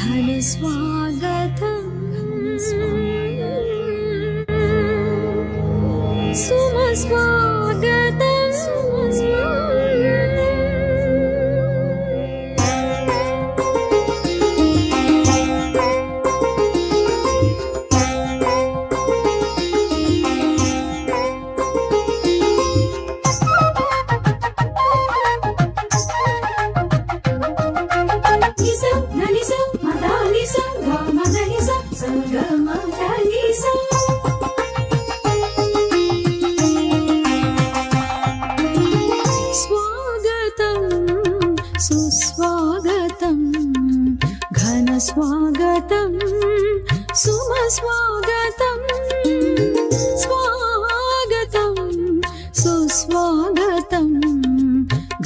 ఘన స్వాగతం సుమ స్వాగతం సుస్వాగతం ఘన స్వాగతం సుమ స్వాగతం స్వాగతం సుస్వాగతం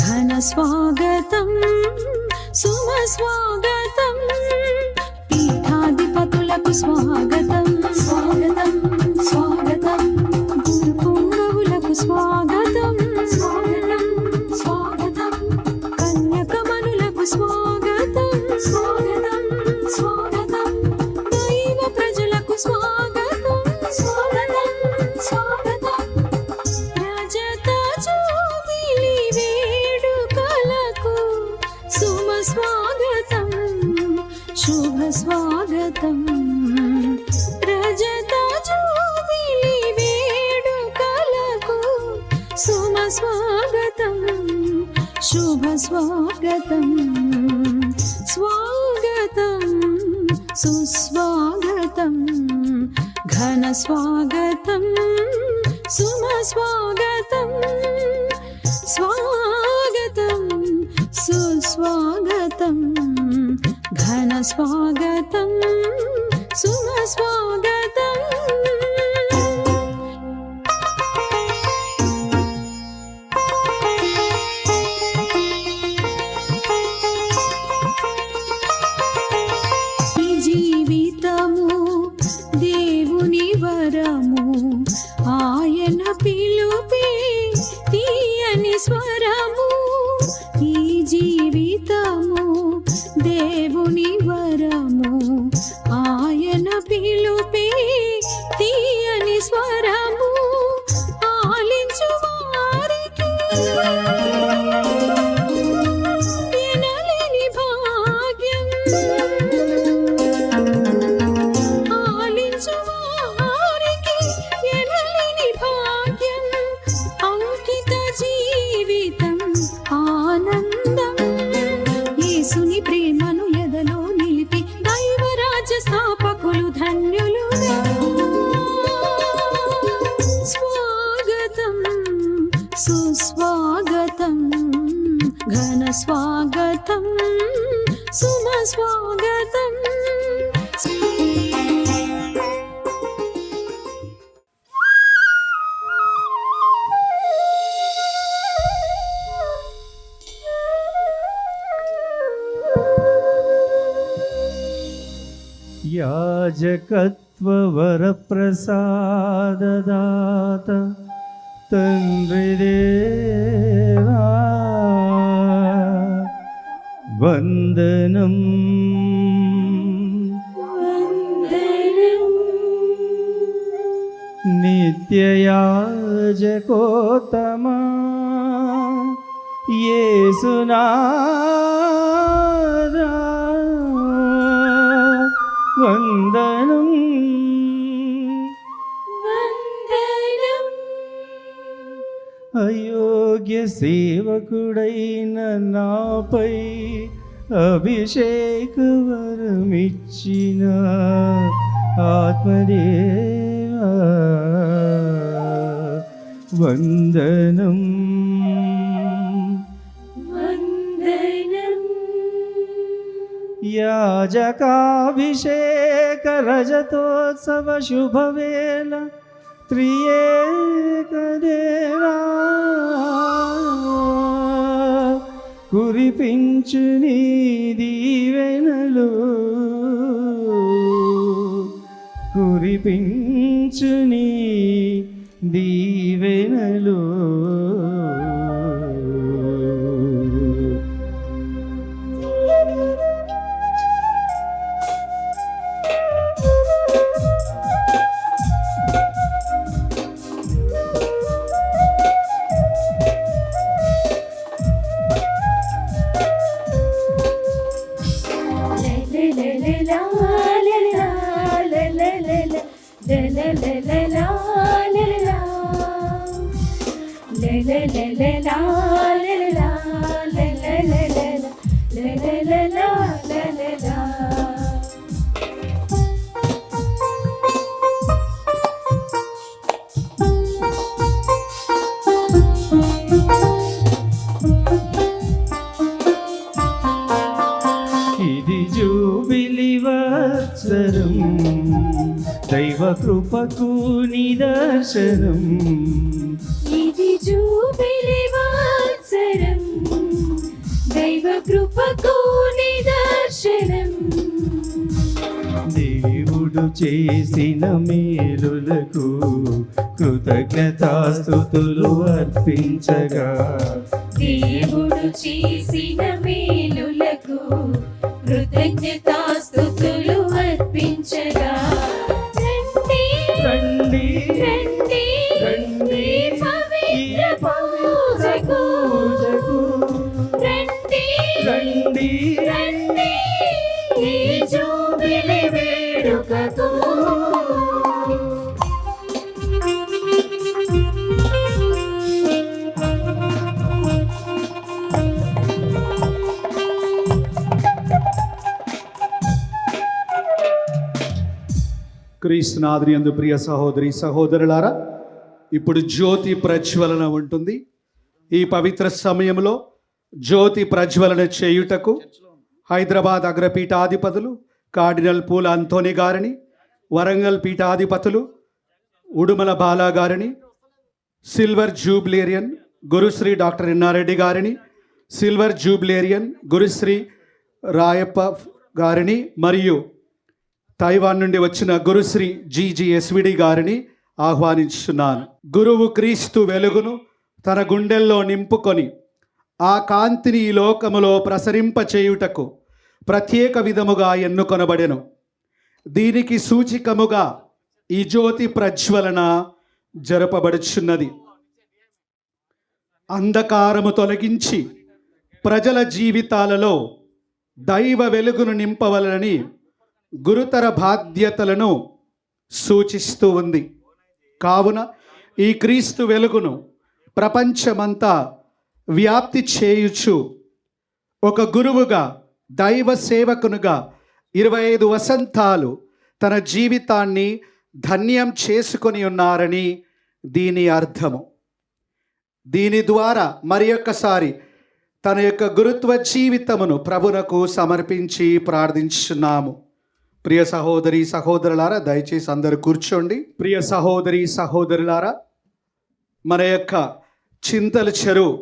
ఘన స్వాగతం సుమ స్వాగతం పీఠాధిపతులకు స్వాగతం స్వాగతం స్వాగతం గురు పుంగవులకు స్వాగతం స్వాగతం స్వాగతం కన్యకమణులకు స్వాగతం స్వాగతం స్వాగతం దైవ ప్రజలకు స్వాగతం స్వాగతం స్వాగతం రజత జూబిలి వేడుకలకు సుమ స్వాగతం శుభ స్వాగతం రజత జూబిలి వేడుకలకు సుమ స్వాగతం శుభ స్వాగతం స్వాగతం సుస్వాగతం ఘన స్వాగతం సుమ స్వాగతం స్వాగతం సుస్వాగతం ఘన స్వాగతం సుమ స్వాగతం ఆయన పిలుపే తీయని స్వరము ఈ జీవితము దేవుని వరము ఆయన పిలుపే తీయని స్వరము ఆలించు వారికి ఎనలేని భాగ్యం ఆలించు జీవితం ఆనందం యేసుని ప్రేమను ఎదలో నిలిపి దైవరాజ్య స్థాపకులు ధన్యులు స్వాగతం సుస్వాగతం ఘన స్వాగతం సుమ స్వాగతం యాజకత్వ వరప్రసాదదాత తండ్రి దేవా వందనం నిత్యయాజకోత్తమా యేసునాదా వందనం వందనం అయోగ్య సేవకుడైన నాపై అభిషేక వరమిచ్చిన ఆత్మదేవా వందనం యాజకాభిషేక రజతోత్సవ శుభవేళ త్రియేక దేవా కురిపించు నీ దీవెనలు కురిపించు నీ దీవెనలు ఇది జూబిలి వత్సరం, దైవ కృపకు నిదర్శనం. ఇది జూబిలి వత్సరం, దైవ కృపకు నిదర్శనం. దేవుడు చేసిన మేలులకు కృతజ్ఞతాస్తుతులు అర్పించగా, దేవుడు చేసిన మేలులకు కృతజ్ఞతాస్తుతులు అర్పించగా. రండి రండి రండి రండి పవిత్ర పూజకు. రండి రండి రండి ఈ జూబిలి వేడుకకు. క్రీస్తునాథుని యందు ప్రియ సహోదరి సహోదరులారా, ఇప్పుడు జ్యోతి ప్రజ్వలన ఉంటుంది. ఈ పవిత్ర సమయంలో జ్యోతి ప్రజ్వలన చేయుటకు హైదరాబాద్ అగ్రపీఠాధిపతులు కార్డినల్ పూల అంతోని గారిని, వరంగల్ పీఠాధిపతులు ఉడుమల బాలా గారిని, సిల్వర్ జూబ్లేరియన్ గురుశ్రీ డాక్టర్ ఎన్నారెడ్డి గారిని, సిల్వర్ జూబ్లేరియన్ గురుశ్రీ రాయప్ప గారిని మరియు తైవాన్ నుండి వచ్చిన గురుశ్రీ GGSVD గారిని ఆహ్వానించున్నాను. గురువు క్రీస్తు వెలుగును తన గుండెల్లో నింపుకొని ఆ కాంతిని ఈ లోకములో ప్రసరింపచేయుటకు ప్రత్యేక విధముగా ఎన్నుకొనబడెను. దీనికి సూచికముగా ఈ జ్యోతి ప్రజ్వలన జరపబడుచున్నది. అంధకారము తొలగించి ప్రజల జీవితాలలో దైవ వెలుగును నింపవలనని గురుతర బాధ్యతలను సూచిస్తూ ఉంది. కావున ఈ క్రీస్తు వెలుగును ప్రపంచమంతా వ్యాప్తి చేయుచు ఒక గురువుగా, దైవ సేవకునుగా 25 వసంతాలు తన జీవితాన్ని ధన్యం చేసుకొని ఉన్నారని దీని అర్థము. దీని ద్వారా మరి ఒక్కసారి తన యొక్క గురుత్వ జీవితమును ప్రభునకు సమర్పించి ప్రార్థించున్నాము. ప్రియ సహోదరి సహోదరులారా, దయచేసి అందరూ కూర్చోండి. ప్రియ సహోదరి సహోదరులారా, మన యొక్క చింతల చెరువు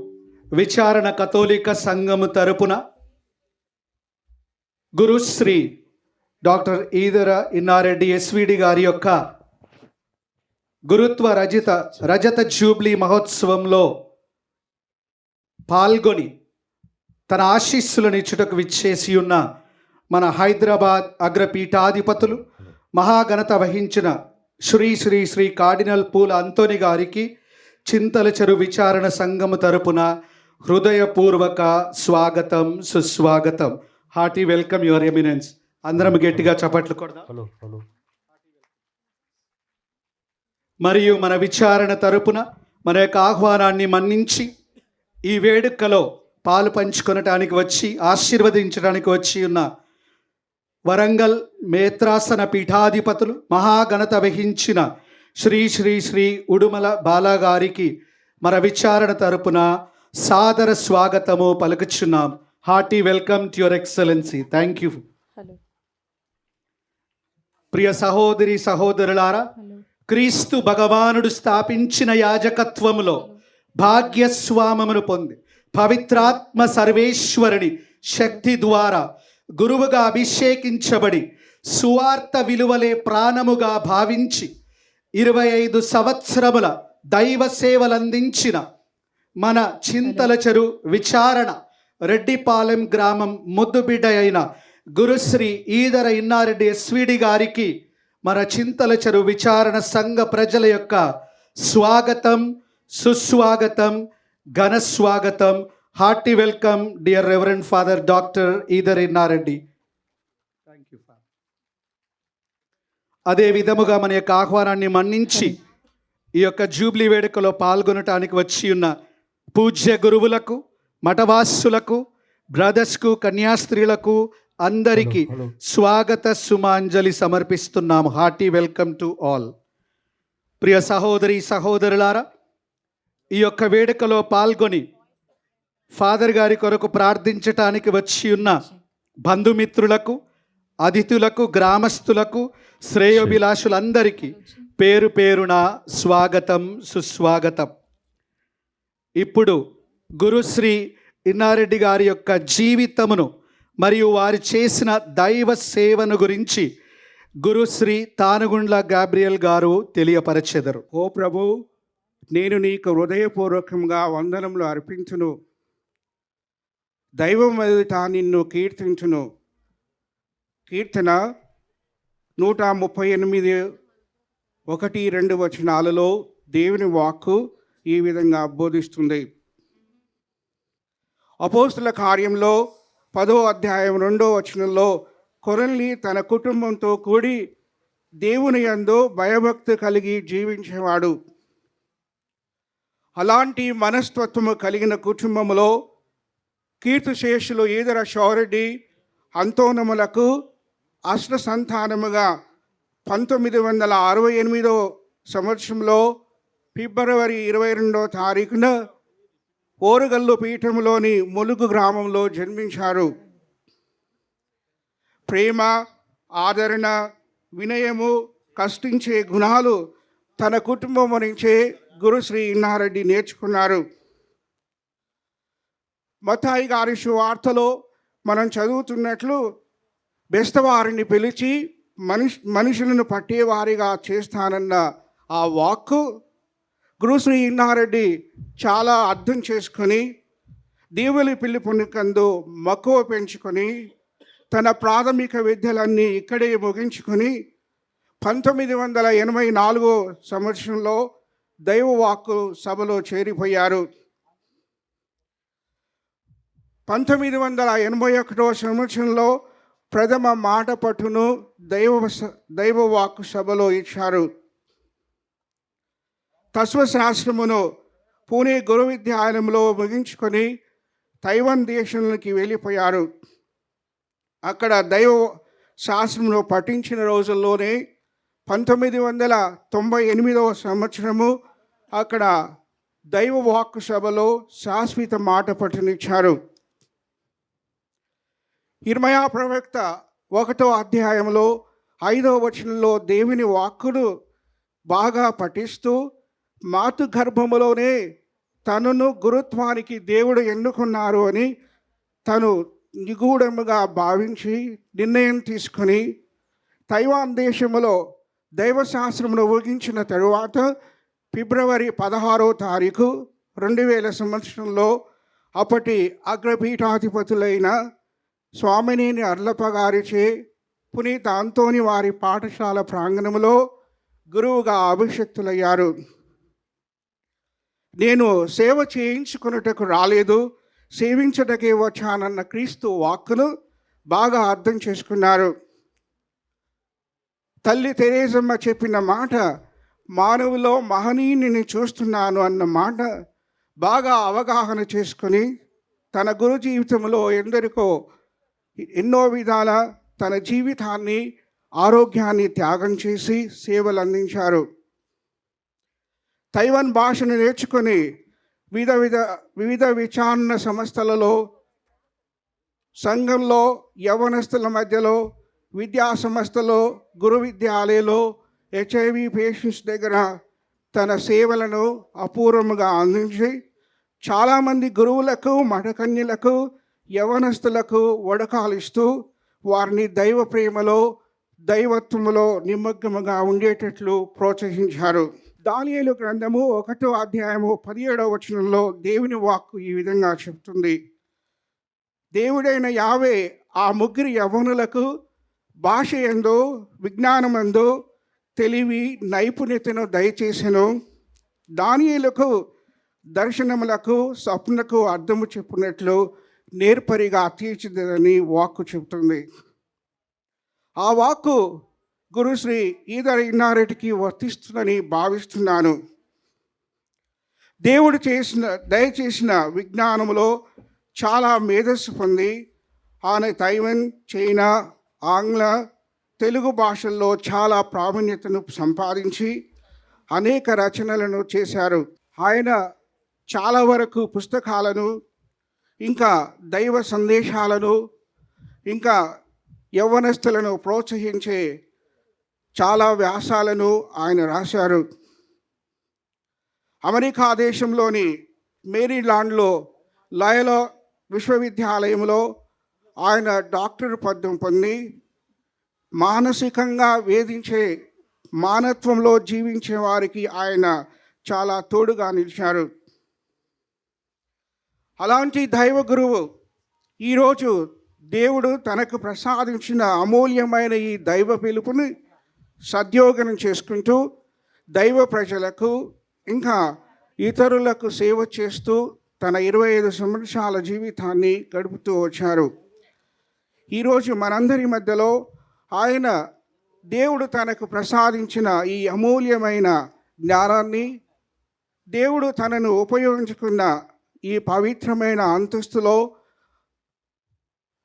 విచారణ కథోలిక సంఘము తరపున గురుశ్రీ డాక్టర్ ఈదర ఇన్నారెడ్డి SVD గారి యొక్క గురుత్వ రజత జూబ్లీ మహోత్సవంలో పాల్గొని తన ఆశీస్సులను ఇచ్చుటకు విచ్చేసి ఉన్న మన హైదరాబాద్ అగ్రపీఠాధిపతులు మహాఘనత వహించిన శ్రీ శ్రీ శ్రీ కార్డినల్ పూల అంతోని గారికి చింతల చెరువు విచారణ సంఘము తరపున హృదయపూర్వక స్వాగతం, సుస్వాగతం. Hearty welcome your eminence. అందరం గట్టిగా చప్పట్లు కొడదాం. మరియు మన విచారణ తరపున మన యొక్క ఆహ్వానాన్ని మన్నించి ఈ వేడుకలో పాలు పంచుకొనటానికి వచ్చి ఆశీర్వదించడానికి వచ్చి ఉన్న వరంగల్ మేత్రాసన పీఠాధిపతులు మహాఘనత వహించిన శ్రీ శ్రీ శ్రీ ఉడుమల బాలా గారికి మన విచారణ తరపున సాదర స్వాగతము పలుకుచున్నాం. Hearty welcome to your excellency. Thank you. ప్రియ సహోదరి సహోదరులారా, క్రీస్తు భగవానుడు స్థాపించిన యాజకత్వములో భాగ్యస్వామమును పొంది పవిత్రాత్మ సర్వేశ్వరుని శక్తి ద్వారా గురువుగా అభిషేకించబడి సువార్త విలువలే ప్రాణముగా భావించి 25 సంవత్సరముల దైవ సేవలందించిన మన చింతల చెరు విచారణ రెడ్డిపాలెం గ్రామం ముద్దుబిడ్డ అయిన గురుశ్రీ ఈదర ఇన్నారెడ్డి SVD గారికి మన చింతల చెరు విచారణ సంఘ ప్రజల యొక్క స్వాగతం, సుస్వాగతం, ఘన స్వాగతం. Hearty welcome dear reverend father doctor either Inna Reddy. Thank you. You father. అదే విధముగా మన యొక్క ఆహ్వానాన్ని మన్నించి ఈ యొక్క జూబ్లీ వేడుకలో పాల్గొనటానికి వచ్చి ఉన్న పూజ్య గురువులకు, మఠవాసులకు, బ్రదర్స్కు, కన్యాస్త్రీలకు అందరికీ స్వాగత సుమాంజలి సమర్పిస్తున్నాము. Hearty welcome to all. ప్రియ సహోదరి సహోదరులారా, ఈ యొక్క వేడుకలో పాల్గొని ఫాదర్ గారి కొరకు ప్రార్థించటానికి వచ్చి ఉన్న బంధుమిత్రులకు, అతిథులకు, గ్రామస్తులకు, శ్రేయోభిలాషులందరికీ పేరు పేరున స్వాగతం, సుస్వాగతం. ఇప్పుడు గురుశ్రీ ఇన్నారెడ్డి గారి యొక్క జీవితమును మరియు వారు చేసిన దైవ సేవను గురించి గురుశ్రీ తానుగుండ్ల గాబ్రియల్ గారు తెలియపరచెదరు. ఓ ప్రభు, నేను నీకు హృదయపూర్వకంగా వందనములు అర్పించును. దైవం ఎదుట నిన్ను కీర్తించును. కీర్తన 138 1-2 వచనాలలో దేవుని వాక్కు ఈ విధంగా బోధిస్తుంది. అపోస్తుల కార్యంలో 10వ అధ్యాయం 2వ వచనంలో కొరల్ని తన కుటుంబంతో కూడి దేవుని యందు భయభక్తి కలిగి జీవించేవాడు. అలాంటి మనస్తత్వము కలిగిన కుటుంబంలో కీర్తిశేషులు ఈదర షౌరెడ్డి అంతోనములకు అష్ట సంతానముగా 1968 సంవత్సరంలో ఫిబ్రవరి 22వ తారీఖున ఓరుగల్లు పీఠంలోని ములుగు గ్రామంలో జన్మించారు. ప్రేమ, ఆదరణ, వినయము, కష్టించే గుణాలు తన కుటుంబం నుంచే గురుశ్రీ ఇన్నారెడ్డి నేర్చుకున్నారు. మత్తాయి గారి సువార్తలో మనం చదువుతున్నట్లు బెస్తవారిని పిలిచి మనుషులను పట్టేవారిగా చేస్తానన్న ఆ వాక్కు గురుశ్రీ ఇన్నారెడ్డి చాలా అర్థం చేసుకొని దేవుని పిలుపునికందు మక్కువ పెంచుకొని తన ప్రాథమిక విద్యలన్నీ ఇక్కడే ముగించుకొని 1984 సంవత్సరంలో దైవవాక్కు సభలో చేరిపోయారు. 1981 సంవత్సరంలో ప్రథమ మాట పట్టును దైవవాక్కు సభలో ఇచ్చారు. తత్వశాస్త్రమును పూణే గురు విద్యాలయంలో ముగించుకొని తైవాన్ దేశానికి వెళ్ళిపోయారు. అక్కడ దైవ శాస్త్రమును పఠించిన రోజుల్లోనే 1998 సంవత్సరము అక్కడ దైవవాక్కు సభలో శాశ్వత మాట పట్టునిచ్చారు. ఇర్మయా ప్రవక్త 1వ అధ్యాయంలో 5వ వచనంలో దేవుని వాక్కును బాగా పఠిస్తూ మాతృ గర్భములోనే తనను గురుత్వానికి దేవుడు ఎన్నుకున్నారు అని తను నిగూఢముగా భావించి నిర్ణయం తీసుకొని తైవాన్ దేశంలో దైవశాస్త్రమును ముగించిన తరువాత ఫిబ్రవరి 16వ తారీఖు 2000 సంవత్సరంలో అప్పటి అగ్రపీఠాధిపతులైన స్వామినేని అర్లప్ప గారిచే పునీత అంతోని వారి పాఠశాల ప్రాంగణంలో గురువుగా అభిషక్తులయ్యారు. నేను సేవ చేయించుకున్నటకు రాలేదు, సేవించటకే వచ్చానన్న క్రీస్తు వాక్కును బాగా అర్థం చేసుకున్నారు. తల్లి తెరేజమ్మ చెప్పిన మాట, మానవులో మహనీయుని చూస్తున్నాను అన్న మాట బాగా అవగాహన చేసుకొని తన గురు జీవితంలో ఎన్నో విధాల తన జీవితాన్ని, ఆరోగ్యాన్ని త్యాగం చేసి సేవలు అందించారు. తైవాన్ భాషను నేర్చుకొని వివిధ విచారణ సంస్థలలో, సంఘంలో, యవ్వనస్తుల మధ్యలో, విద్యా సంస్థలో, గురు విద్యాలయంలో HIV పేషెంట్స్ దగ్గర తన సేవలను అపూర్వముగా అందించి చాలామంది గురువులకు, మఠకన్యలకు, యవ్వనస్తులకు వడకాలిస్తూ వారిని దైవ ప్రేమలో, దైవత్వములో నిమగ్నముగా ఉండేటట్లు ప్రోత్సహించారు. దానియేలు గ్రంథము 1వ అధ్యాయము 17వ వచనంలో దేవుని వాక్కు ఈ విధంగా చెప్తుంది. దేవుడైన యావే ఆ ముగ్గురు యవ్వనులకు భాష యందు, విజ్ఞానమందు తెలివి, నైపుణ్యతను దయచేసెను. దానియేలుకు దర్శనములకు, స్వప్నకు అర్థము చెప్పినట్లు నేర్పరిగా తీర్చిదని వాక్కు చెబుతుంది. ఆ వాక్కు గురుశ్రీ ఈదర ఇన్నారెడ్డికి వర్తిస్తుందని భావిస్తున్నాను. దేవుడు దయచేసిన విజ్ఞానములో చాలా మేధస్సు పొంది ఆయన తైవన్, చైనా, ఆంగ్ల, తెలుగు భాషల్లో చాలా ప్రావీణ్యతను సంపాదించి అనేక రచనలను చేశారు. ఆయన చాలా వరకు పుస్తకాలను, ఇంకా దైవ సందేశాలను, ఇంకా యవ్వనస్తులను ప్రోత్సహించే చాలా వ్యాసాలను ఆయన రాశారు. అమెరికా దేశంలోని మేరీలాండ్లో లయోలా విశ్వవిద్యాలయంలో ఆయన డాక్టర్ పట్టం పొంది మానసికంగా వేధించే, మానత్వంలో జీవించే వారికి ఆయన చాలా తోడుగా నిలిచారు. అలాంటి దైవ గురువు ఈరోజు దేవుడు తనకు ప్రసాదించిన అమూల్యమైన ఈ దైవ పిలుపుని సద్యోగనం చేసుకుంటూ దైవ ప్రజలకు ఇంకా ఇతరులకు సేవ చేస్తూ తన 25 సంవత్సరాల జీవితాన్ని గడుపుతూ వచ్చారు. ఈరోజు మనందరి మధ్యలో ఆయన దేవుడు తనకు ప్రసాదించిన ఈ అమూల్యమైన జ్ఞానాన్ని, దేవుడు తనను ఉపయోగించుకున్న ఈ పవిత్రమైన అంతస్తులో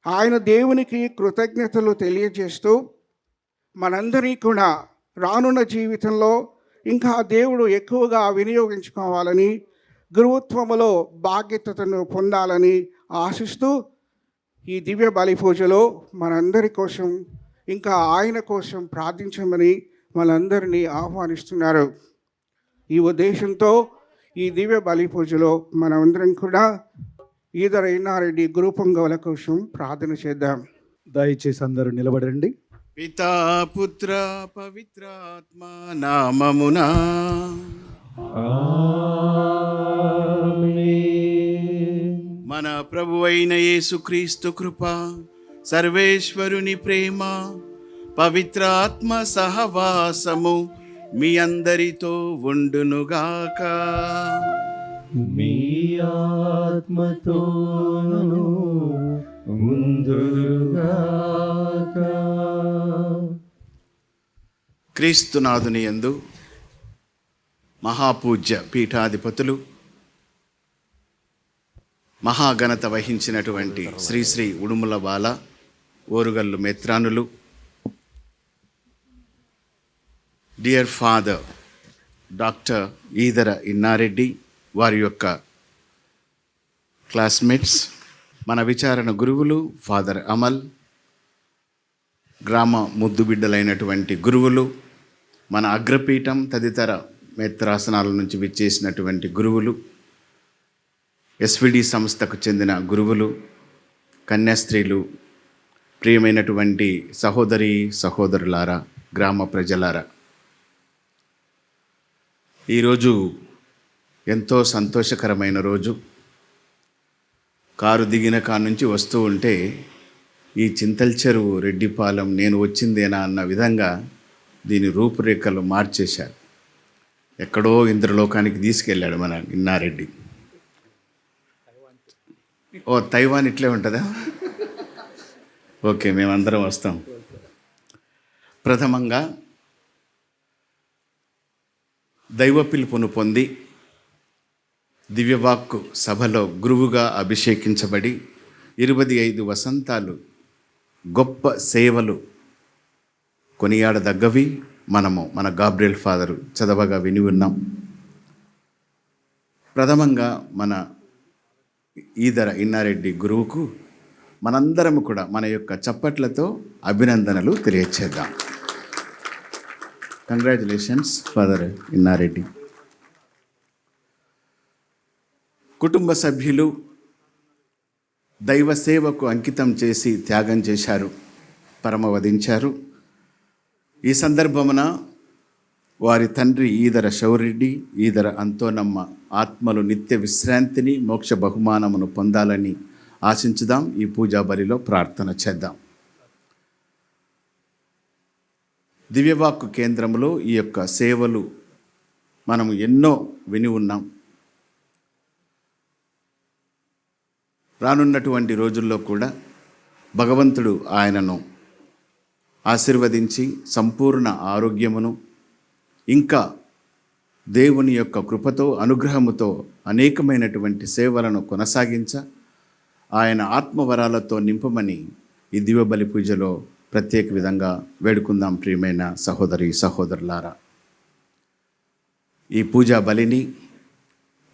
ఆయన దేవునికి కృతజ్ఞతలు తెలియజేస్తూ మనందరినీ కూడా రానున్న జీవితంలో ఇంకా దేవుడు ఎక్కువగా వినియోగించుకోవాలని, గురుత్వములో బాధ్యతను పొందాలని ఆశిస్తూ ఈ దివ్య బలి పూజలో మనందరి కోసం ఇంకా ఆయన కోసం ప్రార్థించమని మనందరినీ ఆహ్వానిస్తున్నారు. ఈ ఉద్దేశంతో ఈ దివ్య బలి పూజలో మనమందరం కూడా ఈదర ఇన్నారెడ్డి గురు పొంగవుల కోసం ప్రార్థన చేద్దాం. దయచేసి అందరూ నిలబడండి. పితా పుత్ర పవిత్రాత్మ నామమునా మన ప్రభువైన యేసుక్రీస్తు కృప, సర్వేశ్వరుని ప్రేమ, పవిత్రాత్మ సహవాసము మీ అందరితో ఉండునుగాక. మీ ఆత్మతోను ఉందురుగాక. క్రీస్తునాథుని యందు మహాపూజ్య పీఠాధిపతులు, మహాఘనత వహించినటువంటి శ్రీ శ్రీ ఉడుముల బాల ఓరుగల్లు మెత్రానులు, dear father doctor Edara Innareddy, వారి యొక్క క్లాస్మేట్స్, మన విచారణ గురువులు ఫాదర్ అమల్, గ్రామ ముద్దుబిడ్డలైనటువంటి గురువులు, మన అగ్రపీఠం తదితర మేత్రాసనాల నుంచి విచ్చేసినటువంటి గురువులు, ఎస్విడి సంస్థకు చెందిన గురువులు, కన్యాస్త్రీలు, ప్రియమైనటువంటి సహోదరి సహోదరులారా, గ్రామ ప్రజలారా, ఈరోజు ఎంతో సంతోషకరమైన రోజు. కారు దిగిన కాడ నుంచి వస్తూ ఉంటే ఈ చింతల చెరువు రెడ్డిపాలెం నేను వచ్చిందేనా అన్న విధంగా దీని రూపురేఖలు మార్చేశారు. ఎక్కడో ఇంద్రలోకానికి తీసుకెళ్ళాడు మన ఇన్నారెడ్డి. ఓ తైవాన్ ఇట్లే ఉంటుందా? ఓకే, మేమందరం వస్తాం. ప్రథమంగా దైవ పిలుపును పొంది దివ్యవాక్కు సభలో గురువుగా అభిషేకించబడి 25 వసంతాలు గొప్ప సేవలు కొనియాడదగ్గవి మనము మన గాబ్రియల్ ఫాదరు చదవగా విని ఉన్నాం. ప్రథమంగా మన ఈదర ఇన్నారెడ్డి గురువుకు మనందరము కూడా మన యొక్క చప్పట్లతో అభినందనలు తెలియచేద్దాం. Congratulations father Inna Reddy. కుటుంబ సభ్యులు దైవ సేవకు అంకితం చేసి త్యాగం చేశారు, పరమవదించారు. ఈ సందర్భమున వారి తండ్రి ఈదర శౌరెడ్డి, ఈదర అంతోనమ్మ ఆత్మలు నిత్య విశ్రాంతిని, మోక్ష బహుమానమును పొందాలని ఆశించుదాం. ఈ పూజా బలిలో ప్రార్థన చేద్దాం. దివ్యవాక్కు కేంద్రంలో ఈ యొక్క సేవలు మనము ఎన్నో విని ఉన్నాం. రానున్నటువంటి రోజుల్లో కూడా భగవంతుడు ఆయనను ఆశీర్వదించి సంపూర్ణ ఆరోగ్యమును ఇంకా దేవుని యొక్క కృపతో అనుగ్రహముతో అనేకమైనటువంటి సేవలను కొనసాగించ ఆయన ఆత్మవరాలతో నింపమని ఈ దివ్య బలి పూజలో ప్రత్యేక విధంగా వేడుకుందాం. ప్రియమైన సహోదరి సహోదరులారా, ఈ పూజా బలిని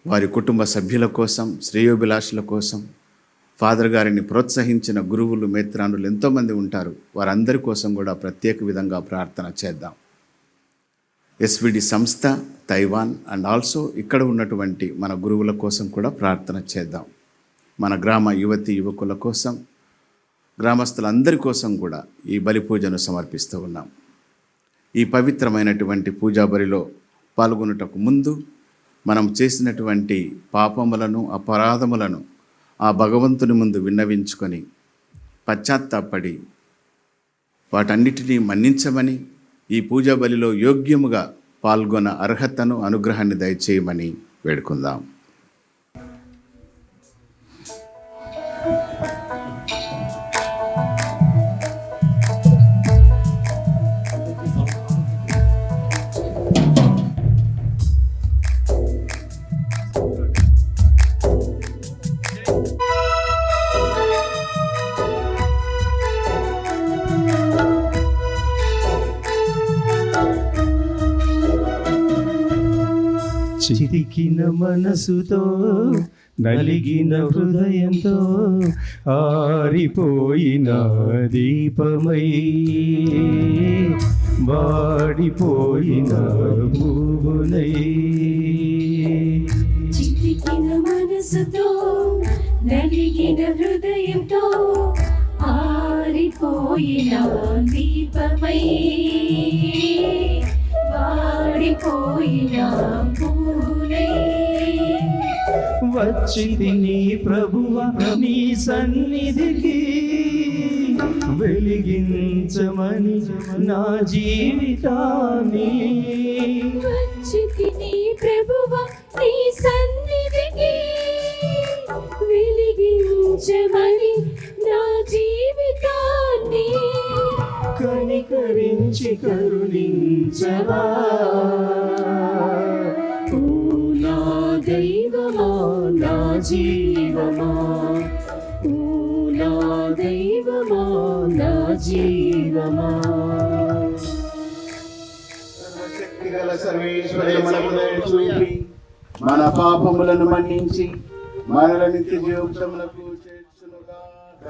వారి కుటుంబ సభ్యుల కోసం, శ్రేయోభిలాషుల కోసం, ఫాదర్ గారిని ప్రోత్సహించిన గురువులు, మేత్రానులు ఎంతోమంది ఉంటారు. వారందరి కోసం కూడా ప్రత్యేక విధంగా ప్రార్థన చేద్దాం. ఎస్విడి సంస్థ, తైవాన్ అండ్ ఆల్సో ఇక్కడ ఉన్నటువంటి మన గురువుల కోసం కూడా ప్రార్థన చేద్దాం. మన గ్రామ యువతి యువకుల కోసం, గ్రామస్తులందరి కోసం కూడా ఈ బలి పూజను సమర్పిస్తూ ఉన్నాం. ఈ పవిత్రమైనటువంటి పూజా బలిలో పాల్గొనుటకు ముందు మనం చేసినటువంటి పాపములను, అపరాధములను ఆ భగవంతుని ముందు విన్నవించుకొని పశ్చాత్తాపడి వాటన్నిటినీ మన్నించమని, ఈ పూజా బలిలో యోగ్యముగా పాల్గొన అర్హతను, అనుగ్రహాన్ని దయచేయమని వేడుకుందాం. చితికిన మనసుతో, నలిగిన హృదయంతో, ఆరిపోయిన దీపమై, వాడిపోయిన పువ్వునై, చితికిన మనసుతో, నలిగిన హృదయంతో, ఆరిపోయిన దీపమై, వాడిపోయిన పూలై, వచ్చితి నీ ప్రభువ నీ సన్నిధికి, వెలిగించమని నా జీవితాన్ని. వచ్చితిని ప్రభువా నీ సన్నిధికి, వెలిగించమని నా జీవితాన్ని. కనికరించి కరుణించవా ఓ నా దైవమా, నా జీవమా, ఓ నా దైవమా, నా జీవమా. సర్వశక్తిగల సర్వేశ్వరుడు మనకు దయ చూపి మన పాపములను మన్నించి మనల నిత్య జీవితములకు చేర్చునుగాక.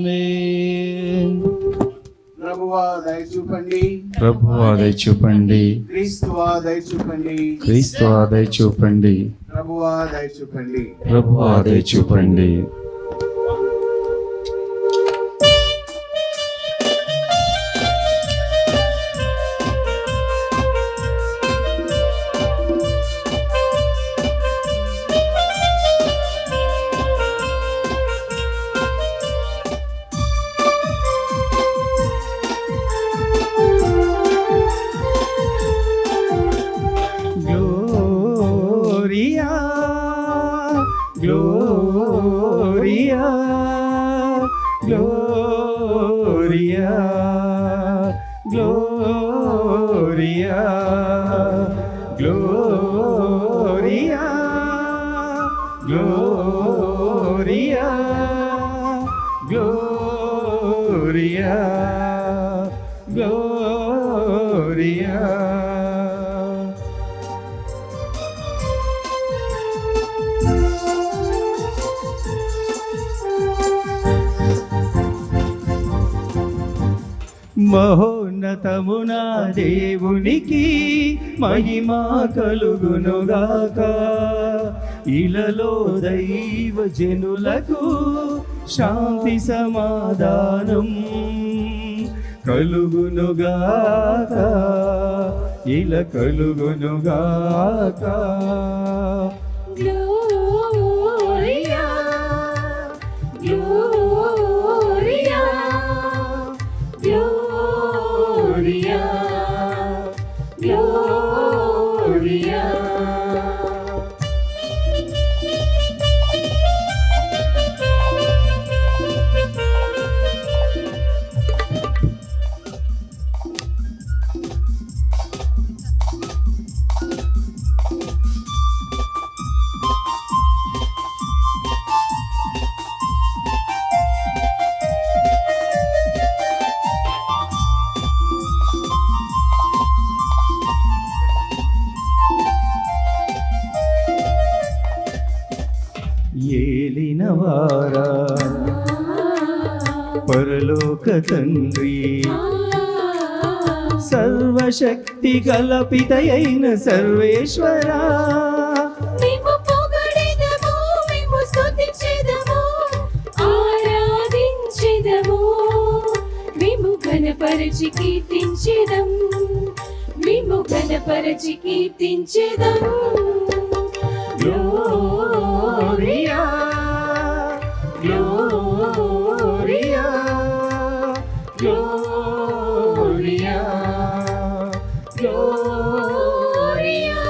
ఆమేన్. ప్రభువా దయ చూపండి, ప్రభువా దయ చూపండి, క్రీస్తువా దయ చూపండి, క్రీస్తువా దయ చూపండి, ప్రభువా దయ చూపండి. ప్రభువా దయ చూపండి. Gloria, Gloria, Gloria, Gloria, Gloria, Gloria, Gloria, Gloria. మహోన్నతమున దేవునికి మహిమా కలుగునుగాక. ఇలలో దైవ జనులకు శాంతి సమాధానం కలుగునుగాక. ఇలా కలుగునుగాక. Gloria, Gloria, Gloria, Gloria. పరలోక తండ్రి సర్వశక్తి గల పితయైన సర్వేశ్వరా మేము పొగడెదము, మేము స్తుతించెదము, ఆరాధించెదము, మేము ఘనపరచి కీర్తించెదం, మేము ఘనపరచి కీర్తించెదం. Gloria gloria gloria gloria.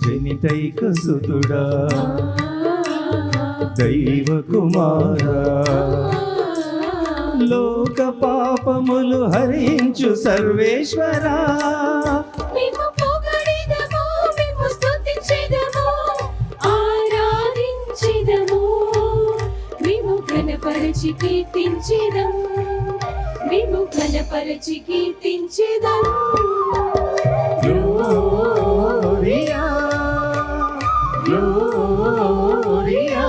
జనితైక సుతుడా దైవ కుమారా లోక పాపములు హరించు సర్వేశ్వరా మేము పొగడెదము, మేము స్తుతించెదము, ఆరాధించెదము, మేము ఘనపరచి కీర్తించెదం, మేము ఘనపరచి కీర్తించెదం. Gloria gloria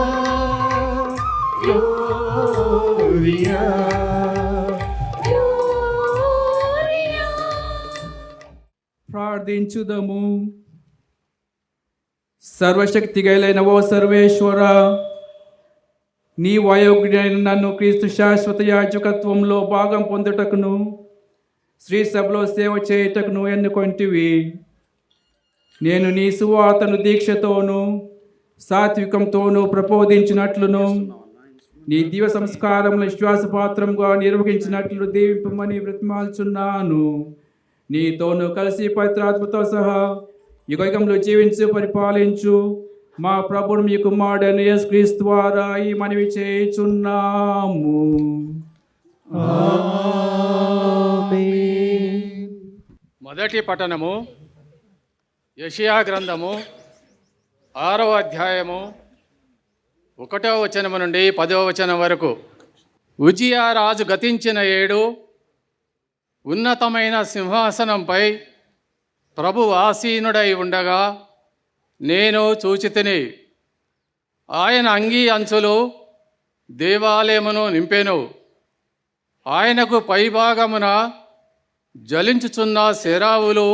gloria. గ్లోరియా. ప్రార్థించుదము. సర్వశక్తి గలైన ఓ సర్వేశ్వర, నీ వయోగ్యుడైన నన్ను క్రీస్తు శాశ్వత యాజకత్వంలో భాగం పొందుటకును శ్రీ సభలో సేవ చేయుటకును ఎన్నుకొంటివి. నేను నీ సువార్తను దీక్షతోనూ సాత్వికంతోనూ ప్రబోధించినట్లును నీ దివ్య సంస్కారముల విశ్వాసపాత్రంగా నిర్వహించినట్లు దీవింపమని బ్రతిమాల్చున్నాను. నీతోనూ కలిసి పవిత్రాత్మతో సహా యుగయుగంలో జీవించు పరిపాలించు మా ప్రభుడు మీ కుమారుడైన యేసుక్రీస్తు ద్వారా ఈ మనవి చేయుచున్నాము. మొదటి పఠనము యెషయా గ్రంథము 6వ అధ్యాయము 1వ వచనము నుండి 10వ వచనం వరకు. ఉజియా రాజు గతించిన ఏడు ఉన్నతమైన సింహాసనంపై ప్రభు ఆసీనుడై ఉండగా నేను చూచితిని. ఆయన అంగీ అంచులు దేవాలయమును నింపెను. ఆయనకు పైభాగమున జ్వలించుచున్న శరావులు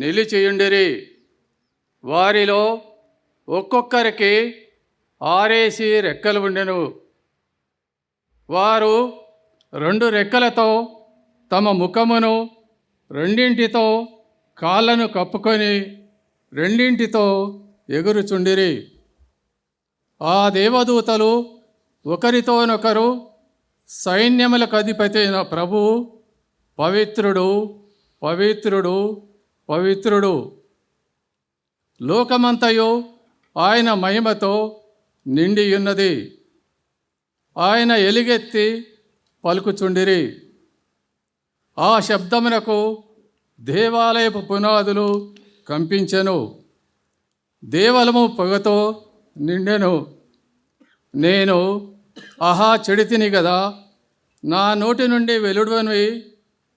నిలిచియుండిరి. వారిలో ఒక్కొక్కరికి 6 రెక్కలు ఉండెను. వారు 2 రెక్కలతో తమ ముఖమును, 2 కాళ్ళను కప్పుకొని 2 ఎగురుచుండిరి. ఆ దేవదూతలు ఒకరితోనొకరు, సైన్యములకు అధిపతి అయిన ప్రభువు పవిత్రుడు, పవిత్రుడు, పవిత్రుడు, లోకమంతయు ఆయన మహిమతో నిండియున్నది. ఆయన ఎలుగెత్తి పలుకుచుండిరి. ఆ శబ్దమునకు దేవాలయపు పునాదులు కంపించెను. దేవాలయము పొగతో నిండెను. నేను ఆహా చెడితిని గదా, నా నోటి నుండి వెలువడినవి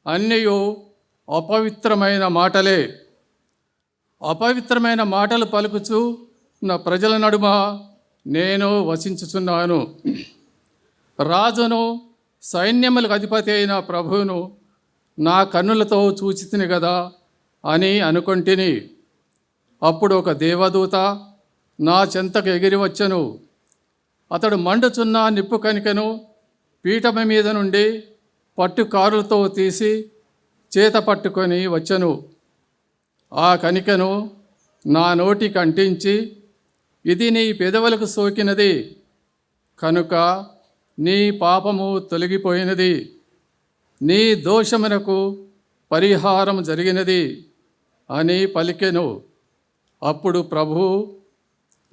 అన్నీయు అపవిత్రమైన మాటలే. అపవిత్రమైన మాటలు పలుకుచు నా ప్రజల నడుమ నేను వసించుచున్నాను. రాజును, సైన్యములకు అధిపతి అయిన ప్రభువును నా కన్నులతో చూచితిని కదా అని అనుకొంటిని. అప్పుడు ఒక దేవదూత నా చెంతకు ఎగిరి వచ్చెను. అతడు మండుచున్న నిప్పు కణికను పీఠము మీద నుండి పట్టుకారులతో తీసి చేత పట్టుకొని వచ్చెను. ఆ కణికను నా నోటికి అంటించి, ఇది నీ పెదవులకు సోకినది కనుక నీ పాపము తొలగిపోయినది, నీ దోషమునకు పరిహారం జరిగినది అని పలికెను. అప్పుడు ప్రభువు,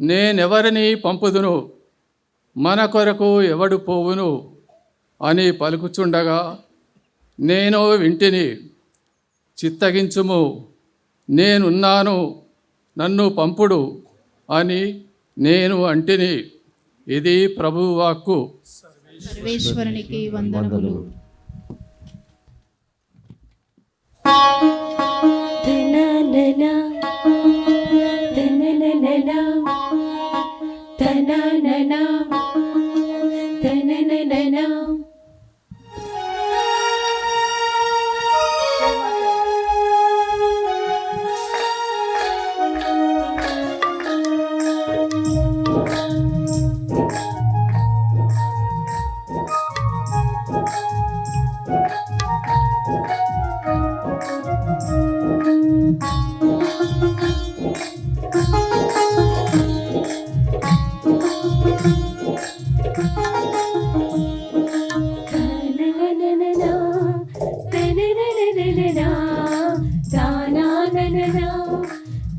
నేనెవరిని పంపుదును, మన కొరకు ఎవడు పోవును అని పలుకుచుండగా నేను వింటిని. చిత్తగించుము, నేనున్నాను, నన్ను పంపుడు అని నేను అంటిని. ఇది ప్రభువు వాక్కు. సర్వేశ్వరునికి వందనములు. తననన తననన తననన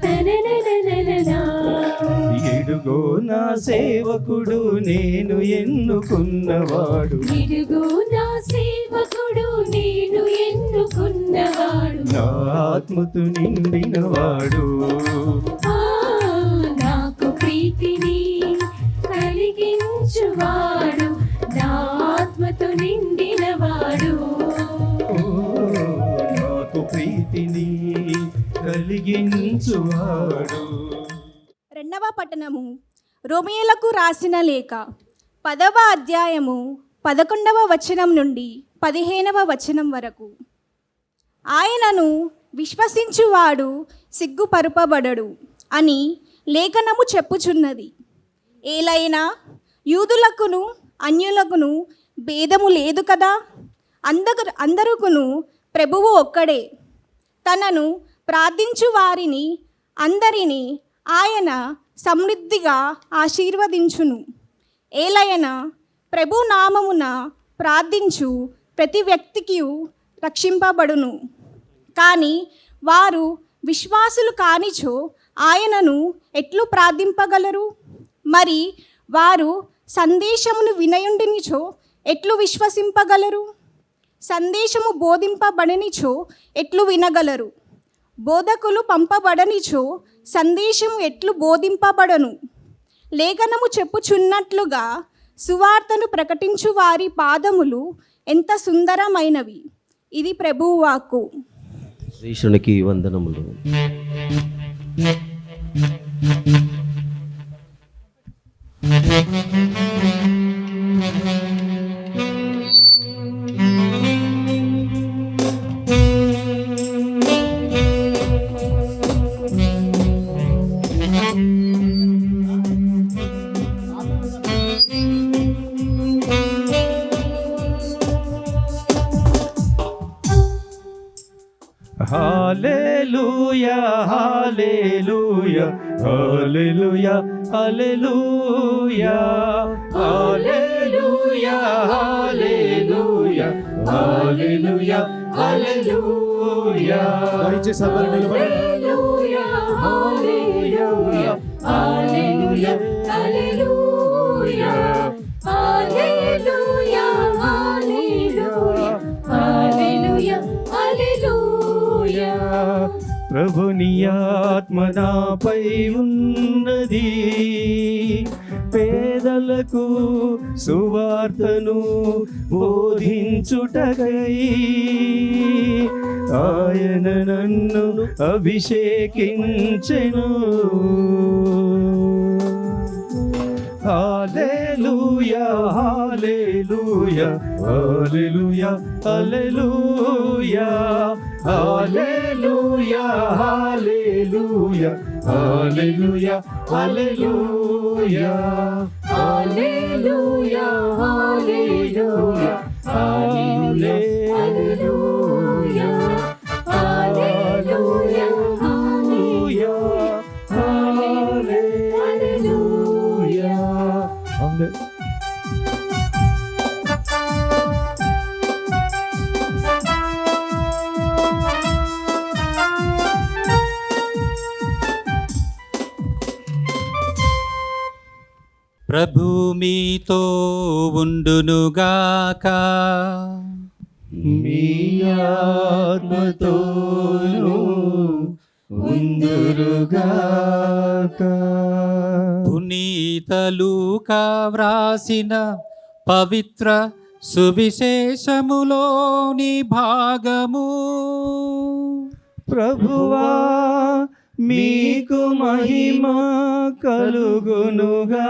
తననన ఇడుగో నా సేవకుడు నేను ఎన్నుకున్నవాడు, ఇడుగు నా సేవకుడు నేను ఎన్నుకున్నవాడు, నా ఆత్మతో నిండినవాడు, ఆ, నాకు ప్రీతిని కలిగించువాడు, నా ఆత్మతో నిండినవాడు. ఓ, నాకు ప్రీతిని కలిగించువాడు. రెండవ పట్టణము రోమియోలకు రాసిన లేఖ 10వ అధ్యాయము 11వ వచనం నుండి 15వ వచనం వరకు. ఆయనను విశ్వసించువాడు సిగ్గుపరుపబడడు అని లేఖనము చెప్పుచున్నది. ఏలైనా యూదులకును అన్యులకును భేదము లేదు కదా, అందరుకును ప్రభువు ఒక్కడే. తనను ప్రార్థించు వారిని అందరినీ ఆయన సమృద్ధిగా ఆశీర్వదించును. ఏలయన ప్రభు నామమున ప్రార్థించు ప్రతి వ్యక్తికి రక్షింపబడును. కానీ వారు విశ్వాసులు కానిచో ఆయనను ఎట్లు ప్రార్థింపగలరు? మరి వారు సందేశమును వినయుండినిచో ఎట్లు విశ్వసింపగలరు? సందేశము బోధింపబడనిచో ఎట్లు వినగలరు? బోధకులు పంపబడనిచో సందేశము ఎట్లు బోధింపబడను? లేఖనము చెప్పుచున్నట్లుగా సువార్తను ప్రకటించు వారి పాదములు ఎంత సుందరమైనవి. ఇది ప్రభువు వాక్కు. శ్రీశునికి వందనములు. హల్లెలూయా హల్లెలూయా హల్లెలూయా హల్లెలూయా హల్లెలూయా హల్లెలూయా హల్లెలూయా హల్లెలూయా. దయచేసి అందరూ నిలబడండి. హల్లెలూయా హల్లెలూయా హల్లెలూయా హల్లెలూయా హల్లెలూయా హల్లెలూయా హల్లెలూయా హల్లెలూయా. ప్రభుని ఆత్మ నాపై ఉన్నది, పేదలకు సువార్తను బోధించుటకై ఆయన నన్ను అభిషేకించెను. హల్లెలూయా హల్లెలూయా హల్లెలూయా హల్లెలూయా హల్లెలూయా హల్లెలూయా హల్లెలూయా హల్లెలూయా హల్లెలూయా హల్లెలూయా హల్లెలూయా హల్లెలూయా హల్లెలూయా హల్లెలూయా. ప్రభు మీతో ఉండునుగాక. మీ ఆత్మతోనూ ఉందురుగాక. పునీత లూకా వ్రాసిన పవిత్ర సువిశేషములోని భాగము. ప్రభువా మీకు మహిమ కలుగునుగాక.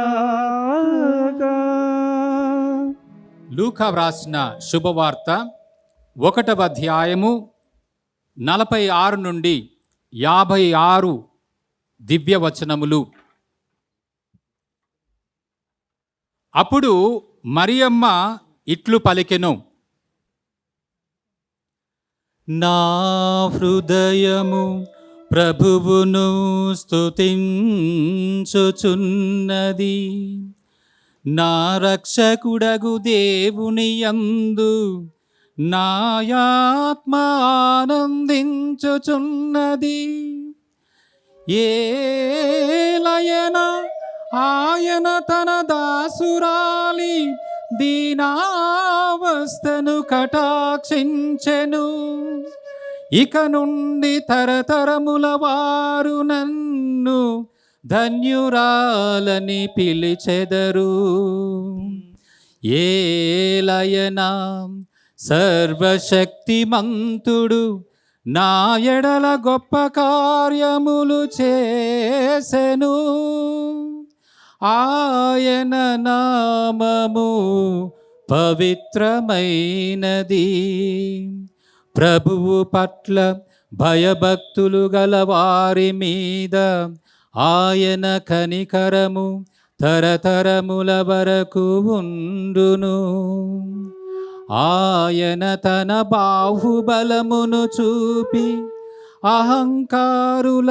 లూకా వ్రాసిన శుభవార్త 1వ అధ్యాయము 46 నుండి 56 దివ్యవచనములు. అప్పుడు మరియమ్మ ఇట్లు పలికెను: నా హృదయము ప్రభువును స్తుతించుచున్నది, నా రక్షకుడగు దేవుని యందు నాయాత్మ ఆనందించుచున్నది. ఏలయన ఆయన తన దాసురాలి దీనావస్థను కటాక్షించెను. ఇక నుండి తరతరముల వారు నన్ను ధన్యురాలని పిలిచెదరు. ఏలయనా సర్వశక్తిమంతుడు నా ఎడల గొప్ప కార్యములు చేసెను. ఆయన నామము పవిత్రమైనది. ప్రభువు పట్ల భయభక్తులు గల వారి మీద ఆయన కనికరము తరతరముల వరకు ఉండును. ఆయన తన బాహుబలమును చూపి అహంకారుల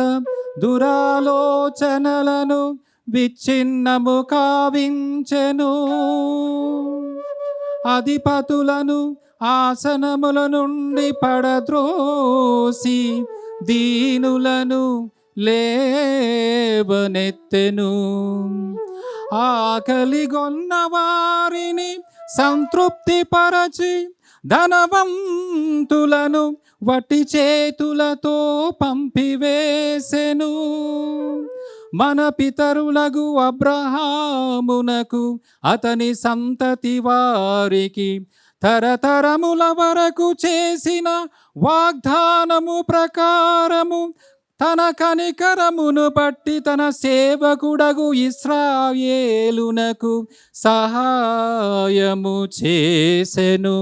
దురాలోచనలను విచ్ఛిన్నము కావించెను. అధిపతులను ఆసనముల నుండి పడద్రోసి దీనులను లేవనెత్తెను. ఆకలిగొన్న వారిని సంతృప్తిపరచి ధనవంతులను వట్టి చేతులతో పంపివేసెను. మన పితరులకు అబ్రహామునకు అతని సంతతి వారికి తరతరముల వరకు చేసిన వాగ్దానము ప్రకారము తన కనికరమును బట్టి తన సేవకుడగు ఇశ్రాయేలునకు సహాయము చేసెను.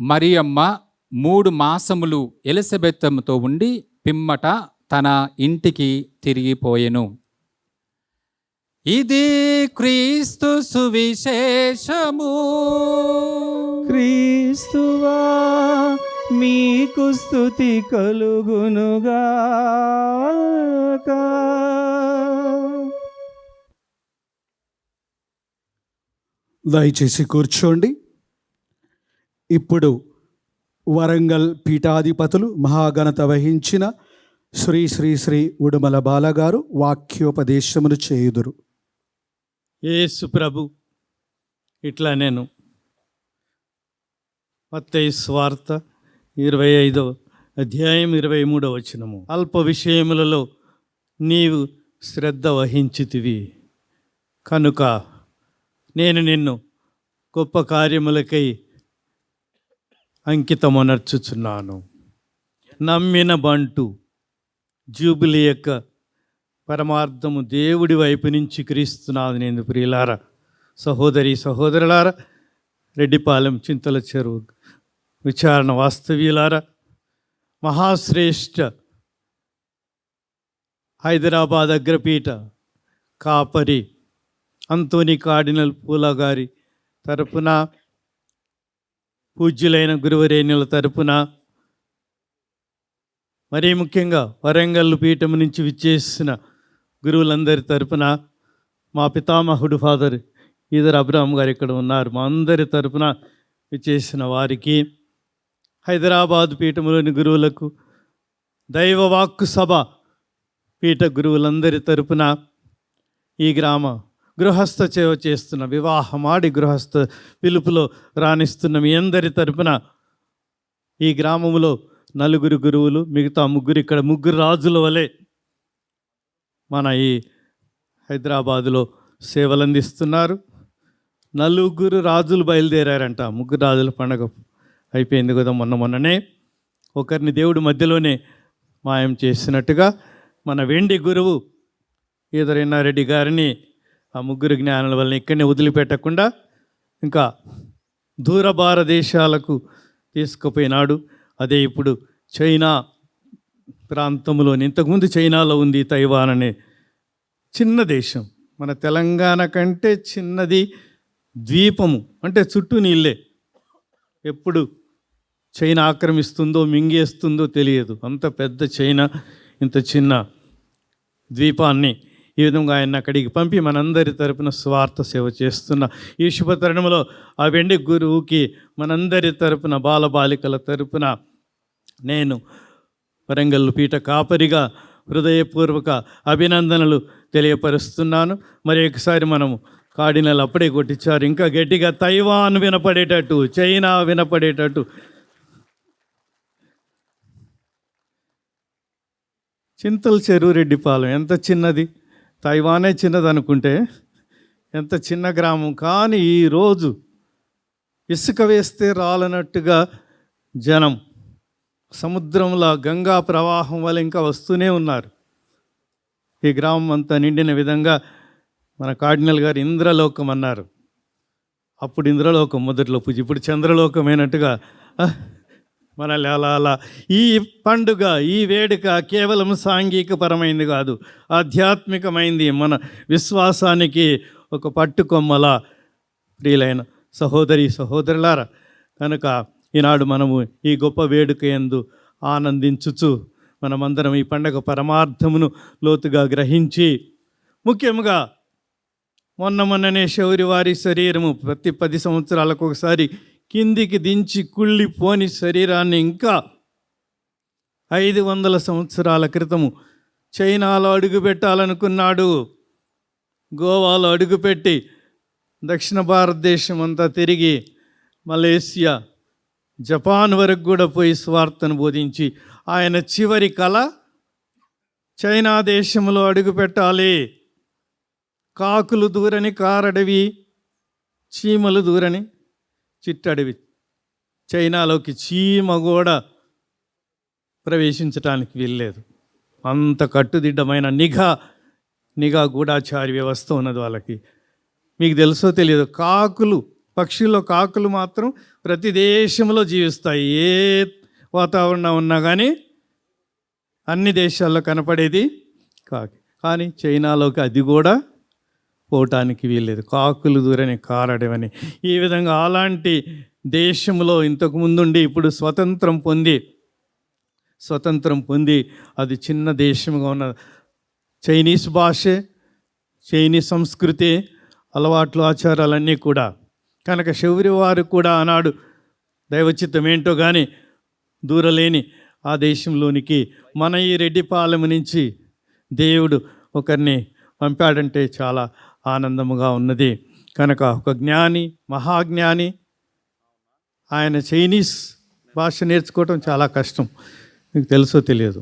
మరియమ్మ 3 మాసములు ఎలిజబెత్తుతో ఉండి పిమ్మట తన ఇంటికి తిరిగిపోయెను. ఇది క్రీస్తు సువిశేషము. క్రీస్తువా మీకు స్తుతి కలుగునుగాక. దయచేసి కూర్చోండి. ఇప్పుడు వరంగల్ పీఠాధిపతులు మహాఘనత వహించిన శ్రీ శ్రీ శ్రీ ఉడుమల బాలగారు వాక్యోపదేశమును చేయుదురు. యేసు ప్రభు ఇట్లా నేను మత్తయి సువార్త 25వ అధ్యాయం 23వ వచనము. అల్ప విషయములలో నీవు శ్రద్ధ వహించితివి కనుక నేను నిన్ను గొప్ప కార్యములకై అంకితమునర్చుచున్నాను. నమ్మిన బంటు జూబిలీ యొక్క పరమార్థము దేవుడి వైపు నుంచి క్రీస్తునాథు. నేను ప్రియులారా, సహోదరి సహోదరులారా, రెడ్డిపాలెం చింతల చెరువు విచారణ వాస్తవ్యులారా, మహాశ్రేష్ఠ హైదరాబాద్ అగ్రపీఠ కాపరి అంతోని కార్డినల్ పూలా గారి తరపున, పూజ్యులైన గురువరేణ్యుల తరపున, మరీ ముఖ్యంగా వరంగల్ పీఠం నుంచి విచ్చేసిన గురువులందరి తరపున, మా పితామహుడు ఫాదర్ ఈదర్ అబ్రహం గారు ఇక్కడ ఉన్నారు, మా అందరి తరపున విచ్చేసిన వారికి, హైదరాబాద్ పీఠంలోని గురువులకు, దైవ వాక్కు సభ పీఠ గురువులందరి తరపున ఈ గ్రామ గృహస్థ సేవ చేస్తున్న, వివాహమాడి గృహస్థ పిలుపులో రాణిస్తున్న మీ అందరి తరపున ఈ గ్రామంలో 4 గురువులు, మిగతా 3 ఇక్కడ 3 రాజుల వలె మన ఈ హైదరాబాదులో సేవలు అందిస్తున్నారు. 4 రాజులు బయలుదేరారంట. 3 రాజుల పండగ అయిపోయింది కదా మొన్ననే. ఒకరిని దేవుడు మధ్యలోనే మాయం చేసినట్టుగా మన వెండి గురువు ఈదరెన్నారెడ్డి గారిని ఆ 3 జ్ఞానుల వలన ఇక్కడనే వదిలిపెట్టకుండా ఇంకా దూర భారతదేశాలకు తీసుకుపోయినాడు. అదే ఇప్పుడు చైనా ప్రాంతంలోని, ఇంతకుముందు చైనాలో ఉంది తైవాన్ అనే చిన్న దేశం, మన తెలంగాణ కంటే చిన్నది, ద్వీపము, అంటే చుట్టూ నీళ్ళే. ఎప్పుడు చైనా ఆక్రమిస్తుందో మింగేస్తుందో తెలియదు. అంత పెద్ద చైనా ఇంత చిన్న ద్వీపాన్ని ఈ విధంగా ఆయన అక్కడికి పంపి మనందరి తరపున స్వార్థ సేవ చేస్తున్న ఈ శుభతరుణంలో ఆ వెండి గురువుకి మనందరి తరపున, బాలబాలికల తరపున నేను వరంగల్ పీఠ కాపరిగా హృదయపూర్వక అభినందనలు తెలియపరుస్తున్నాను. మరి ఒకసారి మనము కార్డినల్ అప్పుడే కొట్టించారు, ఇంకా గట్టిగా తైవాన్ వినపడేటట్టు, చైనా వినపడేటట్టు. చింతల చెరువు రెడ్డిపాలెం ఎంత చిన్నది, తైవానే చిన్నది అనుకుంటే ఎంత చిన్న గ్రామం. కానీ ఈరోజు ఇసుక వేస్తే రాలనట్టుగా జనం సముద్రంలో గంగా ప్రవాహం వల్ల ఇంకా వస్తూనే ఉన్నారు. ఈ గ్రామం అంతా నిండిన విధంగా మన కార్డినల్ గారు ఇంద్రలోకం అన్నారు. అప్పుడు ఇంద్రలోకం మొదట్లో పూజ, ఇప్పుడు చంద్రలోకమైనట్టుగా మనల్ని అలా ఈ పండుగ, ఈ వేడుక కేవలం సాంఘికపరమైంది కాదు, ఆధ్యాత్మికమైంది. మన విశ్వాసానికి ఒక పట్టుకొమ్మల ప్రియులైన సహోదరులారా, కనుక ఈనాడు మనము ఈ గొప్ప వేడుక యందు ఆనందించుచు మనమందరం ఈ పండుగ పరమార్థమును లోతుగా గ్రహించి, ముఖ్యంగా మొన్ననే శౌరి వారి శరీరము ప్రతి 10 సంవత్సరాలకు ఒకసారి కిందికి దించి కుళ్ళిపోని శరీరాన్ని ఇంకా 500 సంవత్సరాల క్రితము చైనాలో అడుగుపెట్టాలనుకున్నాడు. గోవాలో అడుగుపెట్టి దక్షిణ భారతదేశం అంతా తిరిగి మలేసియా, జపాన్ వరకు కూడా పోయి స్వార్థను బోధించి ఆయన చివరి కళ చైనా దేశంలో అడుగుపెట్టాలి. కాకులు దూరని కారడవి, చీమలు దూరని చిట్టడవి. చైనాలోకి చీమ కూడా ప్రవేశించడానికి వీల్లేదు. అంత కట్టుదిట్టమైన నిఘా గూఢాచారి వ్యవస్థ ఉన్నది వాళ్ళకి. మీకు తెలుసో తెలియదు, పక్షుల్లో కాకులు మాత్రం ప్రతి దేశంలో జీవిస్తాయి. ఏ వాతావరణం ఉన్నా కానీ అన్ని దేశాల్లో కనపడేది కాకి. కానీ చైనాలోకి అది కూడా పోవటానికి వీల్లేదు. కాకులు దూరని కారడమని. ఈ విధంగా అలాంటి దేశంలో ఇంతకుముందుండి ఇప్పుడు స్వతంత్రం పొంది అది చిన్న దేశంగా ఉన్న చైనీస్ భాషే, చైనీస్ సంస్కృతి, అలవాట్లు, ఆచారాలన్నీ కూడా. కనుక శౌరి వారు కూడా ఆనాడు దైవచిత్తం ఏంటో కానీ దూరలేని ఆ దేశంలోనికి మన ఈ రెడ్డిపాలెం నుంచి దేవుడు ఒకరిని పంపాడంటే చాలా ఆనందముగా ఉన్నది. కనుక ఒక జ్ఞాని, మహాజ్ఞాని, ఆయన చైనీస్ భాష నేర్చుకోవటం చాలా కష్టం, మీకు తెలుసో తెలియదు.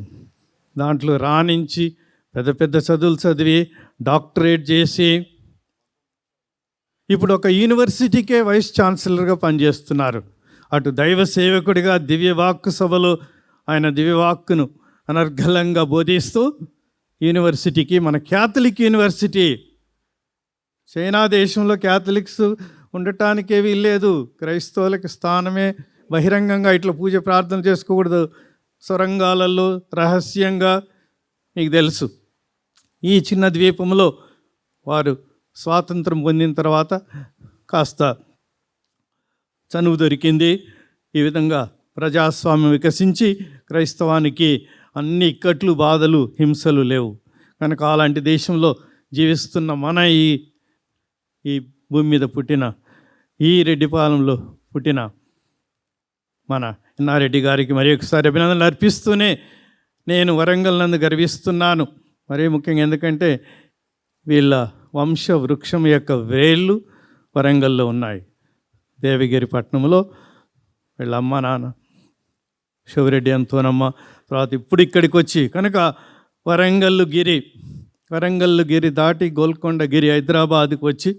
దాంట్లో రాణించి పెద్ద చదువులు చదివి డాక్టరేట్ చేసి ఇప్పుడు ఒక యూనివర్సిటీకే వైస్ ఛాన్సలర్గా పనిచేస్తున్నారు. అటు దైవ సేవకుడిగా దివ్యవాక్కు సభలో ఆయన దివ్యవాక్కును అనర్గళంగా బోధిస్తూ యూనివర్సిటీకి, మన క్యాథలిక్ యూనివర్సిటీ, చైనా దేశంలో క్యాథలిక్స్ ఉండటానికే వీల్లేదు. క్రైస్తవులకి స్థానమే బహిరంగంగా ఇట్లా పూజ ప్రార్థన చేసుకోకూడదు, సొరంగాలలో రహస్యంగా. మీకు తెలుసు, ఈ చిన్న ద్వీపంలో వారు స్వాతంత్రం పొందిన తర్వాత కాస్త చనువు దొరికింది. ఈ విధంగా ప్రజాస్వామ్యం వికసించి క్రైస్తవానికి అన్ని ఇక్కట్లు, బాధలు, హింసలు లేవు. కనుక అలాంటి దేశంలో జీవిస్తున్న మన ఈ భూమి మీద పుట్టిన, ఈ రెడ్డిపాలెంలో పుట్టిన మన ఎన్నారెడ్డి గారికి మరి ఒకసారి అభినందనలు అర్పిస్తూనే నేను వరంగల్ నందు గర్విస్తున్నాను. మరీ ముఖ్యంగా ఎందుకంటే వీళ్ళ వంశ వృక్షం యొక్క వేళ్ళు వరంగల్లో ఉన్నాయి. దేవగిరి పట్టణంలో వీళ్ళ అమ్మ నాన్న శివరెడ్డి అంతోనమ్మ, తర్వాత ఇప్పుడు ఇక్కడికి వచ్చి కనుక వరంగల్లు గిరి దాటి గోల్కొండ గిరి హైదరాబాద్కి వచ్చి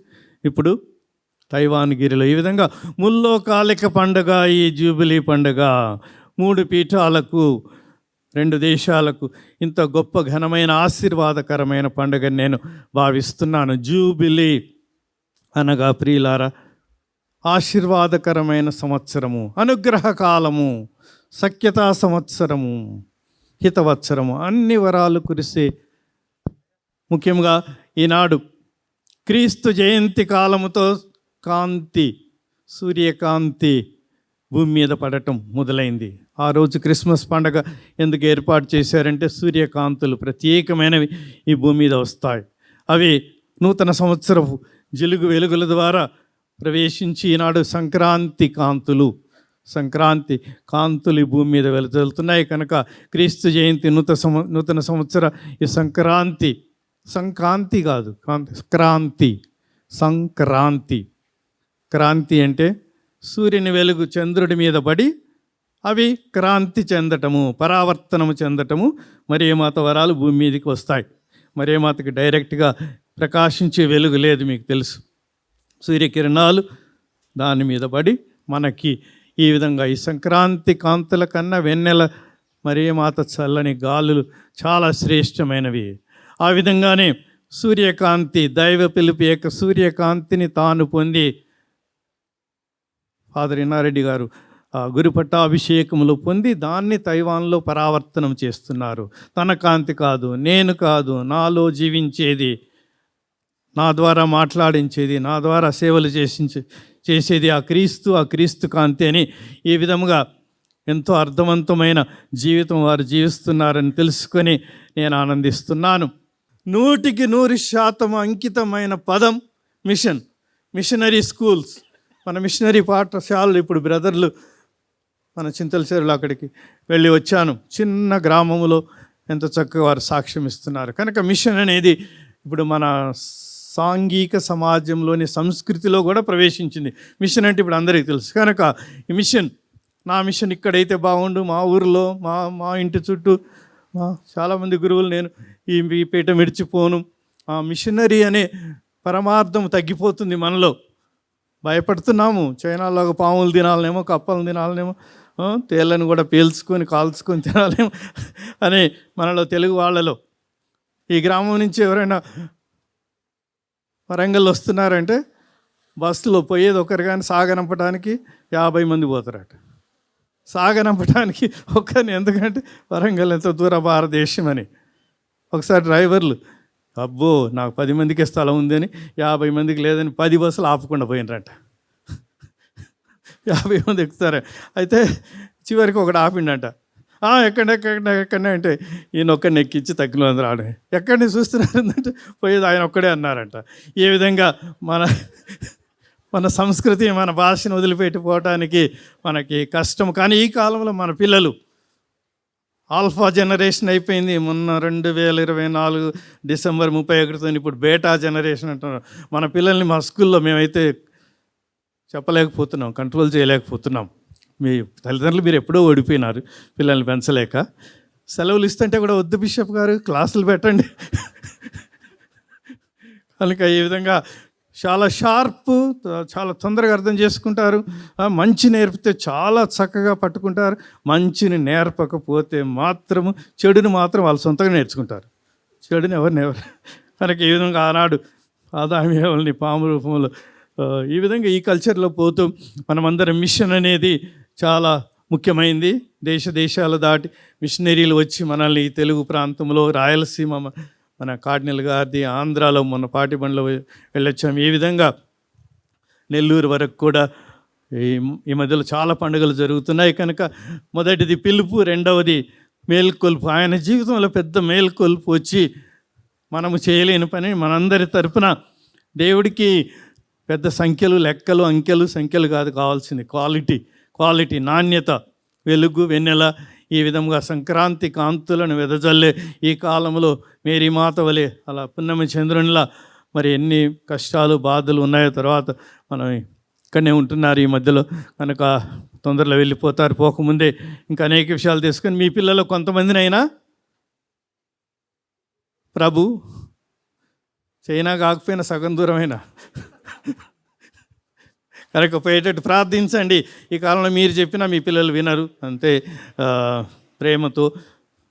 ఇప్పుడు తైవాన్ గిరిలో ఈ విధంగా ముల్లోకాలిక పండుగ, ఈ జూబిలీ పండుగ 3 పీఠాలకు 2 దేశాలకు ఇంత గొప్ప ఘనమైన ఆశీర్వాదకరమైన పండుగని నేను భావిస్తున్నాను. జూబిలీ అనగా ప్రియులారా ఆశీర్వాదకరమైన సంవత్సరము, అనుగ్రహ కాలము, సఖ్యతా సంవత్సరము, హితవత్సరము, అన్ని వరాలు కురిసే. ముఖ్యంగా ఈనాడు క్రీస్తు జయంతి కాలముతో సూర్యకాంతి భూమి మీద పడటం మొదలైంది. ఆ రోజు క్రిస్మస్ పండుగ ఎందుకు ఏర్పాటు చేశారంటే సంవత్సరాలు ప్రత్యేకమైనవి ఈ భూమి మీద వస్తాయి. అవి నూతన సంవత్సరపు జిలుగు వెలుగుల ద్వారా ప్రవేశించి ఈనాడు సంక్రాంతి కాంతులు ఈ భూమి మీద వెలుతున్నాయి. కనుక క్రీస్తు జయంతి నూతన సంవత్సర ఈ సంక్రాంతి కాదు, క్రాంతి అంటే సూర్యుని వెలుగు చంద్రుడి మీద పడి అవి క్రాంతి చెందటము, పరావర్తనము చెందటము. మరియమాత వరాలు భూమి మీదకి వస్తాయి. మరియమాతకి డైరెక్ట్గా ప్రకాశించే వెలుగు లేదు, మీకు తెలుసు. సూర్యకిరణాలు దాని మీద పడి మనకి ఈ విధంగా ఈ సంక్రాంతి కాంతుల కన్నా వెన్నెల మరియమాత చల్లని గాలులు చాలా శ్రేష్టమైనవి. ఆ విధంగానే సూర్యకాంతి, దైవ పిలుపు యొక్క సూర్యకాంతిని తాను పొంది ఫాదర్ ఇన్నారెడ్డి గారు గురు పట్టాభిషేకములు పొంది దాన్ని తైవాన్లో పరావర్తనం చేస్తున్నారు. తన కాంతి కాదు, నేను కాదు, నాలో జీవించేది, నా ద్వారా మాట్లాడించేది, నా ద్వారా సేవలు చేసేది ఆ క్రీస్తు కాంతి అని ఈ విధముగా ఎంతో అర్థవంతమైన జీవితం వారు జీవిస్తున్నారని తెలుసుకొని నేను ఆనందిస్తున్నాను. 100% అంకితమైన పదం మిషనరీ స్కూల్స్. మన మిషనరీ పాఠశాలలు ఇప్పుడు బ్రదర్లు మన చింతలచేరులో అక్కడికి వెళ్ళి వచ్చాను. చిన్న గ్రామంలో ఎంత చక్కగా వారు సాక్ష్యం ఇస్తున్నారు. కనుక మిషన్ అనేది ఇప్పుడు మన సాంఘిక సమాజంలోని సంస్కృతిలో కూడా ప్రవేశించింది. మిషన్ అంటే ఇప్పుడు అందరికీ తెలుసు. కనుక ఈ నా మిషన్ ఇక్కడైతే బాగుండు, మా ఊరిలో మా ఇంటి చుట్టూ చాలామంది గురువులు, నేను ఈ పీఠం విడిచిపోను. ఆ మిషనరీ అనే పరమార్థం తగ్గిపోతుంది మనలో. భయపడుతున్నాము. చైనాలో పాములు తినాలనేమో, కప్పలు తినాలనేమో, తేళ్ళను కూడా కాల్చుకొని తినాలేమో అని మనలో తెలుగు వాళ్ళలో. ఈ గ్రామం నుంచి ఎవరైనా వరంగల్ వస్తున్నారంటే బస్సులో పోయేది ఒకరు, కానీ సాగనంపడానికి 50 మంది పోతారట. సాగనంపడానికి ఒక్కరిని, ఎందుకంటే వరంగల్ ఎంత దూర భారతదేశం అని. ఒకసారి డ్రైవర్లు అబ్బో నాకు 10 మందికే స్థలం ఉందని 50 మందికి లేదని 10 బస్సులు ఆపకుండా పోయినరట. 50 మంది ఎక్కుతారు. అయితే చివరికి ఒకటి ఆపిండట. ఎక్కడనే అంటే ఈయన ఒక్కడిని ఎక్కించి తగ్గిన అందరూ ఆడ ఎక్కడిని చూస్తున్నారు అంటే పోయేది ఆయన ఒక్కడే అన్నారంట. ఈ విధంగా మన సంస్కృతి, మన భాషను వదిలిపెట్టిపోవటానికి మనకి కష్టం. కానీ ఈ కాలంలో మన పిల్లలు ఆల్ఫా జనరేషన్ అయిపోయింది. మొన్న 2024 డిసెంబర్ 31 ఇప్పుడు బేటా జనరేషన్ అంటున్నారు. మన పిల్లల్ని మా స్కూల్లో మేమైతే చెప్పలేకపోతున్నాం, కంట్రోల్ చేయలేకపోతున్నాం. మీ తల్లిదండ్రులు మీరు ఎప్పుడో ఓడిపోయినారు పిల్లల్ని పెంచలేక. సెలవులు ఇస్తుంటే కూడా వద్దు బిషప్ గారు క్లాసులు పెట్టండి. కనుక ఈ విధంగా చాలా షార్ప్, చాలా తొందరగా అర్థం చేసుకుంటారు. మంచి నేర్పితే చాలా చక్కగా పట్టుకుంటారు. మంచిని నేర్పకపోతే మాత్రము చెడుని మాత్రం వాళ్ళు సొంతంగా నేర్చుకుంటారు. చెడుని ఎవరు కనుక ఈ విధంగా ఆనాడు ఆదామి పాము రూపంలో ఈ విధంగా ఈ కల్చర్లో పోతూ మనమందరం మిషన్ అనేది చాలా ముఖ్యమైంది. దేశాలు దాటి మిషనరీలు వచ్చి మనల్ని ఈ తెలుగు ప్రాంతంలో, రాయలసీమ, మన కార్డినల్ గారిది ఆంధ్రాలో మొన్న పాటిబండ్లో వెళ్ళొచ్చాము. ఈ విధంగా నెల్లూరు వరకు కూడా ఈ మధ్యలో చాలా పండుగలు జరుగుతున్నాయి. కనుక మొదటిది పిలుపు, రెండవది మేల్కొల్పు. ఆయన జీవితంలో పెద్ద మేల్కొల్పు వచ్చి మనము చేయలేని పని మనందరి తరపున దేవుడికి పెద్ద సంఖ్యలు, లెక్కలు, అంకెలు, సంఖ్యలు కాదు కావాల్సింది, క్వాలిటీ, నాణ్యత, వెలుగు, వెన్నెల ఈ విధంగా సంక్రాంతి కాంతులను వెదజల్లే ఈ కాలంలో మేరీ మాత వలె అలా పున్నమి చంద్రునిలా మరి ఎన్ని కష్టాలు బాధలు ఉన్నాయో తర్వాత మనం ఇక్కడనే ఉంటున్నారు ఈ మధ్యలో కనుక తొందరలో వెళ్ళిపోతారు. పోకముందే ఇంకా అనేక విషయాలు తీసుకొని మీ పిల్లలు కొంతమందినైనా ప్రభు చైనా కాకపోయినా సగం దూరమైనా కనుక పోయేటట్టు ప్రార్థించండి. ఈ కాలంలో మీరు చెప్పినా మీ పిల్లలు వినరు. అంతే ప్రేమతో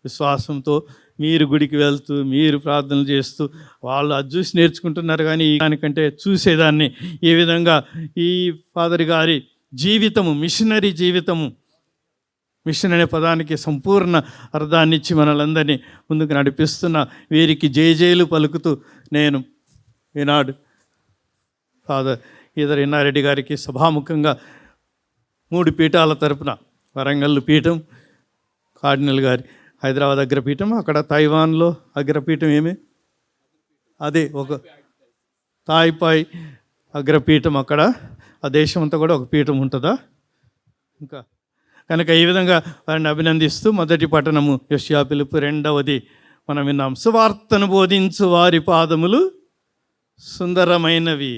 విశ్వాసంతో మీరు గుడికి వెళ్తూ మీరు ప్రార్థనలు చేస్తూ వాళ్ళు అది చూసి నేర్చుకుంటున్నారు. కానీ దానికంటే చూసేదాన్ని ఈ విధంగా ఈ ఫాదర్ గారి జీవితము మిషనరీ జీవితము, మిషన్ అనే పదానికి సంపూర్ణ అర్థాన్ని ఇచ్చి మనలందరినీ ముందుకు నడిపిస్తున్న వీరికి జయజయలు పలుకుతూ నేను ఈనాడు ఫాదర్ ఈదర్ ఇన్నారెడ్డి గారికి సభాముఖంగా 3 పీఠాల తరపున వరంగల్ పీఠం, కార్డినల్ గారి హైదరాబాద్ అగ్రపీఠం, అక్కడ తైవాన్లో అగ్రపీఠం ఏమి అదే ఒక తాయిపాయ్ అగ్రపీఠం, అక్కడ ఆ దేశం అంతా కూడా ఒక పీఠం ఉంటుందా ఇంకా. కనుక ఈ విధంగా వారిని అభినందిస్తూ మొదటి పట్టణము యోషియా పిలుపు, రెండవది మనం విన్నాం సువార్తను బోధించు వారి పాదములు సుందరమైనవి,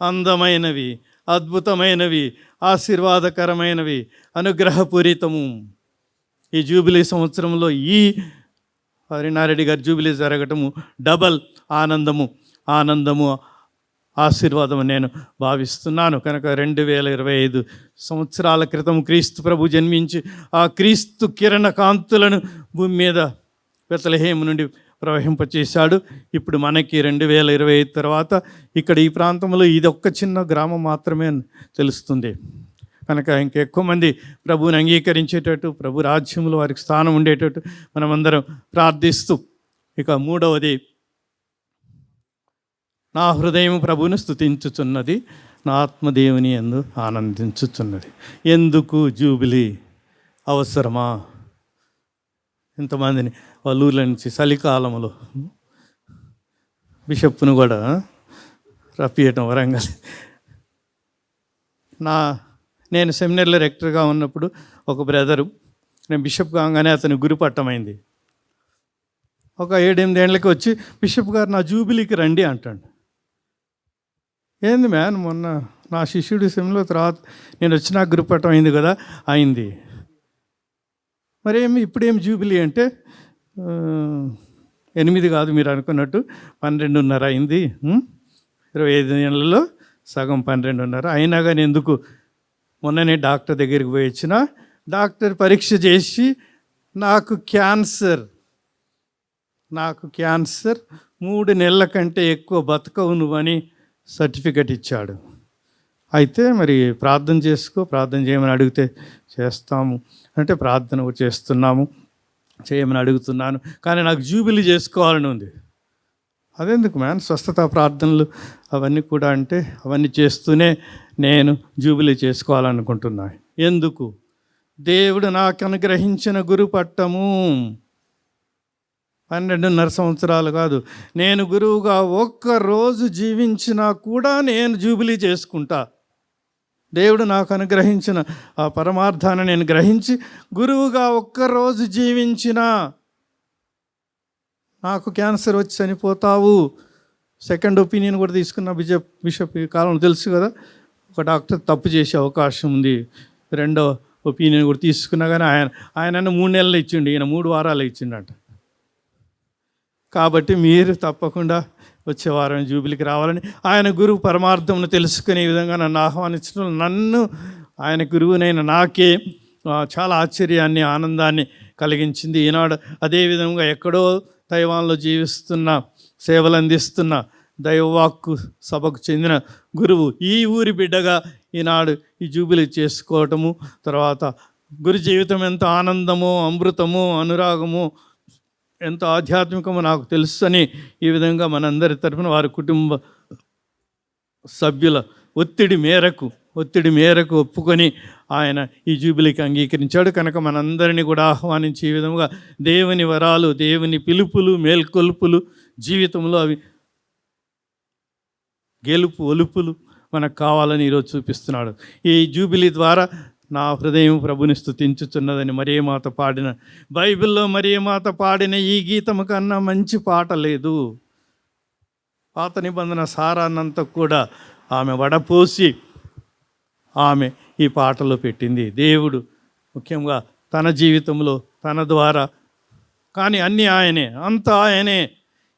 అందమైనవి, అద్భుతమైనవి, ఆశీర్వాదకరమైనవి, అనుగ్రహపూరితము. ఈ జూబిలీ సంవత్సరంలో ఈ హరినారెడ్డి గారి జూబిలీ జరగటము డబల్ ఆనందము ఆశీర్వాదం నేను భావిస్తున్నాను. కనుక 2025 సంవత్సరాల క్రితం క్రీస్తు ప్రభు జన్మించి ఆ క్రీస్తు కిరణ కాంతులను భూమి మీద బెత్లెహేము నుండి ప్రవహింపచేశాడు. ఇప్పుడు మనకి 2025 తర్వాత ఇక్కడ ఈ ప్రాంతంలో ఇది ఒక్క చిన్న గ్రామం మాత్రమే తెలుస్తుంది. కనుక ఇంకెక్కువ మంది ప్రభువుని అంగీకరించేటట్టు, ప్రభు రాజ్యంలో వారికి స్థానం ఉండేటట్టు మనమందరం ప్రార్థిస్తూ, ఇక మూడవది నా హృదయం ప్రభువును స్తుతించుచున్నది, నా ఆత్మదేవుని యందు ఆనందించుచున్నది. ఎందుకు జూబిలీ అవసరమా? ఇంతమందిని వాళ్ళ ఊర్ల నుంచి చలికాలంలో బిషప్ను కూడా రప్పియటం వరంగల్. నేను సెమినర్లో రెక్టర్గా ఉన్నప్పుడు ఒక బ్రదరు, నేను బిషప్ కాగానే అతని గురుపట్టమైంది. ఒక 7-8 ఏళ్ళకి వచ్చి బిషప్ గారు నా జూబిలీకి రండి అంటాడు. ఏంది మ్యాన్, మొన్న నా శిష్యుడి సెమిలో తర్వాత నేను వచ్చినా గురుపట్టం అయింది కదా. అయింది మరేమి ఇప్పుడేం జూబిలీ అంటే 8 కాదు మీరు అనుకున్నట్టు 12.5 అయింది. 25 ఏళ్ళలో సగం 12.5 అయినా కానీ ఎందుకు. మొన్ననే డాక్టర్ దగ్గరికి పోయి వచ్చిన, డాక్టర్ పరీక్ష చేసి నాకు క్యాన్సర్ 3 నెలల కంటే ఎక్కువ బతకవు నువ్వని సర్టిఫికెట్ ఇచ్చాడు. అయితే మరి ప్రార్థన చేసుకో, ప్రార్థన చేయమని అడిగితే చేస్తాము అంటే ప్రార్థన చేస్తున్నాము, చేయమని అడుగుతున్నాను. కానీ నాకు జూబిలీ చేసుకోవాలని ఉంది. అదెందుకు మ్యాన్, స్వస్థత ప్రార్థనలు అవన్నీ కూడా అంటే అవన్నీ చేస్తూనే నేను జూబిలీ చేసుకోవాలనుకుంటున్నాను. ఎందుకు? దేవుడు నాకు అనుగ్రహించిన గురు పట్టము 12.5 సంవత్సరాలు కాదు. నేను గురువుగా ఒక్కరోజు జీవించినా కూడా నేను జూబిలీ చేసుకుంటా. దేవుడు నాకు అనుగ్రహించిన ఆ పరమార్థాన్ని నేను గ్రహించి గురువుగా ఒక్కరోజు జీవించినా నాకు క్యాన్సర్ వచ్చి చనిపోతావు. సెకండ్ ఒపీనియన్ కూడా తీసుకున్న బిషప్ ఈ కాలం తెలుసు కదా. ఒక డాక్టర్ తప్పు చేసే అవకాశం ఉంది. రెండో ఒపీనియన్ కూడా తీసుకున్నా కానీ ఆయన 3 నెలలు ఇచ్చిండు, ఈయన 3 వారాలు ఇచ్చిండట. కాబట్టి మీరు తప్పకుండా వచ్చే వారం జూబిలీకి రావాలని ఆయన గురువు పరమార్థంను తెలుసుకునే విధంగా నన్ను ఆహ్వానించడం, నన్ను ఆయన గురువునైన నాకే చాలా ఆశ్చర్యాన్ని ఆనందాన్ని కలిగించింది. ఈనాడు అదేవిధంగా ఎక్కడో తైవాన్లో జీవిస్తున్న, సేవలు అందిస్తున్న దైవవాక్కు సభకు చెందిన గురువు ఈ ఊరి బిడ్డగా ఈనాడు ఈ జూబిలీ చేసుకోవటము, తర్వాత గురు జీవితం ఎంత ఆనందమో, అమృతమో, అనురాగమో, ఎంత ఆధ్యాత్మికమో నాకు తెలుసు అని ఈ విధంగా మనందరి తరఫున వారి కుటుంబ సభ్యుల ఒత్తిడి మేరకు ఒప్పుకొని ఆయన ఈ జూబిలీకి అంగీకరించాడు. కనుక మనందరినీ కూడా ఆహ్వానించి ఈ విధంగా దేవుని వరాలు, దేవుని పిలుపులు, మేల్కొలుపులు జీవితంలో అవి గెలుపు ఒలుపులు మనకు కావాలని ఈరోజు చూపిస్తున్నాడు. ఈ జూబిలీ ద్వారా నా హృదయం ప్రభుని స్తుతించుచున్నదని మరియమాత పాడిన, బైబిల్లో మరియమాత పాడిన ఈ గీతము కన్నా మంచి పాట లేదు. పాత నిబంధన సారాన్నంతా కూడా ఆమె వడపోసి ఆమె ఈ పాటలో పెట్టింది. దేవుడు ముఖ్యంగా తన జీవితంలో తన ద్వారా, కానీ అన్నీ ఆయనే, అంతా ఆయనే.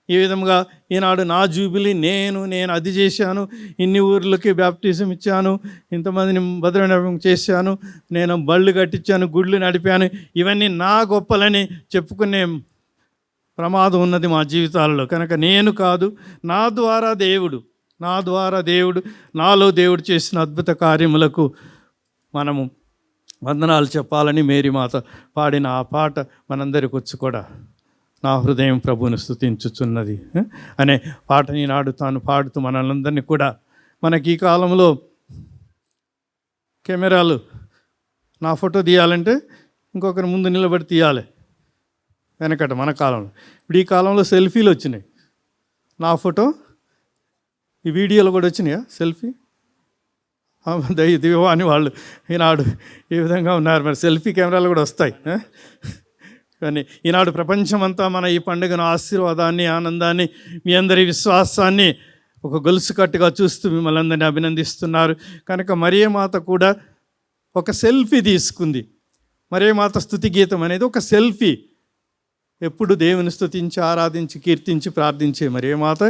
ఈ విధంగా ఈనాడు నా జూబిలీ నేను అది చేశాను, ఇన్ని ఊర్లకి బ్యాప్టిజం ఇచ్చాను, ఇంతమందిని భద్రనడం చేశాను, నేను బళ్ళు కట్టించాను, గుళ్ళు నడిపాను, ఇవన్నీ నా గొప్పలని చెప్పుకునే ప్రమాదం ఉన్నది మా జీవితాలలో. కనుక నేను కాదు, నా ద్వారా దేవుడు నాలో దేవుడు చేసిన అద్భుత కార్యములకు మనము వందనాలు చెప్పాలని మేరీ మాత పాడిన ఆ పాట మనందరికి వచ్చి కూడా నా హృదయం ప్రభువును స్తుతించుచున్నది అనే పాటని నాడు తాను పాడుతూ మనలందరినీ కూడా, మనకి ఈ కాలంలో కెమెరాలు, నా ఫోటో తీయాలంటే ఇంకొకరి ముందు నిలబడి తీయాలి. వెనకట మన కాలంలో, ఇప్పుడు ఈ కాలంలో సెల్ఫీలు వచ్చినాయి. నా ఫోటో ఈ వీడియోలో కూడా వచ్చినాయా సెల్ఫీ? దివ్వా అని వాళ్ళు ఈనాడు ఈ విధంగా ఉన్నారు. మరి సెల్ఫీ కెమెరాలు కూడా వస్తాయి. కానీ ఈనాడు ప్రపంచమంతా మన ఈ పండుగను, ఆశీర్వాదాన్ని, ఆనందాన్ని, మీ అందరి విశ్వాసాన్ని ఒక గొలుసు కట్టుగా చూస్తూ మిమ్మల్ని అందరినీ అభినందిస్తున్నారు. కనుక మరియమాత కూడా ఒక సెల్ఫీ తీసుకుంది. మరియమాత స్తుతి గీతం అనేది ఒక సెల్ఫీ. ఎప్పుడు దేవుని స్తుతించి, ఆరాధించి, కీర్తించి, ప్రార్థించే మరియమాత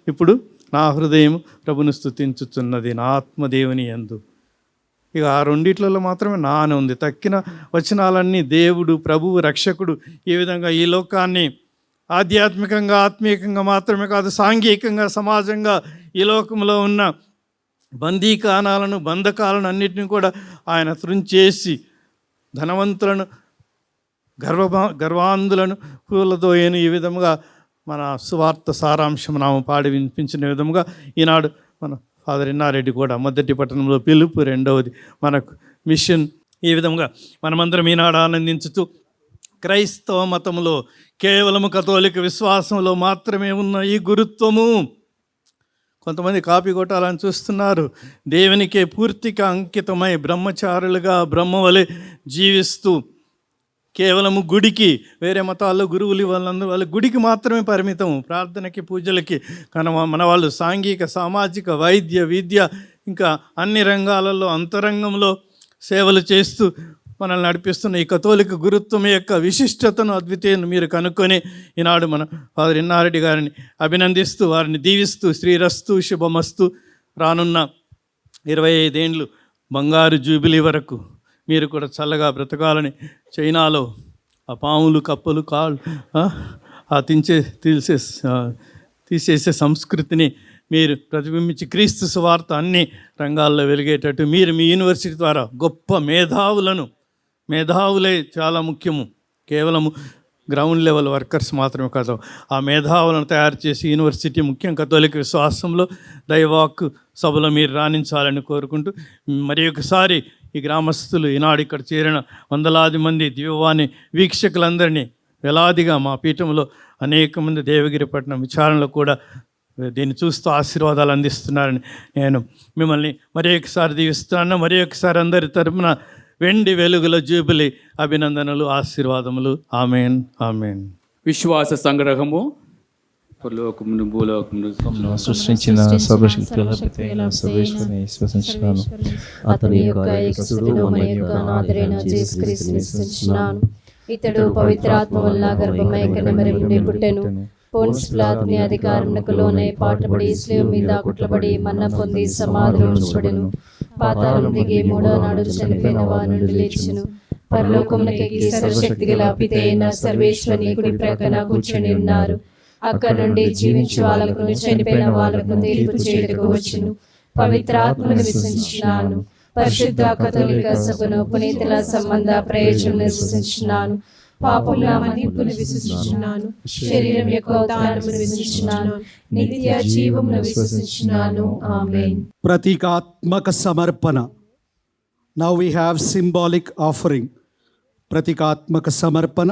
ఇప్పుడు నా హృదయం ప్రభుని స్తుతించుచున్నది, నా ఆత్మదేవుని యందు. ఇక ఆ రెండిట్లలో మాత్రమే నా అని ఉంది. తక్కిన వచనాలన్నీ దేవుడు, ప్రభువు, రక్షకుడు ఈ విధంగా ఈ లోకాన్ని ఆధ్యాత్మికంగా, ఆత్మీయంగా మాత్రమే కాదు, సాంఘికంగా, సమాజంగా ఈ లోకంలో ఉన్న బందీకానాలను, బంధకాలను అన్నిటిని కూడా ఆయన త్రుంచేసి ధనవంతులను, గర్వాంధులను పూలతో ఈ విధముగా మన సువార్త సారాంశం నామ పాడి వినిపించిన విధముగా ఈనాడు మన ఫాదర్ ఇన్నారెడ్డి కూడా మొదటి పట్టణంలో పిలుపు, రెండవది మనకు మిషన్. ఈ విధంగా మనమందరం ఈనాడు ఆనందించుతూ క్రైస్తవ మతంలో కేవలము కథోలిక విశ్వాసంలో మాత్రమే ఉన్న ఈ గురుత్వము, కొంతమంది కాపీ కొట్టాలని చూస్తున్నారు. దేవునికే పూర్తిగా అంకితమై బ్రహ్మచారులుగా బ్రహ్మవలె జీవిస్తూ కేవలము గుడికి, వేరే మతాల్లో గురువులు వాళ్ళందరూ వాళ్ళ గుడికి మాత్రమే పరిమితం, ప్రార్థనకి, పూజలకి. కానీ మన వాళ్ళు సాంఘిక, సామాజిక, వైద్య, విద్య, ఇంకా అన్ని రంగాలలో అంతరంగంలో సేవలు చేస్తూ మనల్ని నడిపిస్తున్న ఈ కథోలిక గురుత్వం యొక్క విశిష్టతను, అద్వితీయను మీరు కనుక్కొని ఈనాడు మన ఫాదర్ ఇన్నారెడ్డి గారిని అభినందిస్తూ, వారిని దీవిస్తూ, శ్రీరస్తు శుభమస్తు, రానున్న 25 ఏండ్లు బంగారు జూబిలీ వరకు మీరు కూడా చల్లగా బ్రతకాలని, చైనాలో ఆ పాములు, కప్పలు, కాళ్ళు తీసేసే సంస్కృతిని మీరు ప్రతిబింబించి క్రీస్తు సువార్త అన్ని రంగాల్లో వెలిగేటట్టు మీరు మీ యూనివర్సిటీ ద్వారా గొప్ప మేధావులే చాలా ముఖ్యము. కేవలము గ్రౌండ్ లెవెల్ వర్కర్స్ మాత్రమే కాదు, ఆ మేధావులను తయారు చేసి యూనివర్సిటీ ముఖ్యం కథోలిక విశ్వాసంలో దైవాక్ సభలో మీరు రాణించాలని కోరుకుంటూ, మరి ఒకసారి ఈ గ్రామస్తులు ఈనాడు ఇక్కడ చేరిన వందలాది మంది దివ్యవాణి వీక్షకులందరినీ వేలాదిగా మా పీఠంలో అనేక మంది దేవగిరి పట్టణం విచారణలో కూడా దీన్ని చూస్తూ ఆశీర్వాదాలు అందిస్తున్నారని నేను మిమ్మల్ని మరి ఒకసారి దీవిస్తున్నాను. మరి ఒకసారి అందరి తరపున వెండి వెలుగుల జూబిలీ అభినందనలు, ఆశీర్వాదములు. Amen, amen. విశ్వాస సంగ్రహము. పరలోకమును భూలోకమును సృష్టించిన సర్వశక్తుల పితైన సర్వేశ్వరుని విశ్వసించున్నాను. అతని యొక్క ఏకసుతుడు మన యొక్క నాథుడైన యేసుక్రీస్తుని విశ్వసించున్నాను. ఇతడు పవిత్రాత్మ వల్ల గర్భమై కన్యమరి నుండి పుట్టెను. పోన్స్ పిలాతుని అధికారమునకు లోనై పాటబడి శిలువ మీద కుట్లబడి మరణ పొంది సమాధిలో ఉంచబడెను. పాతాళం దిగి 3వ నాడు చనిపోయిన వారి నుండి లేచెను. పరలోకమునకు ఎక్కి సర్వశక్తి గల పితైన సర్వేశ్వరుని కుడి ప్రక్కన కూర్చొని ఉన్నారు. అక్కడ నుండి జీవించు వాళ్ళకు, చనిపోయిన వాళ్ళకు తీర్పు చేయుటకు వచ్చును. పవిత్రాత్మను విశ్వసించున్నాను. పరిశుద్ధ కథోలిక సభను, పునీతుల సంబంధ ప్రయోజనం విశ్వసించున్నాను. పాపముల మన్నింపును విశ్వసించున్నాను. శరీరం యొక్క ఉత్థానమును విశ్వసించున్నాను. నిత్య జీవమును విశ్వసించున్నాను. ఆమేన్. ప్రతీకాత్మక సమర్పణ. Now we have symbolic offering. ప్రతీకాత్మక సమర్పణ.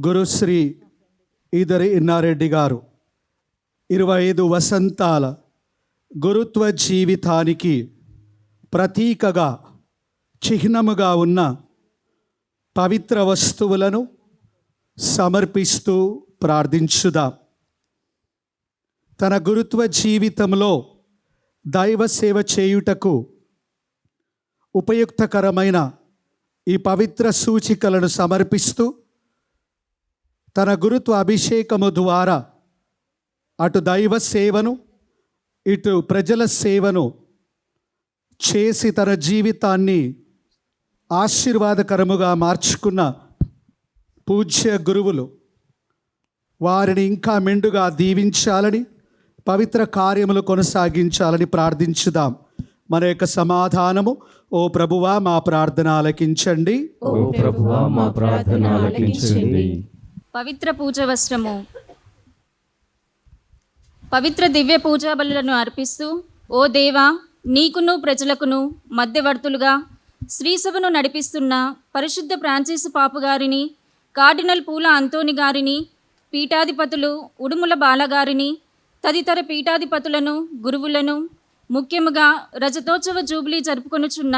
గురుశ్రీ ఈదరి ఇన్నారెడ్డి గారు 25 వసంతాల గురుత్వ జీవితానికి ప్రతీకగా చిహ్నముగా ఉన్న పవిత్ర వస్తువులను సమర్పిస్తూ ప్రార్థించుదాం. తన గురుత్వ జీవితంలో దైవ సేవ చేయుటకు ఉపయుక్తకరమైన ఈ పవిత్ర సూచికలను సమర్పిస్తూ తన గురుత్వ అభిషేకము ద్వారా అటు దైవ సేవను ఇటు ప్రజల సేవను చేసి తన జీవితాన్ని ఆశీర్వాదకరముగా మార్చుకున్న పూజ్య గురువులు వారిని ఇంకా మెండుగా దీవించాలని, పవిత్ర కార్యములు కొనసాగించాలని ప్రార్థించుదాం. మన యొక్క సమాధానము: ఓ ప్రభువా మా ప్రార్థన ఆలకించండి. ఓ ప్రభువా మా ప్రార్థన ఆలకించండి. పవిత్ర పూజ వస్త్రము. పవిత్ర దివ్య పూజా బలులను అర్పిస్తూ, ఓ దేవా, నీకును ప్రజలకును మధ్యవర్తులుగా శ్రీసభను నడిపిస్తున్న పరిశుద్ధ ఫ్రాన్సిస్ పాపు గారిని, కార్డినల్ పూల అంతోని గారిని, పీఠాధిపతులు ఉడుముల బాలగారిని, తదితర పీఠాధిపతులను, గురువులను, ముఖ్యముగా రజతోత్సవ జూబిలీ జరుపుకొనుచున్న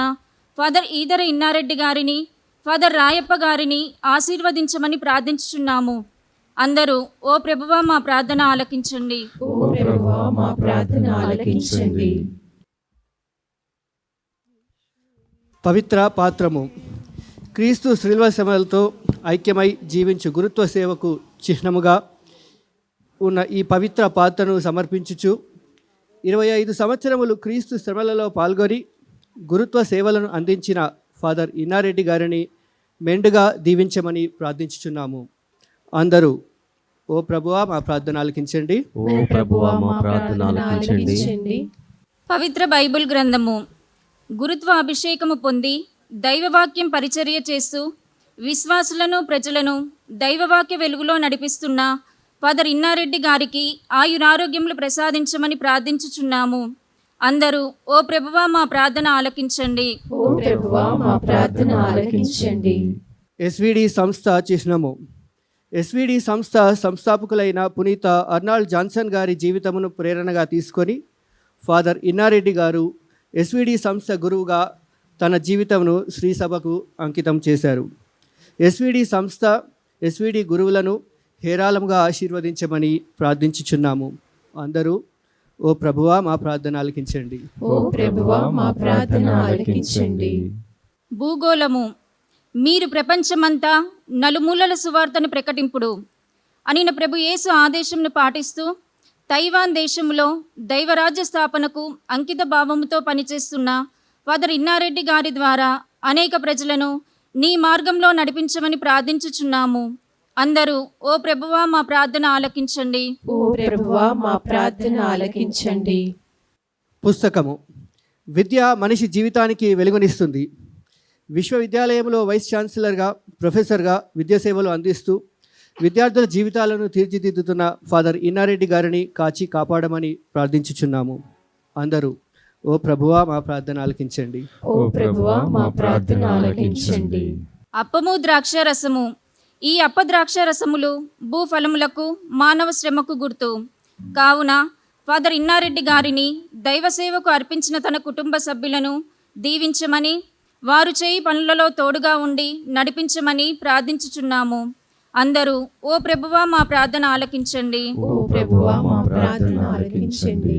ఫాదర్ ఈదర ఇన్నారెడ్డి గారిని, ఫాదర్ రాయప్ప గారిని ఆశీర్వదించమని ప్రార్థించుచున్నాము. అందరూ ఓ ప్రభువా మా ప్రార్థన ఆలకించండి. ఓ ప్రభువా మా ప్రార్థన ఆలకించండి. పవిత్ర పాత్రము. క్రీస్తు శిలువ శ్రమలతో ఐక్యమై జీవించు గురుత్వ సేవకు చిహ్నముగా ఉన్న ఈ పవిత్ర పాత్రను సమర్పించుచు 25 సంవత్సరములు క్రీస్తు శ్రమలలో పాల్గొని గురుత్వ సేవలను అందించిన ఫాదర్ ఇన్నారెడ్డి గారిని మెండుగా దీవించమని ప్రార్థించుచున్నాము. అందరూ ఓ ప్రభువా మా ప్రార్థన ఆలకించండి. ఓ ప్రభువా మా ప్రార్థన ఆలకించండి. పవిత్ర బైబిల్ గ్రంథము. గురుత్వ అభిషేకము పొంది దైవవాక్యం పరిచర్య చేస్తూ విశ్వాసులను ప్రజలను దైవవాక్య వెలుగులో నడిపిస్తున్న ఫాదర్ ఇన్నారెడ్డి గారికి ఆయురారోగ్యములు ప్రసాదించమని ప్రార్థించుచున్నాము. అందరూ ఓ ప్రభువా మా ప్రార్థన ఆలకించండి. ఓ ప్రభువా మా ప్రార్థన ఆలకించండి. ఎస్విడి సంస్థ చిహ్నము. ఎస్విడి సంస్థ సంస్థాపకులైన పునీత అర్నాల్డ్ జాన్సన్ గారి జీవితమును ప్రేరణగా తీసుకొని ఫాదర్ ఇన్నారెడ్డి గారు ఎస్విడి సంస్థ గురువుగా తన జీవితమును శ్రీసభకు అంకితం చేశారు. ఎస్విడి సంస్థ ఎస్విడి గురువులను హేరాళంగా ఆశీర్వదించమని ప్రార్థించుచున్నాము. అందరూ ఓ ప్రభువా మా ప్రార్థన ఆలకించండి. ఓ ప్రభువా మా ప్రార్థన ఆలకించండి. భూగోళము. మీరు ప్రపంచమంతా నలుమూలల సువార్తను ప్రకటింపుడు అనిన ప్రభు యేసు ఆదేశంను పాటిస్తూ తైవాన్ దేశంలో దైవరాజ్య స్థాపనకు అంకిత భావముతో పనిచేస్తున్న ఫాదర్ ఇన్నారెడ్డి గారి ద్వారా అనేక ప్రజలను నీ మార్గంలో నడిపించమని ప్రార్థించుచున్నాము. అందరూ ఓ ప్రభువా మా ప్రార్థన ఆలకించండి. ఓ ప్రభువా మా ప్రార్థన ఆలకించండి. పుస్తకము. విద్య మనిషి జీవితానికి వెలుగునిస్తుంది. విశ్వవిద్యాలయంలో వైస్ ఛాన్సలర్గా, ప్రొఫెసర్గా విద్యా సేవలు అందిస్తూ విద్యార్థుల జీవితాలను తీర్చిదిద్దుతున్న ఫాదర్ ఇన్నారెడ్డి గారిని కాచి కాపాడమని ప్రార్థించుచున్నాము. అందరూ ఓ ప్రభువా మా ప్రార్థన ఆలకించండి. ఓ ప్రభువా మా ప్రార్థన ఆలకించండి. అప్పము ద్రాక్షరసము. ఈ అప్పద్రాక్షరసములు భూఫలములకు మానవ శ్రమకు గుర్తు కావున ఫాదర్ ఇన్నారెడ్డి గారిని దైవసేవకు అర్పించిన తన కుటుంబ సభ్యులను దీవించమని, వారు చేయి పనులలో తోడుగా ఉండి నడిపించమని ప్రార్థించుచున్నాము. అందరూ ఓ ప్రభువా మా ప్రార్థన ఆలకించండి. ఓ ప్రభువా మా ప్రార్థన ఆలకించండి.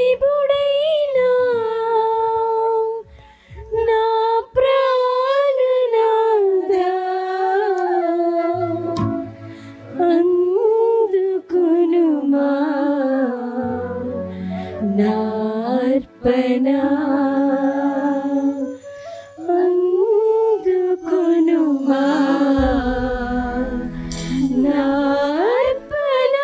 విశ్వవిభుడైనా నా ప్రాణనాథా, అందుకొనుమా నా అర్పణ, అందుకొనుమా నా అర్పణ.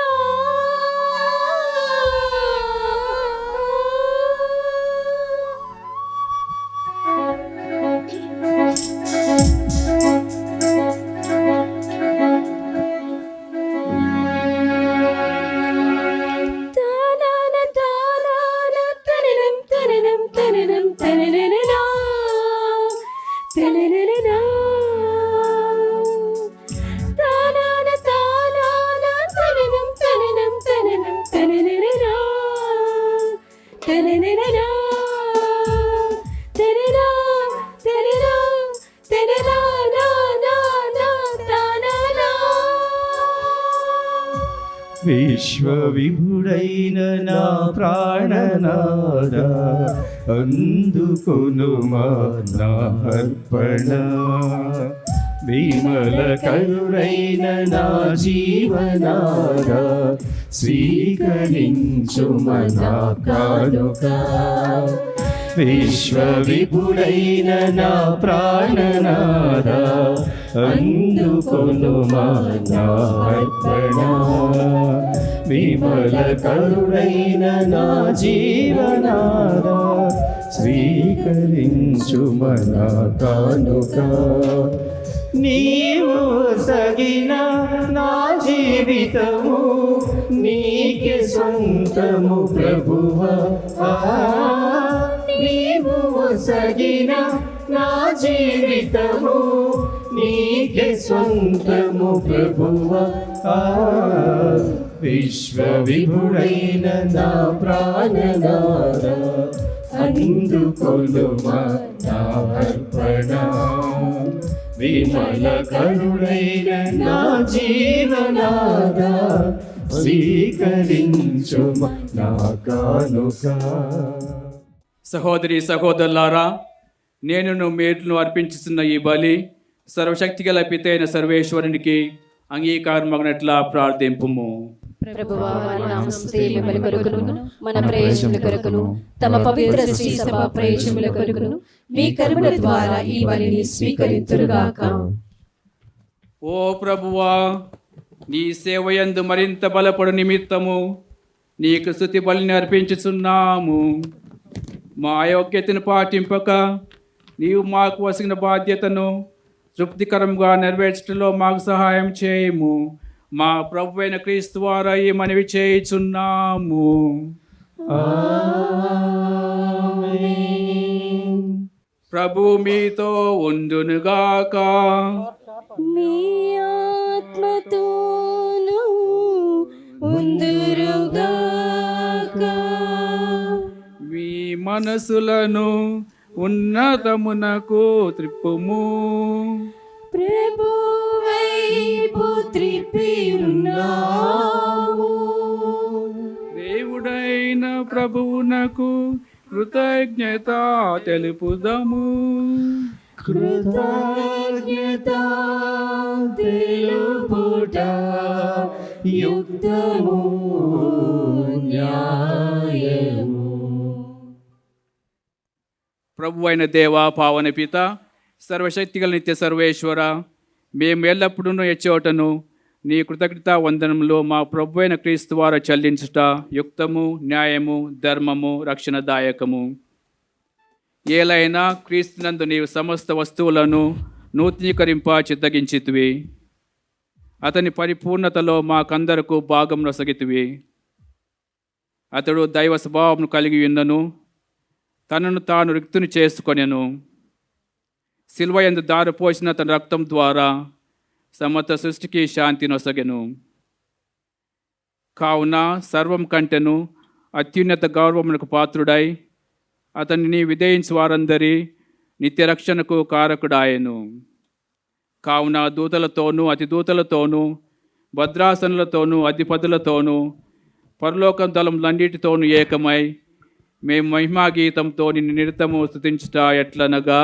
తానాన తానాన తననం తననం తననం విశ్వవిభుడైన నా ప్రాణనాద అందుకొనుమా నా అర్పణ విమల కరుడైన నా జీవనాద స్వీకరించుమనా కానుక విశ్వవిభుడైన నా ప్రాణనాద అందుకొనుమా నా అర్పణ విమల కరుడైన నా జీవనాద స్వీకరించుమనా కానుక నీవు సగిన నా జీవితము నీకే సొంతము ప్రభువా నీవు సగిన నా జీవితము నీకే సొంతము ప్రభువా విశ్వవిభుడైన నా ప్రాణనాద అందుకొనుమా నా అర్పణ విమల కరుడైన నా జీవనాద స్వీకరించుమా నా కానుక. సహోదరి సహోదరులారా, నేను మీరును అర్పించుతున్న ఈ బలి సర్వశక్తిగల పితైన సర్వేశ్వరునికి అంగీకారమగినట్లా ప్రార్థింపుము. ప్రభువా, వారి నామస్తుతి మిమ్మల్ని కొరకును మన ప్రయోజనముల కొరకును తమ పవిత్ర శ్రీ సభ ప్రయోజనముల కొరకును మీ కరుణ ద్వారా ఈ బలిని స్వీకరింతురుగాక. ఓ ప్రభువా, నీ సేవయందు మరింత బలపడు నిమిత్తము నీకు స్తుతి బలిని అర్పించుచున్నాము. మా అయోగ్యతను పాటింపక నీవు మాకు వసిన బాధ్యతను తృప్తికరంగా నెరవేర్చడంలో మాకు సహాయం చేయము. మా ప్రభు అయిన క్రీస్తు ద్వారా ఈ మనవి చేయుచున్నాము. ప్రభు మీతో ఉండునుగాక. మీ ఆత్మతోను ఉందురుగాక. మీ మనసులను ఉన్నతమునకు త్రిప్పుము. ప్రభువైపు త్రిప్పి ఉన్నాము. దేవుడైన ప్రభువునకు కృతజ్ఞత తెలుపుదము. కృతజ్ఞత తెలుపుట యుక్తము న్యాయము. ప్రభు అయిన దేవ, పావన పిత, సర్వశక్తిగల నిత్య సర్వేశ్వర, మేము ఎల్లప్పుడూ ఎచ్చోటను నీ కృతజ్ఞత వందనములు మా ప్రభు అయిన క్రీస్తు వారు చెల్లించుట యుక్తము, న్యాయము, ధర్మము, రక్షణదాయకము. ఏలైనా క్రీస్తునందు నీవు సమస్త వస్తువులను నూతనీకరింప చిత్తగించితివి. అతని పరిపూర్ణతలో మాకందరకు భాగం నొసగితివి. అతడు దైవ స్వభావం కలిగి ఉన్నను తనను తాను రిక్తుని చేసుకొనెను. సిల్వ యందు దారిపోసిన తన రక్తం ద్వారా సమస్త సృష్టికి శాంతి నొసగెను. కావున సర్వం కంటెను అత్యున్నత గౌరవమునకు పాత్రుడై అతనిని విధేయించు వారందరి నిత్యరక్షణకు కారకుడాయెను. కావున దూతలతోనూ అతిదూతలతోనూ భద్రాసనులతోనూ అధిపతులతోనూ పరలోక దళములన్నిటితోనూ ఏకమై మేము మహిమా గీతంతో నిన్ను నిరతము స్తుతించుట ఎట్లనగా,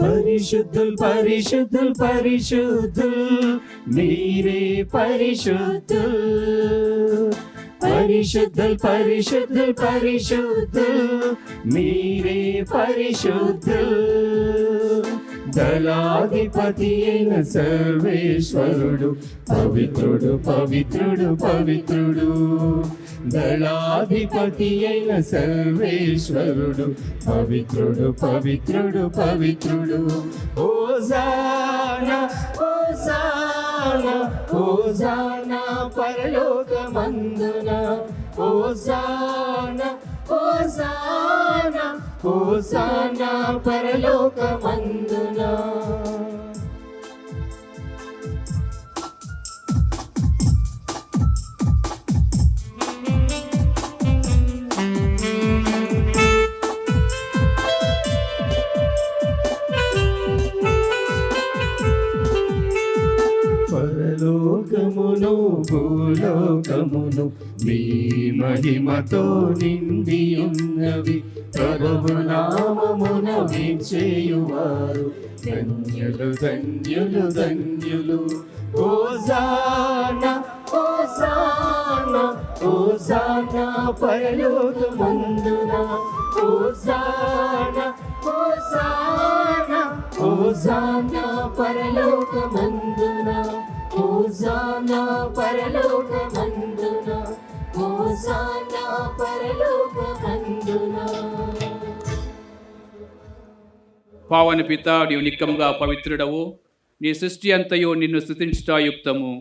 పరిశుద్ధుల్ పరిశుద్ధుల్ పరిశుద్ధుల్ మీరే పరిశుద్ధుల్. పరిశుద్ధుల్ పరిశుద్ధుల్ పరిశుద్ధుల్ మీరే పరిశుద్ధుల్. దళాధిపతి అయిన సర్వేశ్వరుడు పవిత్రుడు పవిత్రుడు పవిత్రుడు. దళాధిపతి అయిన సర్వేశ్వరుడు పవిత్రుడు పవిత్రుడు పవిత్రుడు. హోసానా హోసానా హోసానా పరలోకమందున. హోసానా హోసానా హోసానా పరలోకమందున. మీ మహిమతో నిండి ఉన్నవి ప్రభువు నామమున వీచేయువారు ధన్యులు ధన్యులు ధన్యులు హోసానా హోసానా హోసానా పరలోకమందున హోసానా హోసానా హోసానా పరలోకమందున హోసానా పరలోకమందున హోసానా పరలోకమందున. పావన పిత, నీవు నిక్కముగా పవిత్రుడవు, నీ సృష్టి అంతయు నిన్ను స్తుతించుటాయుక్తము.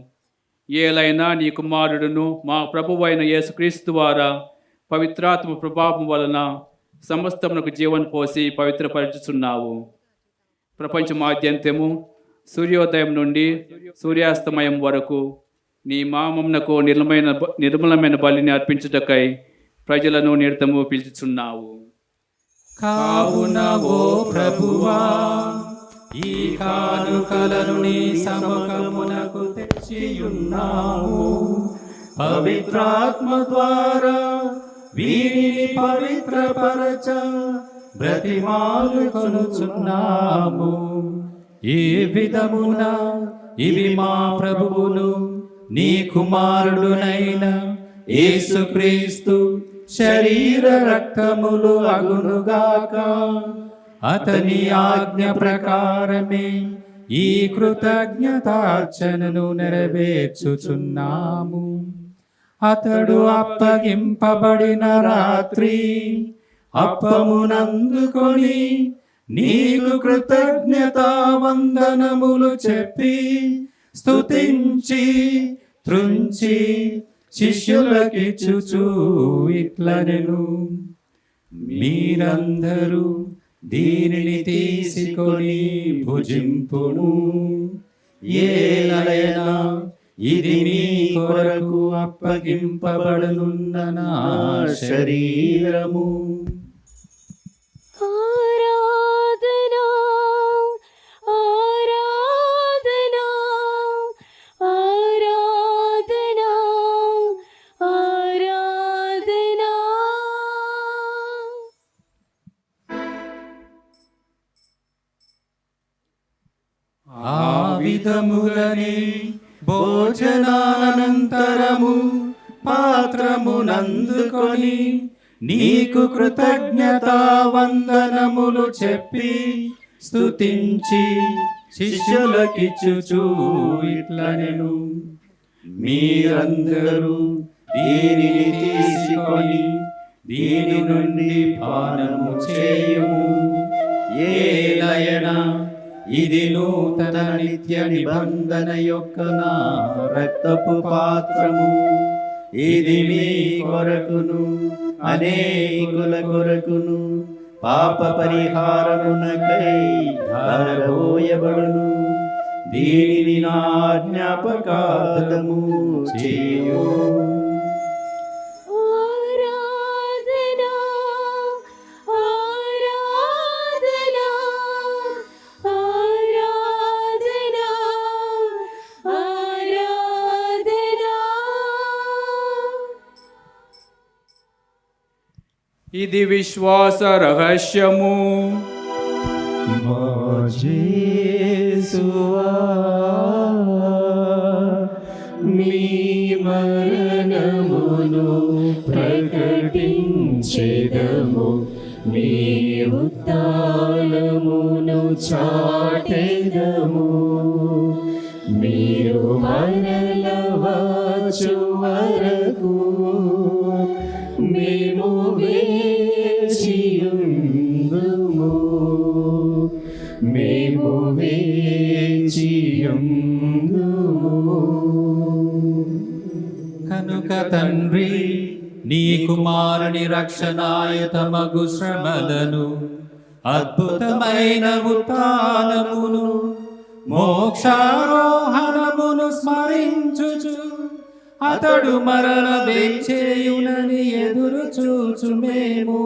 ఏలైనా నీ కుమారుడును మా ప్రభువైన యేసుక్రీస్తు ద్వారా పవిత్రాత్మ ప్రభావం వలన సమస్తమునకు జీవన పోసి పవిత్రపరచుచున్నావు. ప్రపంచమాద్యంతము సూర్యోదయం నుండి సూర్యాస్తమయం వరకు నీ నామమునకు నిర్మలమైన బలిని అర్పించుటకై ప్రజలను నిరతము పిలుచుచున్నావు. కావున ఓ ప్రభువా, ఈ కానుకలను నీ సముఖమునకు తెచ్చియున్నాము. పవిత్రాత్మ ద్వారా వీరిని పవిత్రపరచ బ్రతిమాలుకొనుచున్నాము. ఈ విధమున ఇవి మా ప్రభువును నీ కుమారుడునైన యేసుక్రీస్తు శరీర రక్తములు అగునుగాక. అతని ఆజ్ఞ ప్రకారమే ఈ కృతజ్ఞతార్చనను నెరవేర్చుచున్నాము. అతడు అప్పగింపబడిన రాత్రి అప్పమునందుకొని నీకు కృతజ్ఞతా వందనములు చెప్పి స్తుతించి త్రుంచి శిష్యులకిచ్చుచు ఇట్లనెను, మీరందరూ దీనిని తీసుకొని భుజింపును. ఏలైనా ఇది మీ కొరకు అప్పగింపబడనున్న నా శరీరము. ఆరాధనా ఆరాధనా ఆరాధనా ఆరాధనా. ఆ విధములనే భోజనానంతరము పాత్రమునందుకొని నీకు కృతజ్ఞతా వందనములు చెప్పి స్తుతించి శిష్యులకిచ్చుచు ఇట్లనెను, మీరందరూ దీనిని తీసుకొని దీని నుండి పానము చేయుము. ఏలయనా ఇది నూతన నిత్య నిబంధన యొక్క నా రక్తపు పాత్రము. ఇది మీ కొరకును అనేకుల కొరకును పాప పరిహారమునకై ధారపోయబడును. దీనిని నా జ్ఞాపకార్థము చేయు. ఆరాధనా ఆరాధనా ఆరాధనా ఆరాధనా. ఇది విశ్వాస రహస్యము. మా యేసువా, మీ మరణమును ప్రకటించెదము, మీ ఉత్థానమును చాటెదము. మీరు మరల వచ్చు వరకు మేము వేచియుందుము, మేము వేచియుందుము. కనుక తండ్రి, నీ కుమారుని రక్షణాయతమగు శ్రమలను, అద్భుతమైన ఉత్థానమును, మోక్షారోహణమును స్మరించుచు అతడు మరల వేచేయునని ఎదురు చూచు మేము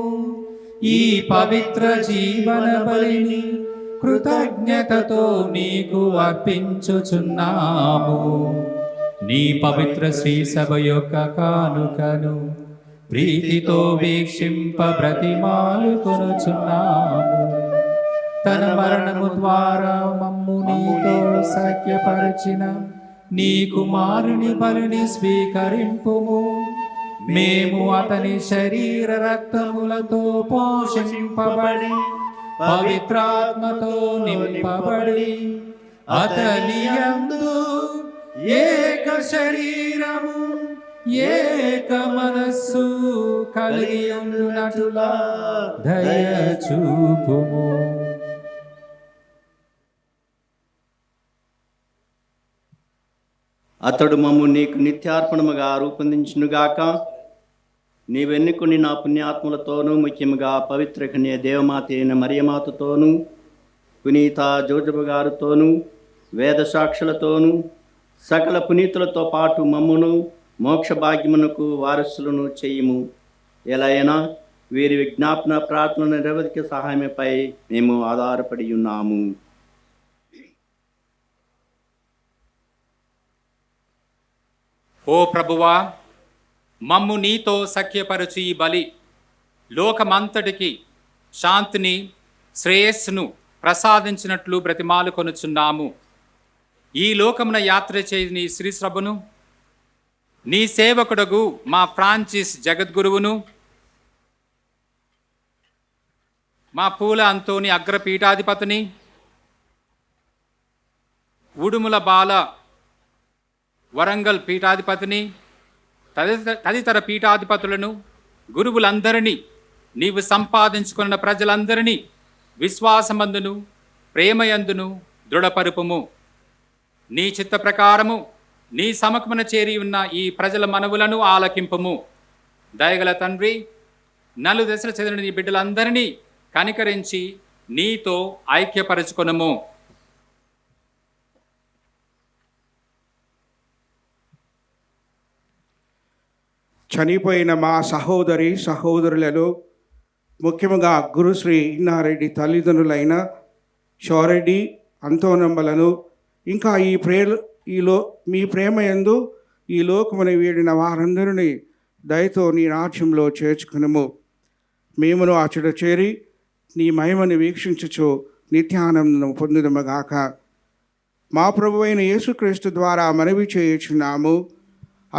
ఈ పవిత్ర జీవన బలిని కృతజ్ఞతతో నీకు అర్పించుచున్నాము. నీ పవిత్ర శ్రీ సభ యొక్క కానుకను ప్రీతితో వీక్షింప బ్రతిమాలుకొనుచున్నాము. తన మరణము ద్వారా మమ్ము నీతో సఖ్యపరచిన నీ కుమారుని బలిని స్వీకరింపుము. మేము అతని శరీర రక్తములతో పోషింపబడి పవిత్రాత్మతో నింపబడి అతని యందు ఏక శరీరము ఏక మనస్సు కలిగి ఉండునట్లుగా దయ చూపుము. అతడు మమ్ము నీకు నిత్యార్పణముగా రూపొందించునుగాక. నీవెన్నుకుని నా పుణ్యాత్ములతోనూ ముఖ్యముగా పవిత్ర కన్య దేవమాత అయిన మరియమాతతోనూ పునీత జోజబు గారితోనూ వేద సాక్షులతోనూ సకల పునీతులతో పాటు మమ్మును మోక్ష భాగ్యమునకు వారసులను చేయుము. ఎలాగైనా వీరి విజ్ఞాపన ప్రార్థన నిరవధిక సహాయమపై మేము ఆధారపడి ఉన్నాము. ఓ ప్రభువా, మమ్ము నీతో సఖ్యపరచు ఈ బలి లోకమంతటికి శాంతిని శ్రేయస్సును ప్రసాదించినట్లు బ్రతిమాలు కొనుచున్నాము. ఈ లోకమున యాత్ర చేయని నీ శ్రీసభను నీ సేవకుడగు మా ఫ్రాన్సిస్ జగద్గురువును మా పూల అంతోని అగ్రపీఠాధిపతిని ఉడుముల బాల వరంగల్ పీఠాధిపతిని తదితర పీఠాధిపతులను గురువులందరినీ నీవు సంపాదించుకున్న ప్రజలందరినీ విశ్వాసమందును ప్రేమయందును దృఢపరుపుము. నీ చిత్త ప్రకారము నీ సమకమున చేరి ఉన్న ఈ ప్రజల మనవులను ఆలకింపుము. దయగల తండ్రి, నలు దశల చెందిన నీ బిడ్డలందరినీ కనికరించి నీతో ఐక్యపరచుకొనుము. చనిపోయిన మా సహోదరులలో ముఖ్యంగా గురుశ్రీ ఇన్నారెడ్డి తల్లిదండ్రులైన షోరెడ్డి అంతోనంబలను ఇంకా మీ ప్రేమ యందు ఈ లోకమున వీడిన వారందరినీ దయతో నీ రాజ్యంలో చేర్చుకునుము. మేమును అచట చేరి నీ మహిమను వీక్షించుచు నిత్యానందం పొందుదముగాక. మా ప్రభువైన యేసుక్రీస్తు ద్వారా మనవి చేయుచున్నాము.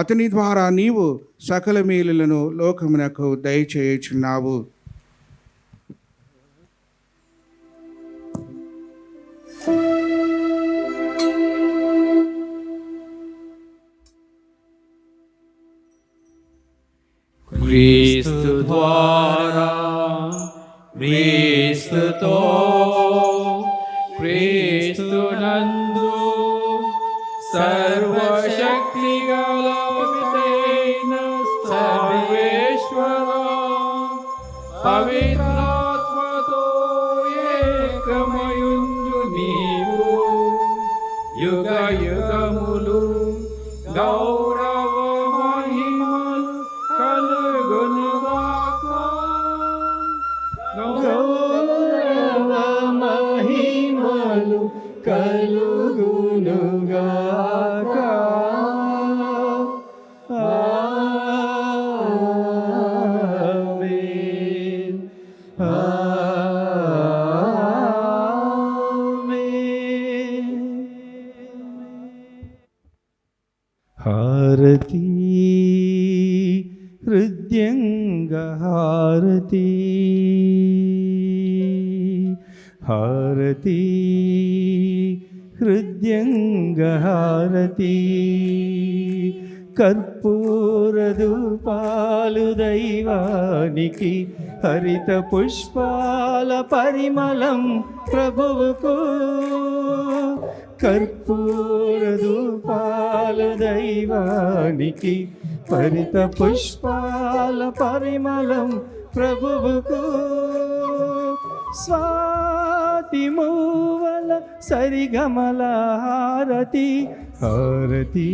అతని ద్వారా నీవు సకల మేలులను లోకమునకు దయచేయుచున్నావు. క్రీస్తు ద్వారా క్రీస్తుతో క్రీస్తునందు సర్వశక్తి గల సర్వేశ్వర పవిత్రాత్మతో ఏకమయుండు నీవు యుగ యుగములు గౌరవ మహిమలు కలుగునుగాక. గౌరవ మహిమలు కలుగునుగాక. ఆమేన్. ఆమేన్. హారతి హృద్యంగహారతి హారతి హృద్యంగహారతి కర్పూరధూపాలు దైవానికి హరిత పుష్పాల పరిమళం ప్రభువుకు కర్పూరధూపాలు దైవానికి హరిత పుష్పాల పరిమళం ప్రభువుకు స్వాతి మూవల సరిగమల హారతి హారతి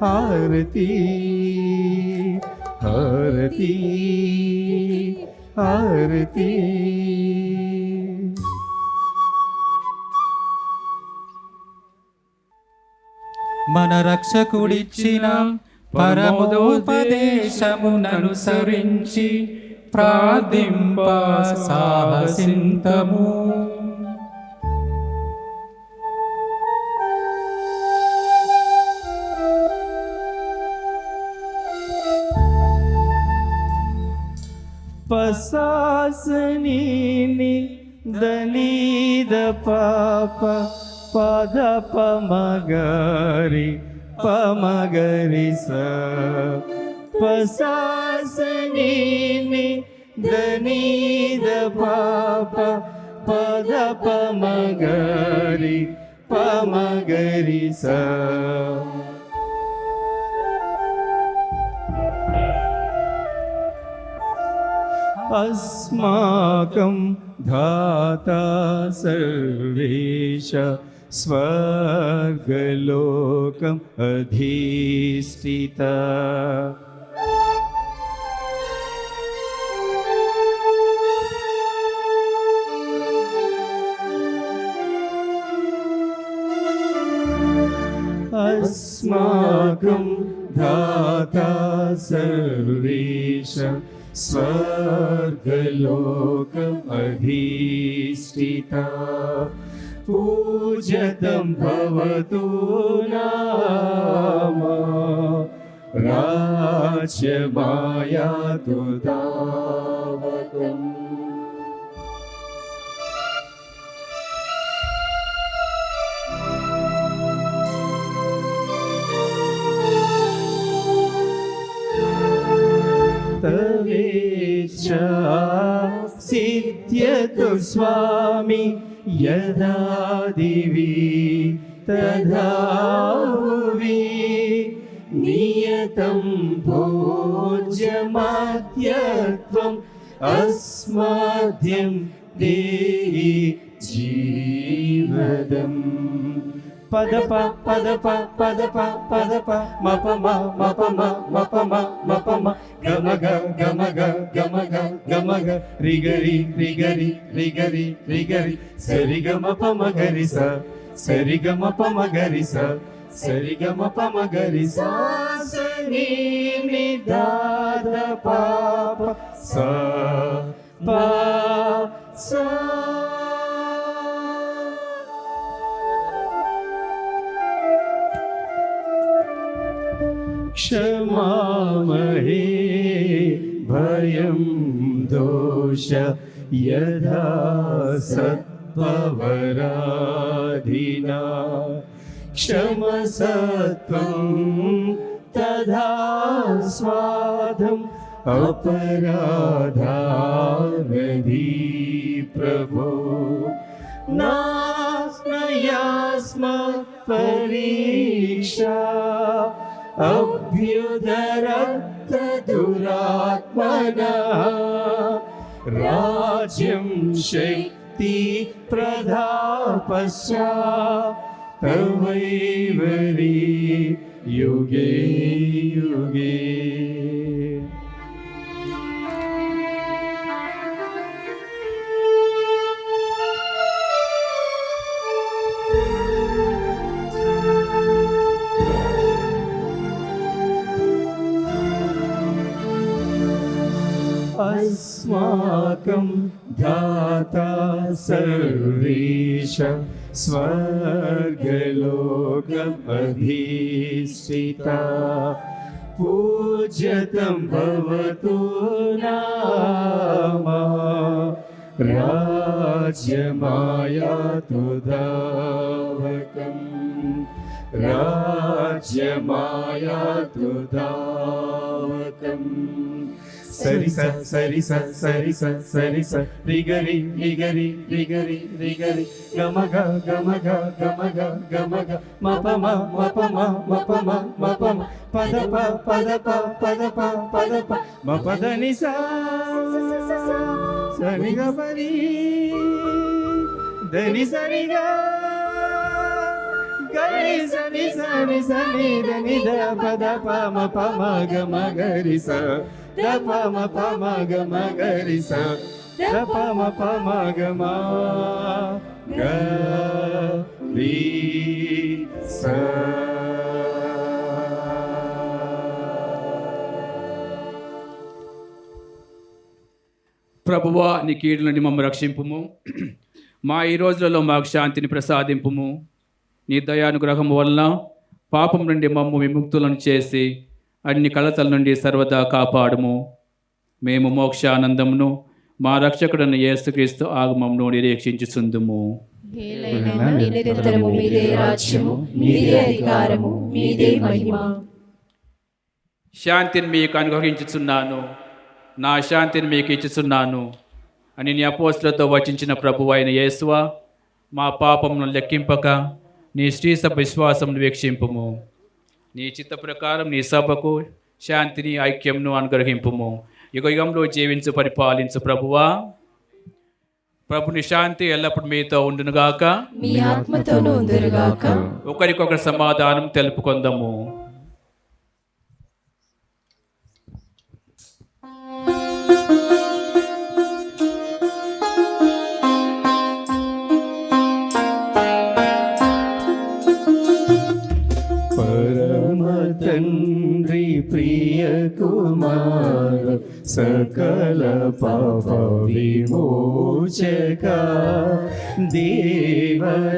హారతి హారతి హారతి మన రక్షకుడిచ్చిన పరమోపదేశముననుసరించి ప్రార్థింప సాహసింతము. పసాసనీని దళీద పాప పద పమగరి పమగరి స పసాసనీని దళీద పాప పద పమగరి పమగరి స अस्माकं धाता सर्वेश स्वर्गलोकम् अधिष्ठिता अस्माकं धाता सर्वेश स्वर्गलोकम् अधिष्ठिता पूज्यतं भवतु नाम राज्यमायातु तावकम्. तवेच्छा सिद्ध्यतु स्वामी यदा दिवि तथा भुवि नियतं भोज्यमाद्यत्वम् अस्मभ्यं देहि जीवदम्. పదప పదప పదప పదప మపమ మపమ మపమ మపమ గమగ గమగ గమగ గమగ రిగరి రిగరి రిగరి రిగరి సరిగమ పమగరి స సరిగమ పమగరి స సరిగమ పమగరి స సని నిదాద పాప స పా స क्षमामहे भयं दोष यथा सत्त्ववराधिना क्षमसत्त्वं तथा स्वाधम् अपराधावधि प्रभो नास्मयास्मत् परीक्षा अभ्युदरत्त दुरात्मनः राज्यं शक्ति प्रतापश्च तवैवरि युगे युगे. अस्माकं धाता सर्वेश स्वर्गलोकम् अधिष्ठिता पूज्यतं भवतु नाम राज्यमायातु तावकम् राज्यमायातु तावकम्. सरि स सरि स सरि स सरि स रिगरि रिगरि रिगरि रिगरि गमग गमग गमग गमग मपम मपम मपम मपम पदप पदप पदप पदप मपदनि सा सरि ग परि धनि सरि ग गरि सनि सनि सनि धनि ध पद प म प म ग म गरि स द प म प म ग म गरि स द प म प म ग म ग रि स ప్రభువా, నీ కీడు నుండి మమ్మల్ని రక్షింపుము. మా ఈ రోజులలో మాకు శాంతిని ప్రసాదింపుము. నీ దయానుగ్రహం వలన పాపం నుండి మమ్ము విముక్తులను చేసి అన్ని కలతల నుండి సర్వదా కాపాడుము. మేము మోక్షానందమును మా రక్షకుడైన యేసుక్రీస్తు ఆగమమును నిరీక్షించుచుందుము. నిరంతరము మీదే రాజ్యము, మీదే అధికారము, మీదే మహిమ. శాంతిని మీకు అనుగ్రహించుచున్నాను, నా శాంతిని మీకు ఇచ్చుచున్నాను అని నీ అపోస్తులతో వచించిన ప్రభువు అయిన యేసువా, మా పాపమును లెక్కింపక నీ శ్రీసభ విశ్వాసమును వీక్షింపుము. నీ చిత్త ప్రకారం నీ సభకు శాంతిని ఐక్యంను అనుగ్రహింపుము. యుగ యుగంలో జీవించు పరిపాలించు ప్రభువా, ప్రభుని శాంతి ఎల్లప్పుడు మీతో ఉండునుగాక, మీ ఆత్మతోనూ ఉందురుగాక. ఒకరికొకరు సమాధానం తెలుపుకొందము. పరమ తండ్రి ప్రియ కుమార సకల పాప విమోచక దేవదేవుని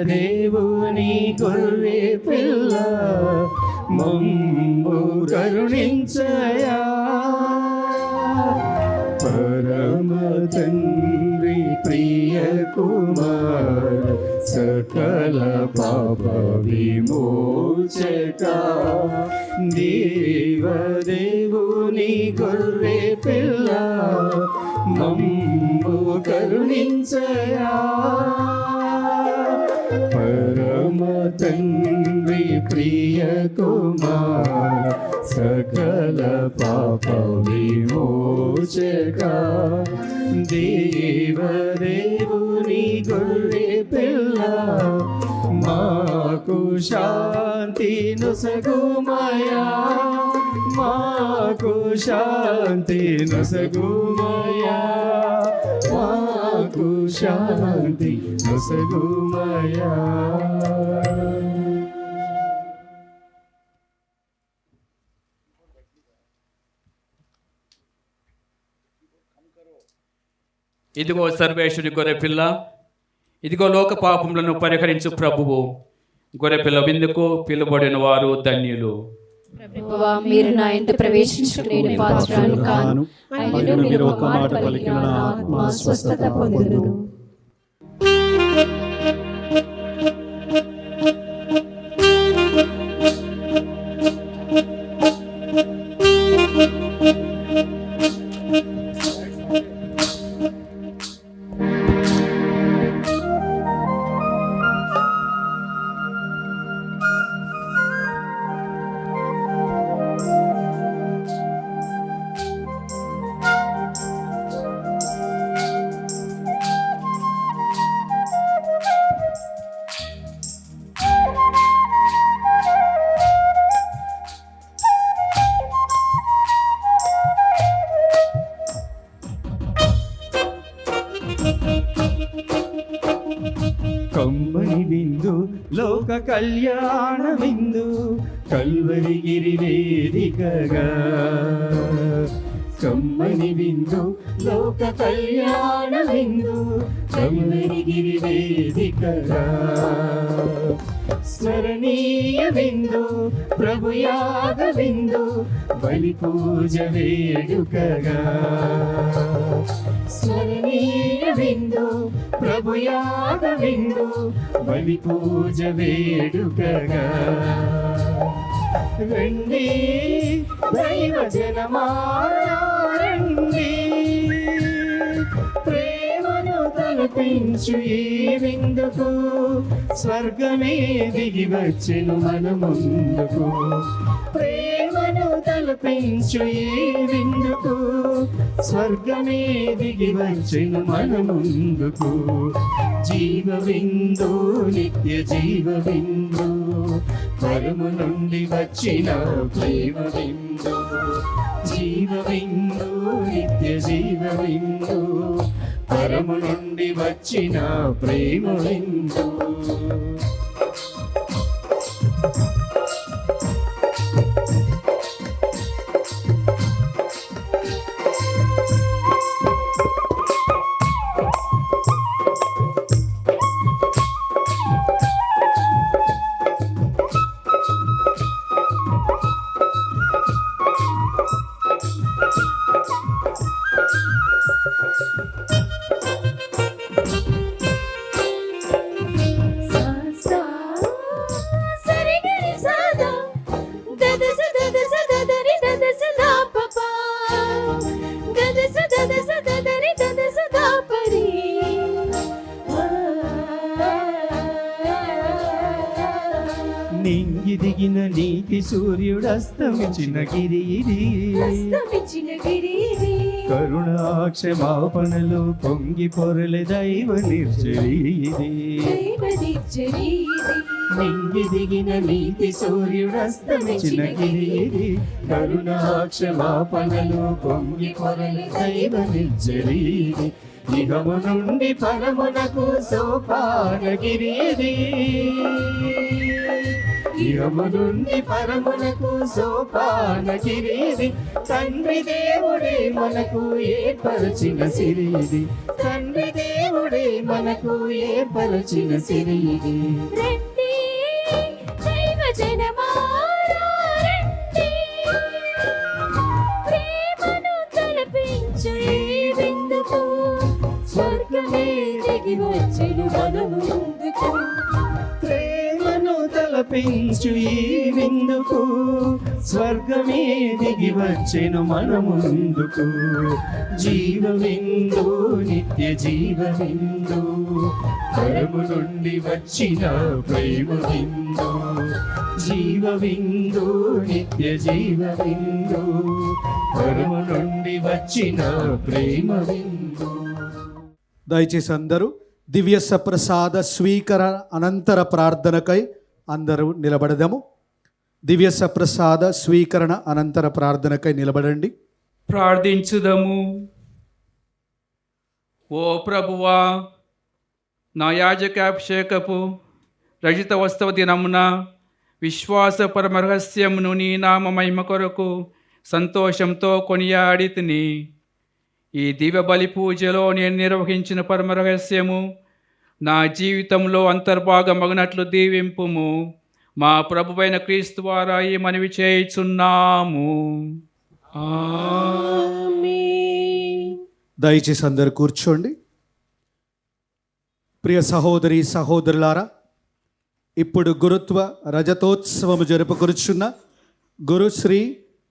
గొర్రె పిల్ల మమ్ము కరుణించయా. పరమ తండ్రి ప్రియ కుమార సకల పాప విమోచక దేవదేవుని గొర్రె పిల్ల మమ్ము కరుణించయా. పరమ తండ్రి ప్రియ కుమార సకల పాప విమోచక దేవదేవుని గొర్రె పిల్ల మాకు శాంతి నొసగుమయా. మాకు శాంతి నొసగుమయా. మాకు శాంతి నొసగుమయా. ఇదిగో సర్వేశ్వరి గొర్రెపిల్ల, ఇదిగో లోక పాపములను పరిహరించు ప్రభువు. గొర్రెపిల్ల విందుకు పిలువబడిన వారు ధన్యులు. ప్రభువా, మీరు నా ఇంట ప్రవేశించుటకు నేను పాత్రుడను కాను. అయినను మీరు ఒక మాట పలికిన నా ఆత్మ స్వస్థత పొందును. కమ్మని విందు లోక కళ్యాణ విందు కల్వరిగిరి వేదికగా. కమ్మని విందు లోక కళ్యాణ విందు కల్వరిగిరి వేదికగా. స్మరణీయ విందు ప్రభుయాగ విందు బలి పూజ వేడుకగా. స్మరణీయ విందు ప్రభుయాగ విందు బలి పూజ వేడుకగా. రండి దైవ జనమారా రండి, ప్రేమను తలపించు ఈ విందుకు. స్వర్గమే దిగి వచ్చెను మన ముందుకు. ప్రేమను తలపించు ఈ విందుకు. స్వర్గమే దిగి వచ్చెను మన ముందుకు. జీవ విందు నిత్య జీవ విందు పరము నుండి వచ్చిన ప్రేమ విందు. జీవ విందు నిత్య జీవ విందు పరము నుండి వచ్చిన ప్రేమ విందు. దిగిన నీతి సూర్యుడస్తమించిన గిరి ఇది కరుణాక్షమాపణలు పొంగి పొరలే దైవ నిర్జరి ఇది నింగి దిగిన నీతి సూర్యుడస్తమించిన గిరి ఇది కరుణాక్షమాపణలు పొంగి పొరలే దైవ నిర్జరి ఇది ఇహము నుండి పరమునకు సోపానగిరి ఇది ఇహము నుండి పరమునకు సోపానగిరి ఇది తండ్రి దేవుడే మనకు ఏర్పరచిన సిరి ఇది తండ్రి దేవుడే మనకు ఏర్పరచిన సిరి ఇది స్వర్గమే దిగి వచ్చెను మనము ముందుకు ప్రేమను తలపించు ఈ విందుకు స్వర్గమే దిగి వచ్చెను మన ముందుకు జీవ విందు నిత్య జీవ విందు పరము నుండి వచ్చిన ప్రేమ విందు జీవ విందు నిత్య జీవ విందు పరము నుండి వచ్చిన ప్రేమ విందు. దయచేసి అందరూ దివ్య సప్రసాద స్వీకరణ అనంతర ప్రార్థనకై అందరూ నిలబడదాము. దివ్య సప్రసాద స్వీకరణ అనంతర ప్రార్థనకై నిలబడండి. ప్రార్థించుదము. ఓ ప్రభువా, నా యాజకాభిషేకపు రజిత వస్తవ దినమున విశ్వాస పరమరహస్యమును నీ నామ మహిమ కొరకు సంతోషంతో కొనియాడితిని. ఈ దివ్య బలి పూజలో నేను నిర్వహించిన పరమరహస్యము నా జీవితంలో అంతర్భాగమగినట్లు దీవింపుము. మా ప్రభువైన క్రీస్తు ద్వారా ఈ మనవి చేయుచున్నాము. దయచేసి అందరు కూర్చోండి. ప్రియ సహోదరి సహోదరులారా, ఇప్పుడు గురుత్వ రజతోత్సవము జరుపుకొనుచున్న గురుశ్రీ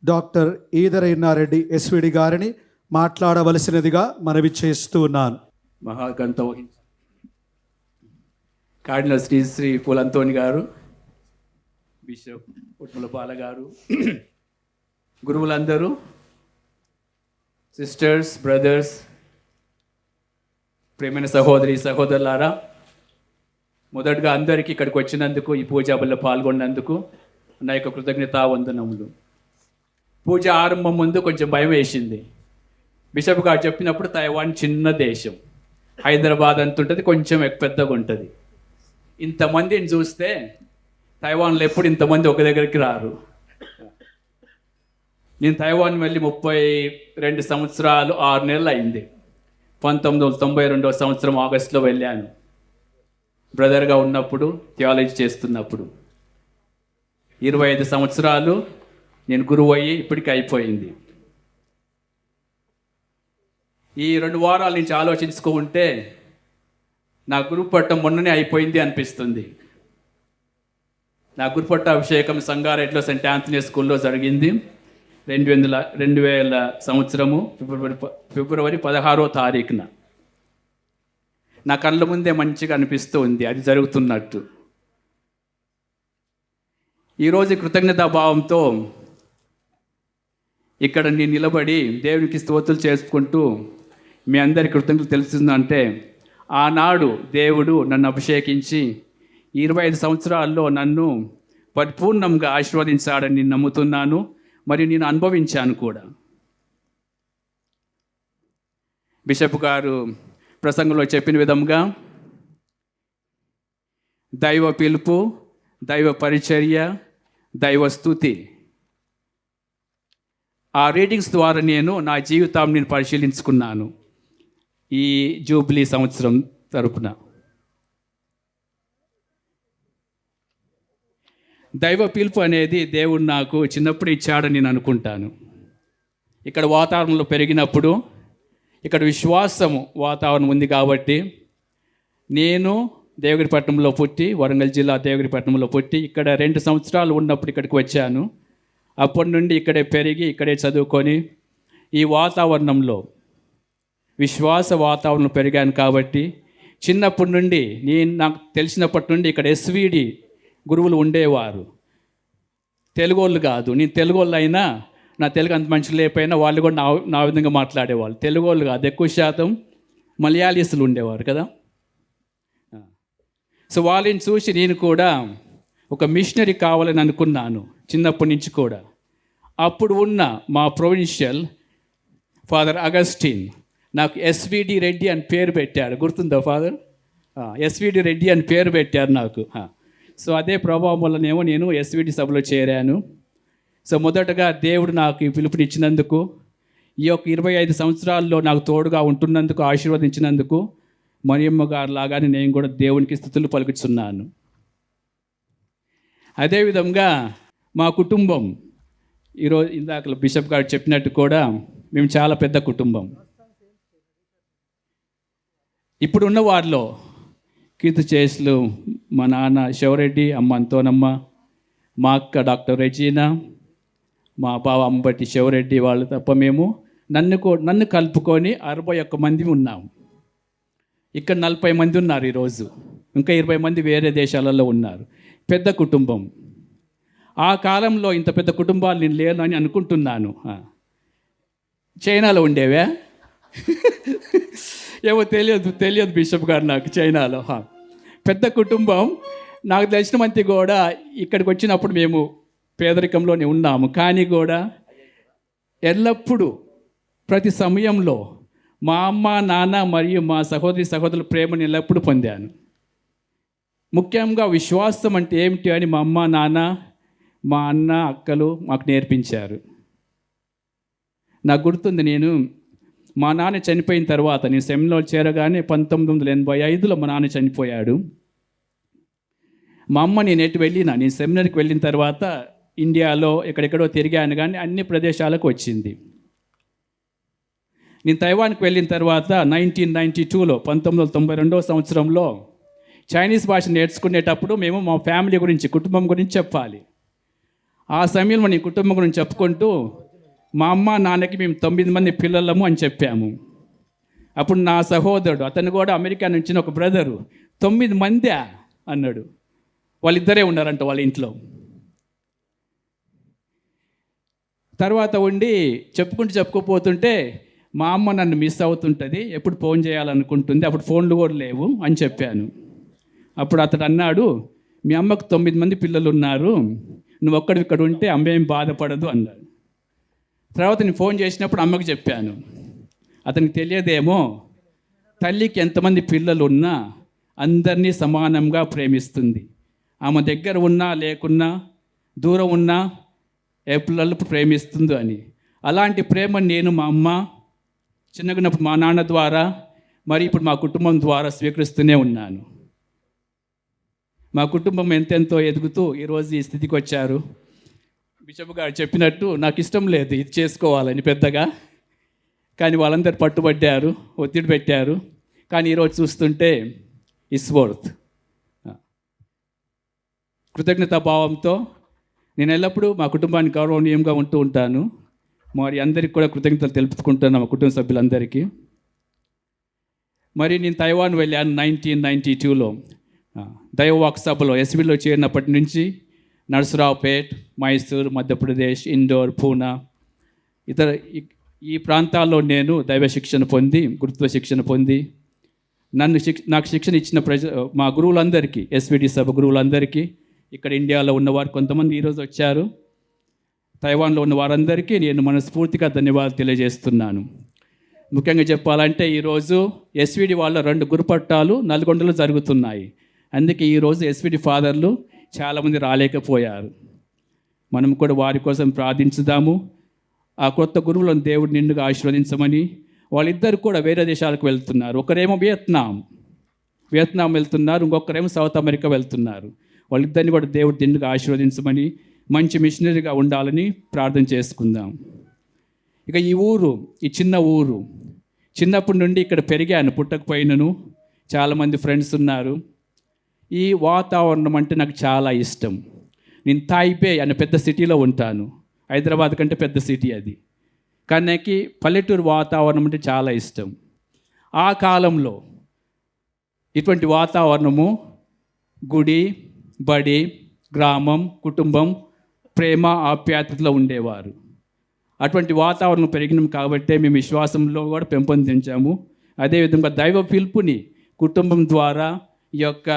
డాక్టర్ ఈదరైనారెడ్డి ఎస్విడి గారిని మాట్లాడవలసినదిగా మనవి చేస్తూ ఉన్నాను. మహాగంత కార్డినల్ శ్రీ శ్రీ పూలంతోని గారు, బిషప్ ఉట్మల బాల గారు, గురువులందరూ, సిస్టర్స్, బ్రదర్స్, ప్రేమైన సహోదరి సహోదరులారా, మొదటగా అందరికీ ఇక్కడికి వచ్చినందుకు, ఈ పూజాబల్లో పాల్గొన్నందుకు నా యొక్క కృతజ్ఞతావందనములు. పూజ ఆరంభం ముందు కొంచెం భయం వేసింది. బిషప్ గారు చెప్పినప్పుడు తైవాన్ చిన్న దేశం, హైదరాబాద్ అంత ఉంటుంది, కొంచెం పెద్దగా ఉంటుంది. ఇంతమందిని చూస్తే తైవాన్లో ఎప్పుడు ఇంతమంది ఒక దగ్గరికి రారు. నేను తైవాన్ వెళ్ళి 32 సంవత్సరాలు 6 నెలలు అయింది. 1992 సంవత్సరం ఆగస్టులో వెళ్ళాను, బ్రదర్గా ఉన్నప్పుడు, థియాలజీ చేస్తున్నప్పుడు. 25 సంవత్సరాలు నేను గురువు అయ్యి ఇప్పటికీ అయిపోయింది. ఈ 2 వారాల నుంచి ఆలోచించుకుంటే నా గురుపట్టం మొన్ననే అయిపోయింది అనిపిస్తుంది. నా గురుపట్ట అభిషేకం సంగారెడ్డిలో సెయింట్ ఆంథనీ స్కూల్లో జరిగింది 2000 సంవత్సరము ఫిబ్రవరి 16వ తారీఖున. నా కళ్ళ ముందే మంచిగా అనిపిస్తూ ఉంది అది జరుగుతున్నట్టు. ఈరోజు కృతజ్ఞతాభావంతో ఇక్కడ నేను నిలబడి దేవునికి స్తోత్రాలు చేసుకుంటూ మీ అందరి కృతజ్ఞతలు తెలుస్తుందంటే, ఆనాడు దేవుడు నన్ను అభిషేకించి 25 సంవత్సరాల్లో నన్ను పరిపూర్ణంగా ఆశీర్వదించాడని నేను నమ్ముతున్నాను, మరియు నేను అనుభవించాను కూడా. బిషప్ గారు ప్రసంగంలో చెప్పిన విధంగా దైవ పిలుపు, దైవ పరిచర్య, దైవ స్తుతి, ఆ రీడింగ్స్ ద్వారా నేను నా జీవితాన్ని నేను పరిశీలించుకున్నాను ఈ జూబ్లీ సంవత్సరం తరపున. దైవ పిలుపు అనేది దేవుడు నాకు చిన్నప్పుడు ఇచ్చాడని నేను అనుకుంటాను. ఇక్కడ వాతావరణంలో పెరిగినప్పుడు, ఇక్కడ విశ్వాసము వాతావరణం ఉంది కాబట్టి, నేను దేవగిరిపట్నంలో పుట్టి, వరంగల్ జిల్లా దేవగిరిపట్నంలో పుట్టి, ఇక్కడ 2 సంవత్సరాలు ఉన్నప్పుడు ఇక్కడికి వచ్చాను. అప్పటి నుండి ఇక్కడే పెరిగి, ఇక్కడే చదువుకొని, ఈ వాతావరణంలో విశ్వాస వాతావరణంలో పెరిగాను కాబట్టి, చిన్నప్పటి నుండి నాకు తెలిసినప్పటి నుండి ఇక్కడ ఎస్విడి గురువులు ఉండేవారు. తెలుగు వాళ్ళు కాదు. నేను తెలుగు వాళ్ళు అయినా నా తెలుగు అంత మంచి లేకపోయినా వాళ్ళు కూడా నా విధంగా మాట్లాడేవాళ్ళు. తెలుగు వాళ్ళు కాదు, ఎక్కువ శాతం మలయాళీసులు ఉండేవారు కదా. సో వాళ్ళని చూసి నేను కూడా ఒక మిషనరీ కావాలని అనుకున్నాను చిన్నప్పటి నుంచి కూడా. అప్పుడు ఉన్న మా ప్రొవిన్షియల్ ఫాదర్ అగస్టిన్ నాకు ఎస్విడి రెడ్డి అని పేరు పెట్టాడు. గుర్తుందా ఫాదర్? ఎస్విడి రెడ్డి అని పేరు పెట్టారు నాకు. సో అదే ప్రభావం వల్లనేమో నేను ఎస్విడి సభలో చేరాను. సో మొదటగా దేవుడు నాకు ఈ పిలుపునిచ్చినందుకు, ఈ యొక్క 25 సంవత్సరాల్లో నాకు తోడుగా ఉంటున్నందుకు, ఆశీర్వదించినందుకు మరియమ్మ గారు లాగానే నేను కూడా దేవునికి స్తుతులు పలుకుతున్నాను. అదేవిధంగా మా కుటుంబం ఈరోజు ఇందాక బిషప్ గారు చెప్పినట్టు కూడా మేము చాలా పెద్ద కుటుంబం. ఇప్పుడున్న వారిలో కీర్తి చేసులు మా నాన్న శివరెడ్డి, అమ్మ అంతోనమ్మ, మా అక్క డాక్టర్ రెజీనా, మా బావ అంబటి శివరెడ్డి వాళ్ళు తప్ప మేము నన్ను కలుపుకొని 61 మంది ఉన్నాం. ఇక్కడ 40 మంది ఉన్నారు ఈరోజు. ఇంకా 20 మంది వేరే దేశాలలో ఉన్నారు. పెద్ద కుటుంబం. ఆ కాలంలో ఇంత పెద్ద కుటుంబాలు నేను లేను అని అనుకుంటున్నాను. చైనాలో ఉండేవా? ఏమో తెలియదు బిషప్ గారు నాకు. చైనాలో పెద్ద కుటుంబం. నాకు తెలిసిన మంది కూడా ఇక్కడికి వచ్చినప్పుడు మేము పేదరికంలోనే ఉన్నాము. కానీ కూడా ఎల్లప్పుడూ ప్రతి సమయంలో మా అమ్మ, నాన్న మరియు మా సహోదరుల ప్రేమను ఎల్లప్పుడూ పొందాను. ముఖ్యంగా విశ్వాసం అంటే ఏమిటి అని మా అమ్మ, నాన్న, మా అన్న, అక్కలు మాకు నేర్పించారు. నాకు గుర్తుంది, నేను మా నాన్న చనిపోయిన తర్వాత నేను సెమినార్లో చేరగానే 1985లో మా నాన్న చనిపోయాడు. మా అమ్మ నేను సెమినార్కి వెళ్ళిన తర్వాత ఇండియాలో ఎక్కడెక్కడో తిరిగాను, కానీ అన్ని ప్రదేశాలకు వచ్చింది. నేను తైవాన్కి వెళ్ళిన తర్వాత 1992లో 1992 సంవత్సరంలో చైనీస్ భాష నేర్చుకునేటప్పుడు మేము మా ఫ్యామిలీ గురించి, కుటుంబం గురించి చెప్పాలి. ఆ సమయంలో నేను కుటుంబం గురించి చెప్పుకుంటూ మా అమ్మ నాన్నకి మేము 9 మంది పిల్లలము అని చెప్పాము. అప్పుడు నా సహోదరుడు, అతను కూడా అమెరికా నుంచి ఒక బ్రదరు, 9 మందా అన్నాడు. వాళ్ళిద్దరే ఉన్నారంట వాళ్ళ ఇంట్లో. తర్వాత ఉండి చెప్పుకోపోతుంటే మా అమ్మ నన్ను మిస్ అవుతుంటుంది, ఎప్పుడు ఫోన్ చేయాలనుకుంటుంది, అప్పుడు ఫోన్లు కూడా లేవు అని చెప్పాను. అప్పుడు అతడు అన్నాడు, మీ అమ్మకు 9 మంది పిల్లలు ఉన్నారు, నువ్వు ఒక్కడు ఇక్కడ ఉంటే అమ్మ ఏం బాధపడదు అన్నాడు. తర్వాత నేను ఫోన్ చేసినప్పుడు అమ్మకు చెప్పాను. అతనికి తెలియదేమో, తల్లికి ఎంతమంది పిల్లలు ఉన్నా అందరినీ సమానంగా ప్రేమిస్తుంది. ఆమె దగ్గర ఉన్నా లేకున్నా, దూరం ఉన్నా ఏ పిల్లలు ప్రేమిస్తుంది అని. అలాంటి ప్రేమ నేను మా అమ్మ చిన్నగున్నప్పుడు మా నాన్న ద్వారా, మరి ఇప్పుడు మా కుటుంబం ద్వారా స్వీకరిస్తూనే ఉన్నాను. మా కుటుంబం ఎంతెంతో ఎదుగుతూ ఈరోజు ఈ స్థితికి వచ్చారు. బిషప్ గారు చెప్పినట్టు నాకు ఇష్టం లేదు ఇది చేసుకోవాలని పెద్దగా, కానీ వాళ్ళందరూ పట్టుబట్టారు, ఒత్తిడి పెట్టారు. కానీ ఈరోజు చూస్తుంటే ఇట్స్ వర్త్. కృతజ్ఞతాభావంతో నేను ఎల్లప్పుడూ మా కుటుంబానికి గౌరవనీయంగా ఉంటూ ఉంటాను. మరి అందరికీ కూడా కృతజ్ఞతలు తెలుపుకుంటున్నాను, మా కుటుంబ సభ్యులందరికీ. మరి నేను తైవాన్ వెళ్ళాను 1992లో దైవవాక్ సభలో. ఎస్విలో చేరినప్పటి నుంచి నర్సరావుపేట్, మైసూర్, మధ్యప్రదేశ్, ఇండోర్, పూనా ఈ ప్రాంతాల్లో నేను దైవ శిక్షణ పొంది, గురుత్వ శిక్షణ పొంది, నాకు శిక్షణ ఇచ్చిన మా గురువులందరికీ, ఎస్విడి సభ గురువులందరికీ, ఇక్కడ ఇండియాలో ఉన్నవారు కొంతమంది ఈరోజు వచ్చారు, తైవాన్లో ఉన్న వారందరికీ నేను మనస్ఫూర్తిగా ధన్యవాదాలు తెలియజేస్తున్నాను. ముఖ్యంగా చెప్పాలంటే ఈరోజు ఎస్విడి వాళ్ళ 2 గురుపట్టాలు నల్గొండలో జరుగుతున్నాయి. అందుకే ఈరోజు ఎస్విడి ఫాదర్లు చాలామంది రాలేకపోయారు. మనం కూడా వారి కోసం ప్రార్థించుదాము. ఆ కొత్త గురువులను దేవుడు నిండుగా ఆశీర్వదించమని. వాళ్ళిద్దరు కూడా వేరే దేశాలకు వెళ్తున్నారు. ఒకరేమో వియత్నాం వెళ్తున్నారు, ఇంకొకరేమో సౌత్ అమెరికా వెళ్తున్నారు. వాళ్ళిద్దరిని కూడా దేవుడు నిండుగా ఆశీర్వదించమని, మంచి మిషనరీగా ఉండాలని ప్రార్థన చేసుకుందాం. ఇక ఈ చిన్న ఊరు, చిన్నప్పటి నుండి ఇక్కడ పెరిగాను, పుట్టకపోయినను. చాలామంది ఫ్రెండ్స్ ఉన్నారు. ఈ వాతావరణం అంటే నాకు చాలా ఇష్టం. నేను తాయిపే అనే పెద్ద సిటీలో ఉంటాను, హైదరాబాద్ కంటే పెద్ద సిటీ అది. కానీ నాకు పల్లెటూరు వాతావరణం అంటే చాలా ఇష్టం. ఆ కాలంలో ఇటువంటి వాతావరణము, గుడి, బడి, గ్రామం, కుటుంబం ప్రేమ ఆప్యాయతలో ఉండేవారు. అటువంటి వాతావరణం పెరిగినాం కాబట్టే మేము విశ్వాసంలో కూడా పెంపొందించాము. అదేవిధంగా దైవ పిలుపుని కుటుంబం ద్వారా ఈ యొక్క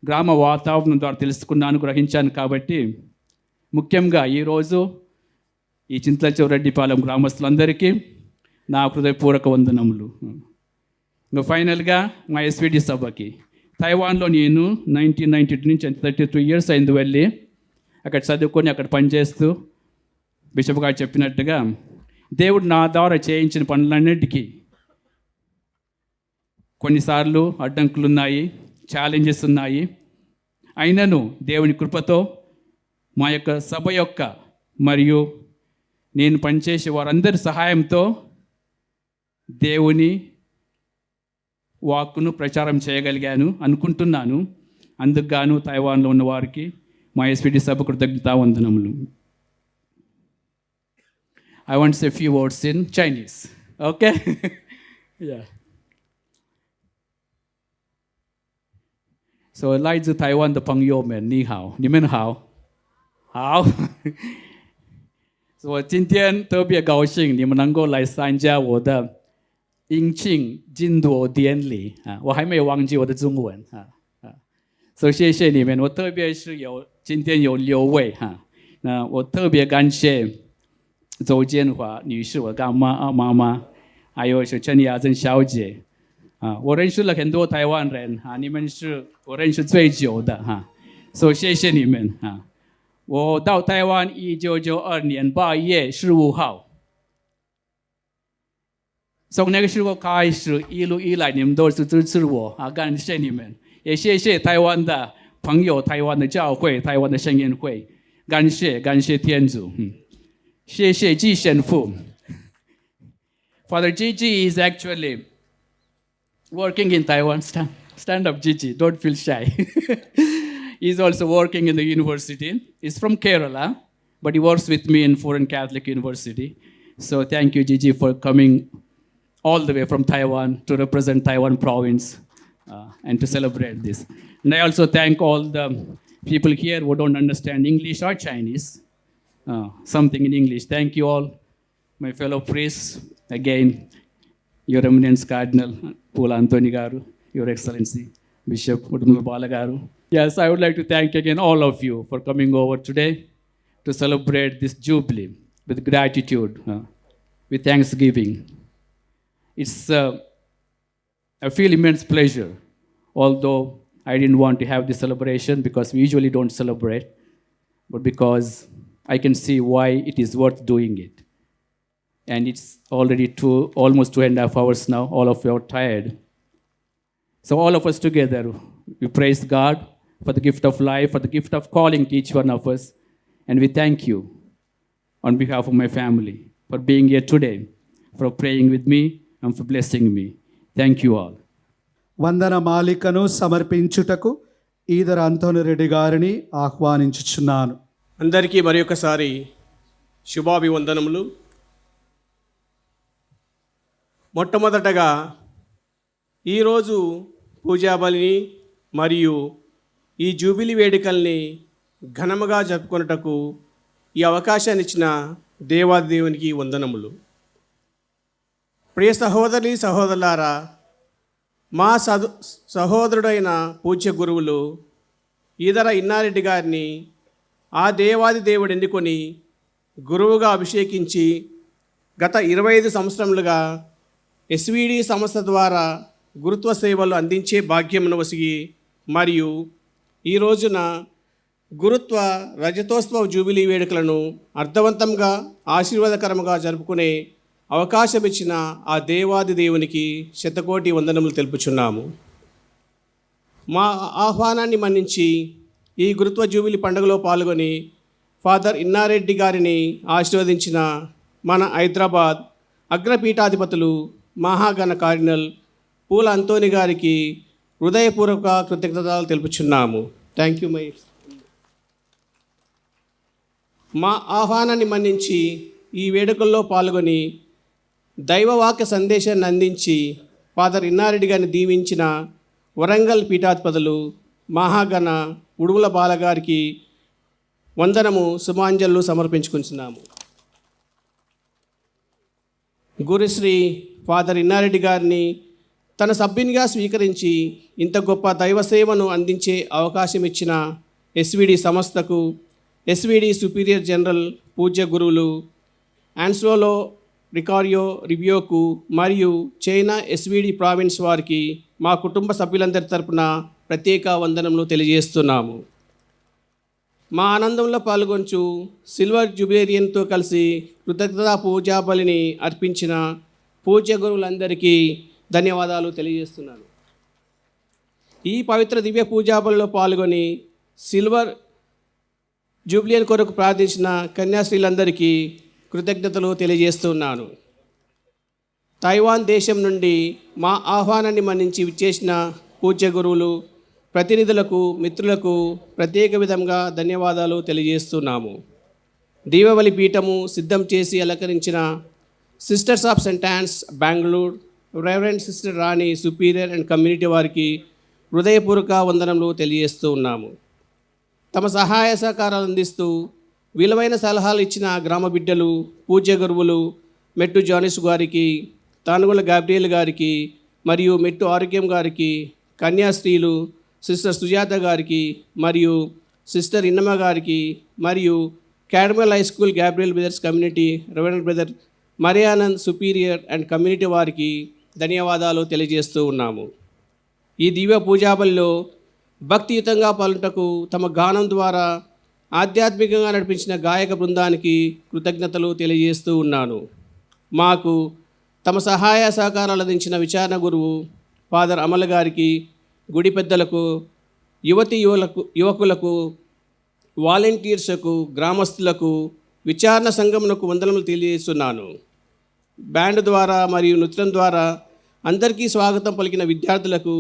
గ్రామ వాతావరణం ద్వారా తెలుసుకున్నాను, గ్రహించాను. కాబట్టి ముఖ్యంగా ఈరోజు ఈ చింతలచెరురెడ్డిపాలెం గ్రామస్తులందరికీ నా హృదయపూర్వక వందనములు. ఇంకా ఫైనల్గా మా ఎస్విడి సభకి తైవాన్లో నేను 1992 నుంచి 32 ఇయర్స్ అయింది వెళ్ళి అక్కడ చదువుకొని అక్కడ పనిచేస్తూ బిషప్ గారు చెప్పినట్టుగా దేవుడు నా ద్వారా చేయించిన పనులన్నిటికీ కొన్నిసార్లు అడ్డంకులు ఉన్నాయి, ఛాలెంజెస్ ఉన్నాయి. అయినను దేవుని కృపతో మా యొక్క సభ యొక్క మరియు నేను పనిచేసే వారందరి సహాయంతో దేవుని వాక్కును ప్రచారం చేయగలిగాను అనుకుంటున్నాను. అందుకు గాను తైవాన్లో ఉన్న వారికి మా SVD Sabha కృతజ్ఞతావందనములు. I want to say a few words in Chinese. Okay? Yeah. So 来自台湾的朋友们，你好，你们好，好。我今天特别高兴你们能够来参加我的迎庆金铎典礼啊！我还没有忘记我的中文所以谢谢你们。我特别是今天有6位那我特别感谢周建华女士，我干妈妈，还有是陈雅珍小姐我认识了很多台湾人你们是我认识最久的所以谢谢你们我到台湾1992年8月15号，从那个时候开始，一路以来你们都是支持我感谢你们，也谢谢台湾的朋友、台湾的教会、台湾的圣言会，感谢天主，谢谢季神父。Father Gigi is actually working in Taiwan. Stand up, Gigi. Don't feel shy. He's also working in the university. He's from Kerala, but he works with me in Foreign Catholic University. So thank you, Gigi, for coming all the way from Taiwan to represent Taiwan province and to celebrate this. And I also thank all the people here who don't understand English or Chinese. Something in English. Thank you all, my fellow priests. Again, Your Eminence Cardinal Pula Antoni Garu, Your Excellency Bishop Udumul Bala Garu. Yes, I would like to thank again all of you for coming over today to celebrate this Jubilee with gratitude, with thanksgiving. I feel immense pleasure, although I didn't want to have this celebration because we usually don't celebrate, but because I can see why it is worth doing it. And it's already almost 2.5 hours now. All of you are tired. So all of us together, we praise God for the gift of life, for the gift of calling to each one of us. And we thank you on behalf of my family for being here today, for praying with me and for blessing me. Thank you all. వందన మాలికను సమర్పించుటకు Edar Anthony Reddy గారిని ఆహ్వానించుచున్నాను. అందరికీ మరి ఒకసారి శుభాభివందనములు. మొట్టమొదటగా ఈరోజు పూజాబలిని మరియు ఈ జూబిలీ వేడుకల్ని ఘనముగా జరుపుకొనుటకు ఈ అవకాశాన్ని ఇచ్చిన దేవాదేవునికి వందనములు. ప్రియ సహోదరి సహోదరులారా, మా సహోదరుడైన పూజ్య గురువులు ఈదర ఇన్నారెడ్డి గారిని ఆ దేవాది దేవుడు ఎన్నుకొని గురువుగా అభిషేకించి గత 25 సంవత్సరములుగా ఎస్విడి సంస్థ ద్వారా గురుత్వ సేవలు అందించే భాగ్యమును వసిగి మరియు ఈ రోజున గురుత్వ రజతోత్సవ జూబిలీ వేడుకలను అర్థవంతంగా ఆశీర్వాదకరంగా జరుపుకునే అవకాశం ఇచ్చిన ఆ దేవాది దేవునికి శతకోటి వందనములు తెలుపుచున్నాము. మా ఆహ్వానాన్ని మన్నించి ఈ గురుత్వ జూబిలీ పండుగలో పాల్గొని ఫాదర్ ఇన్నారెడ్డి గారిని ఆశీర్వదించిన మన హైదరాబాద్ అగ్రపీఠాధిపతులు మహాగణ కార్డినల్ పూల అంతోని గారికి హృదయపూర్వక కృతజ్ఞతలు తెలుపుచున్నాము. Thank you my. మా ఆహ్వానాన్ని మన్నించి ఈ వేడుకల్లో పాల్గొని దైవవాక్య సందేశాన్ని అందించి ఫాదర్ ఇన్నారెడ్డి గారిని దీవించిన వరంగల్ పీఠాధిపతులు మహాగణ ఉడుగుల బాలగారికి వందనము సుమాంజలు సమర్పించుకుంటున్నాము. గురుశ్రీ ఫాదర్ ఇన్నారెడ్డి గారిని తన సభ్యునిగా స్వీకరించి ఇంత గొప్ప దైవ సేవను అందించే అవకాశం ఇచ్చిన ఎస్విడి సంస్థకు, ఎస్విడి సుపీరియర్ జనరల్ పూజ్య గురువులు ఆన్స్లోలో రికారియో రిబియోకు మరియు చైనా ఎస్విడి ప్రావిన్స్ వారికి మా కుటుంబ సభ్యులందరి తరపున ప్రత్యేక వందనములు తెలియజేస్తున్నాము. మా ఆనందంలో పాల్గొంచు సిల్వర్ జుబిలేరియన్తో కలిసి కృతజ్ఞతా పూజాబలిని అర్పించిన పూజ్య గురువులందరికీ ధన్యవాదాలు తెలియజేస్తున్నాను. ఈ పవిత్ర దివ్య పూజాబలిలో పాల్గొని సిల్వర్ జూబ్లియన్ కొరకు ప్రార్థించిన కన్యాశ్రీలందరికీ కృతజ్ఞతలు తెలియజేస్తున్నాను. తైవాన్ దేశం నుండి మా ఆహ్వానాన్ని మన్నించి విచ్చేసిన పూజ్య గురువులు, ప్రతినిధులకు, మిత్రులకు ప్రత్యేక విధంగా ధన్యవాదాలు తెలియజేస్తున్నాము. దీవవలి పీఠము సిద్ధం చేసి అలంకరించిన sisters of Saint Ann's Bengaluru, reverend sister Rani superior and community వారికి హృదయపూర్వక వందనములు తెలియజేస్తూ ఉన్నాము. తమ సహాయ సహకారాలు అందిస్తూ విలువైన సలహాలు ఇచ్చిన గ్రామ బిడ్డలు, పూజ్య గురువులు మెట్టు జానిస్ గారికి, తానుగుల గాబ్రియల్ గారికి మరియు మెట్టు ఆరోగ్యం గారికి, కన్యాశ్రీలు సిస్టర్ సుజాత గారికి మరియు సిస్టర్ ఇన్నమ్మ గారికి మరియు క్యాడమల్ high school Gabriel brothers community reverend brother Mariyanand superior and community వారికి ధన్యవాదాలు తెలియజేస్తూ ఉన్నాము. ఈ దివ్య పూజాబలిలో భక్తియుతంగా పాల్గొనటకు తమ గానం ద్వారా ఆధ్యాత్మికంగా నడిపించిన గాయక బృందానికి కృతజ్ఞతలు తెలియజేస్తూ ఉన్నాను. మాకు తమ సహాయ సహకారాలు అందించిన విచారణ గురువు ఫాదర్ అమల్ గారికి, గుడి పెద్దలకు, యువకులకు, వాలంటీర్స్కు, గ్రామస్తులకు, విచారణ సంఘమునకు వందనములు తెలియజేస్తున్నాను. బ్యాండ్ ద్వారా మరియు నృత్యం ద్వారా అందరికీ స్వాగతం పలికిన విద్యార్థులకు,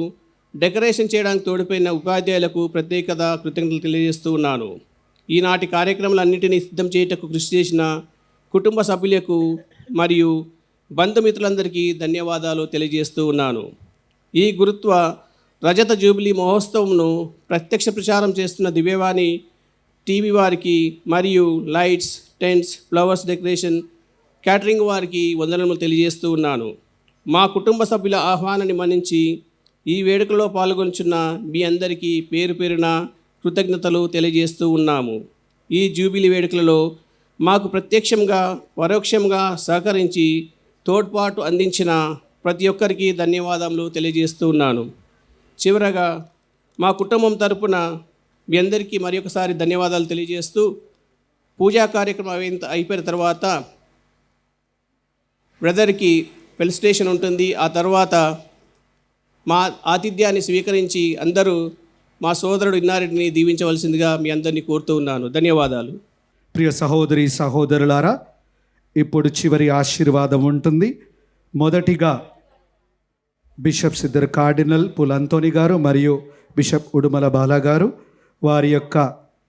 డెకరేషన్ చేయడానికి తోడిపోయిన ఉపాధ్యాయులకు ప్రత్యేకత కృతజ్ఞతలు తెలియజేస్తూ ఉన్నాను. ఈనాటి కార్యక్రమాలన్నింటినీ సిద్ధం చేయటకు కృషి చేసిన కుటుంబ సభ్యులకు మరియు బంధుమిత్రులందరికీ ధన్యవాదాలు తెలియజేస్తూ ఉన్నాను. ఈ గురుత్వ రజత జూబిలీ మహోత్సవంను ప్రత్యక్ష ప్రచారం చేస్తున్న దివ్యవాణి టీవీ వారికి మరియు lights, tents, flowers decoration, catering వారికి వందనములు తెలియజేస్తూ ఉన్నాను. మా కుటుంబ సభ్యుల ఆహ్వానాన్ని మన్నించి ఈ వేడుకలో పాల్గొంటున్న మీ అందరికీ పేరు పేరున కృతజ్ఞతలు తెలియజేస్తూ ఉన్నాము. ఈ జూబిలీ వేడుకలలో మాకు ప్రత్యక్షంగా, పరోక్షంగా సహకరించి తోడ్పాటు అందించిన ప్రతి ఒక్కరికి ధన్యవాదాలు తెలియజేస్తూ ఉన్నాను. చివరగా మా కుటుంబం తరపున మీ అందరికీ మరి ఒకసారి ధన్యవాదాలు తెలియజేస్తూ, పూజా కార్యక్రమం అయిపోయిన తర్వాత బ్రదర్కి ఫెలిసిటేషన్ ఉంటుంది. ఆ తర్వాత మా ఆతిథ్యాన్ని స్వీకరించి అందరూ మా సోదరుడు ఇన్నారెడ్డిని దీవించవలసిందిగా మీ అందరినీ కోరుతూ ఉన్నాను. ధన్యవాదాలు. ప్రియ సహోదరి సహోదరులారా, ఇప్పుడు చివరి ఆశీర్వాదం ఉంటుంది. మొదటిగా bishop cider cardinal pull Anthony గారు మరియు బిషప్ ఉడుమల బాలా గారు వారి యొక్క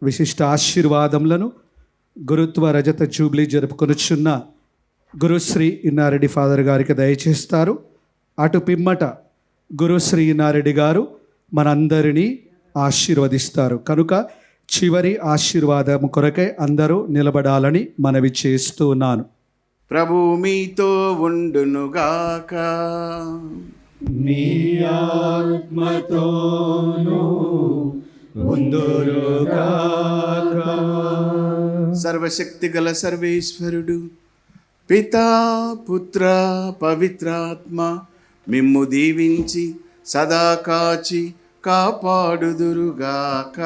విశిష్ట ఆశీర్వాదములను గురుత్వ రజత జూబ్లీ జరుపుకొనుచున్న గురుశ్రీ ఇన్నారెడ్డి ఫాదర్ గారికి దయచేస్తారు. అటు పిమ్మట గురుశ్రీ ఇన్నారెడ్డి గారు మనందరినీ ఆశీర్వదిస్తారు. కనుక చివరి ఆశీర్వాదము కొరకై అందరూ నిలబడాలని మనవి చేస్తూ ఉన్నాను. ప్రభు మీతో ఉండునుగాక. మీ ఆత్మతోను ఉందురుగాక. సర్వశక్తి గల సర్వేశ్వరుడు పితా, పుత్ర, పవిత్రాత్మ మిమ్ము దీవించి సదా కాచి కాపాడుదురుగాక.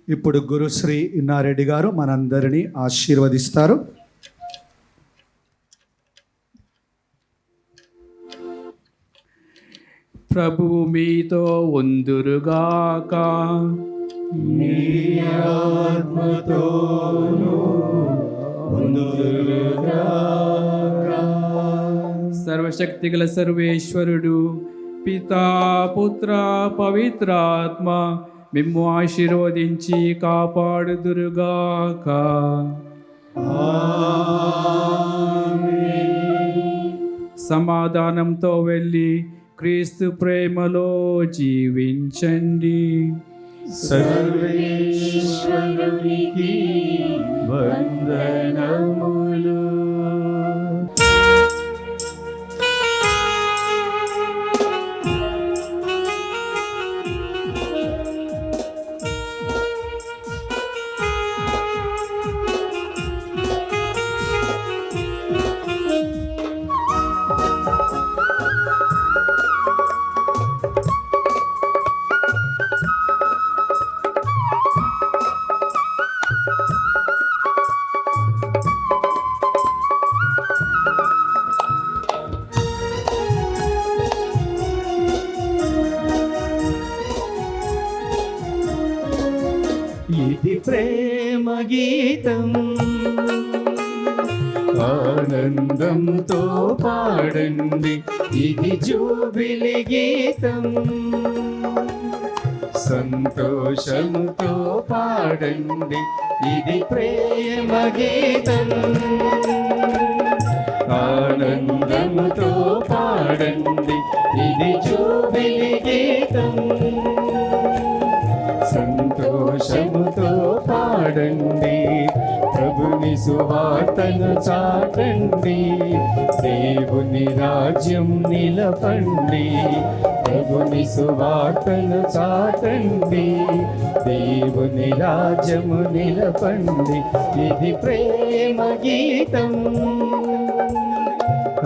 ఇప్పుడు గురుశ్రీ ఇన్నారెడ్డి గారు మనందరినీ ఆశీర్వదిస్తారు. ప్రభువు మీతో ఉందురుగాక. మీ ఆత్మతోను ఉందురుగాక. సర్వశక్తిగల సర్వేశ్వరుడు పితా, పుత్ర, పవిత్రాత్మ మిమ్ము ఆశీర్వదించి కాపాడుదురుగాక. సమాధానంతో వెళ్ళి క్రీస్తు ప్రేమలో జీవించండి. సర్వేశ్వరునికి వందనములు. ఇది ప్రేమ గీతం, ఆనందంతో పాడండి. ఇది జూబిలి గీతం, సంతోషముతో పాడండి. ఇది ప్రేమ గీతం, ఆనందముతో పాడండి. ఇది జూబిలి గీతం, సంతోషముతో పాడండి. ప్రభుని సువార్తను చాటండి, దేవుని రాజ్యం నిలపండి. ప్రభుని సువార్తను చాటండి, దేవుని రాజ్యము నిలపండి. ఇది ప్రేమ గీతం,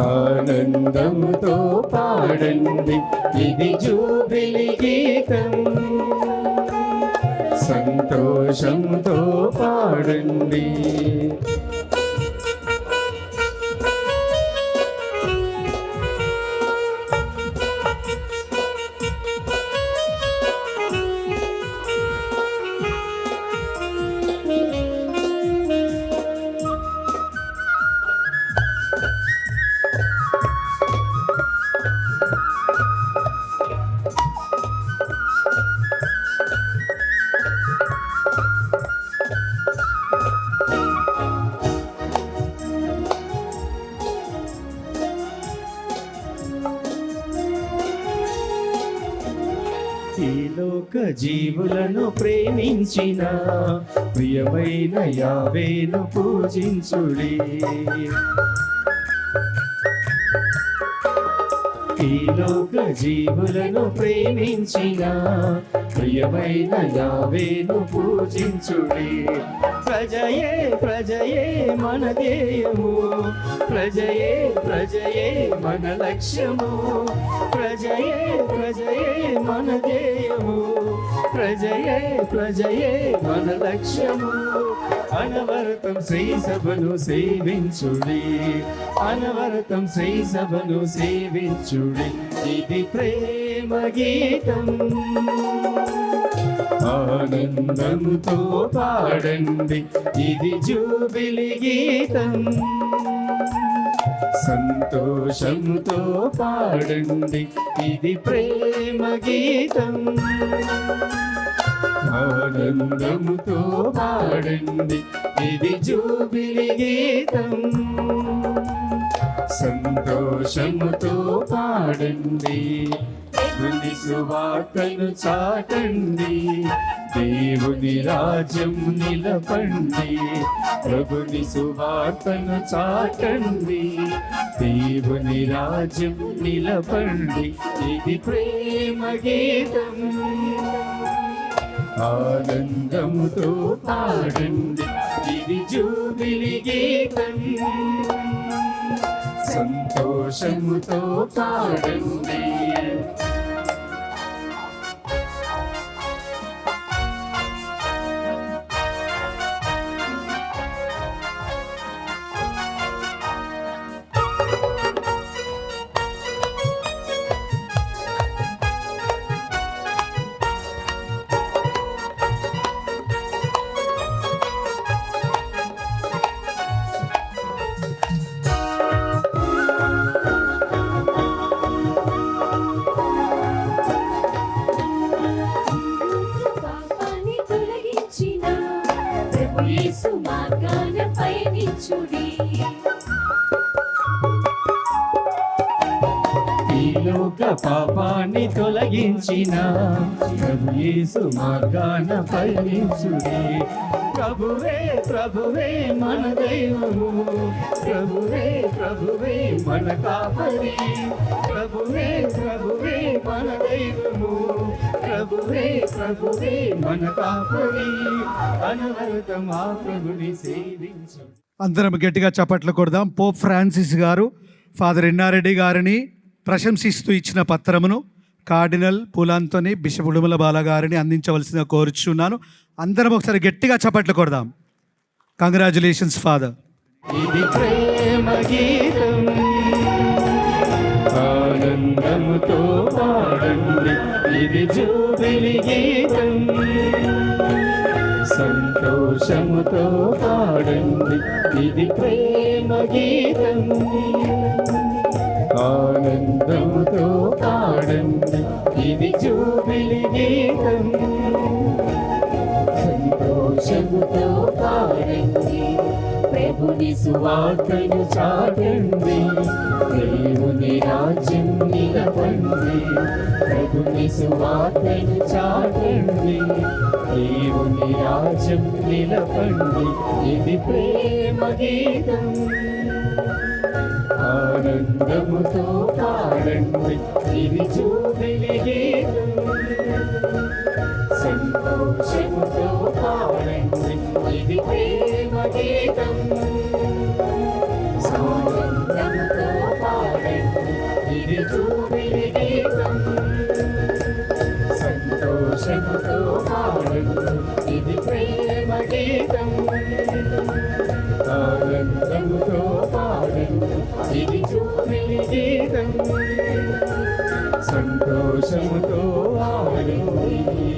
ఆనందముతో పాడండి. ఇది జూబిలి గీతం, సంతోషంతో పాడండి. ఈ లోక జీవులను ప్రేమించిన ప్రియమైన యావేను పూజించుడి. ఈ లోక జీవులను ప్రేమించిన ప్రియమైన యావేను పూజించుడి. ప్రజయే ప్రజయే మన ధ్యేయము, ప్రజయే ప్రజయే మన లక్ష్యము. ప్రజయే ప్రజయే మన ధ్యేయము, ప్రజయే ప్రజయే మన లక్ష్యము. అనవరతం శ్రీ సభను సేవించుడి, అనవరతం శ్రీ సభను సేవించుడి. ఇది ప్రేమ గీతం, ఆనందముతో పాడండి. ఇది జూబిలి గీతం, సంతోషముతో పాడండి. ఇది ప్రేమ గీతం, ఆనందముతో పాడండి. ఇది జూబిలి గీతం, సంతోషముతో పాడండి. దేవుని సువార్తను చాటండి, దేవుని రాజ్యం నిలపండి. ప్రభుని సువార్తను చాటండి, దేవుని రాజ్యం నిలపండి. ఇది ప్రేమ గీతం, ఆనందముతో పాడండి. ఇది జూబిలి గీతం, సంతోషముతో పాడండి. ఈ లోక పాపాన్ని తొలగించిన ప్రభు యేసు మార్గాన పయనించుడి. ప్రభువే ప్రభువే మన దైవము, ప్రభువే ప్రభువే మన కాపరి, ప్రభువే ప్రభువే మన దైవము, ప్రభువే ప్రభువే మన కాపరి, అనవరతం ఆ ప్రభుని సేవించు. అందరం గట్టిగా చప్పట్లు కొడదాం. పోప్ ఫ్రాన్సిస్ గారు ఫాదర్ ఇన్నారెడ్డి గారిని ప్రశంసిస్తూ ఇచ్చిన పత్రమును కార్డినల్ పూలాంతోని బిషప్ ఉడుమల బాల గారిని అందించవలసిన కోరుచున్నాను. అందరం ఒకసారి గట్టిగా చప్పట్లు కొడదాం. Congratulations father. ఇది ప్రేమ గీతం, ఆనందముతో పాడండి, ఇది జూబిలి గీతం, సంతోషముతో పాడండి, ఇది ప్రేమ గీతం, ఆనందముతో పాడండి, ఇది జూబిలి గీతం, సంతోషముతో పాడండి, ప్రభుని సువార్తను చాటండి, దేవుని రాజ్యం నిలపండి, ప్రభుని సువార్తను చాటండి, దేవుని రాజ్యం నిలపండి, ఇది ప్రేమ గీతం, ఆనందముతో పాడండి, ఇది జూబిలి గీతం, సంతోషముతో పాడండి, ఇది ప్రేమ గీతం, ఆనందముతో పాడండి, ఇది జూబిలి గీతం, సంతోషముతో పాడండి, ఇది ప్రేమ గీతం, ఆనందముతో పాడండి, ఇది జూబిలి గీతం, సంతోషముతో పాడండి.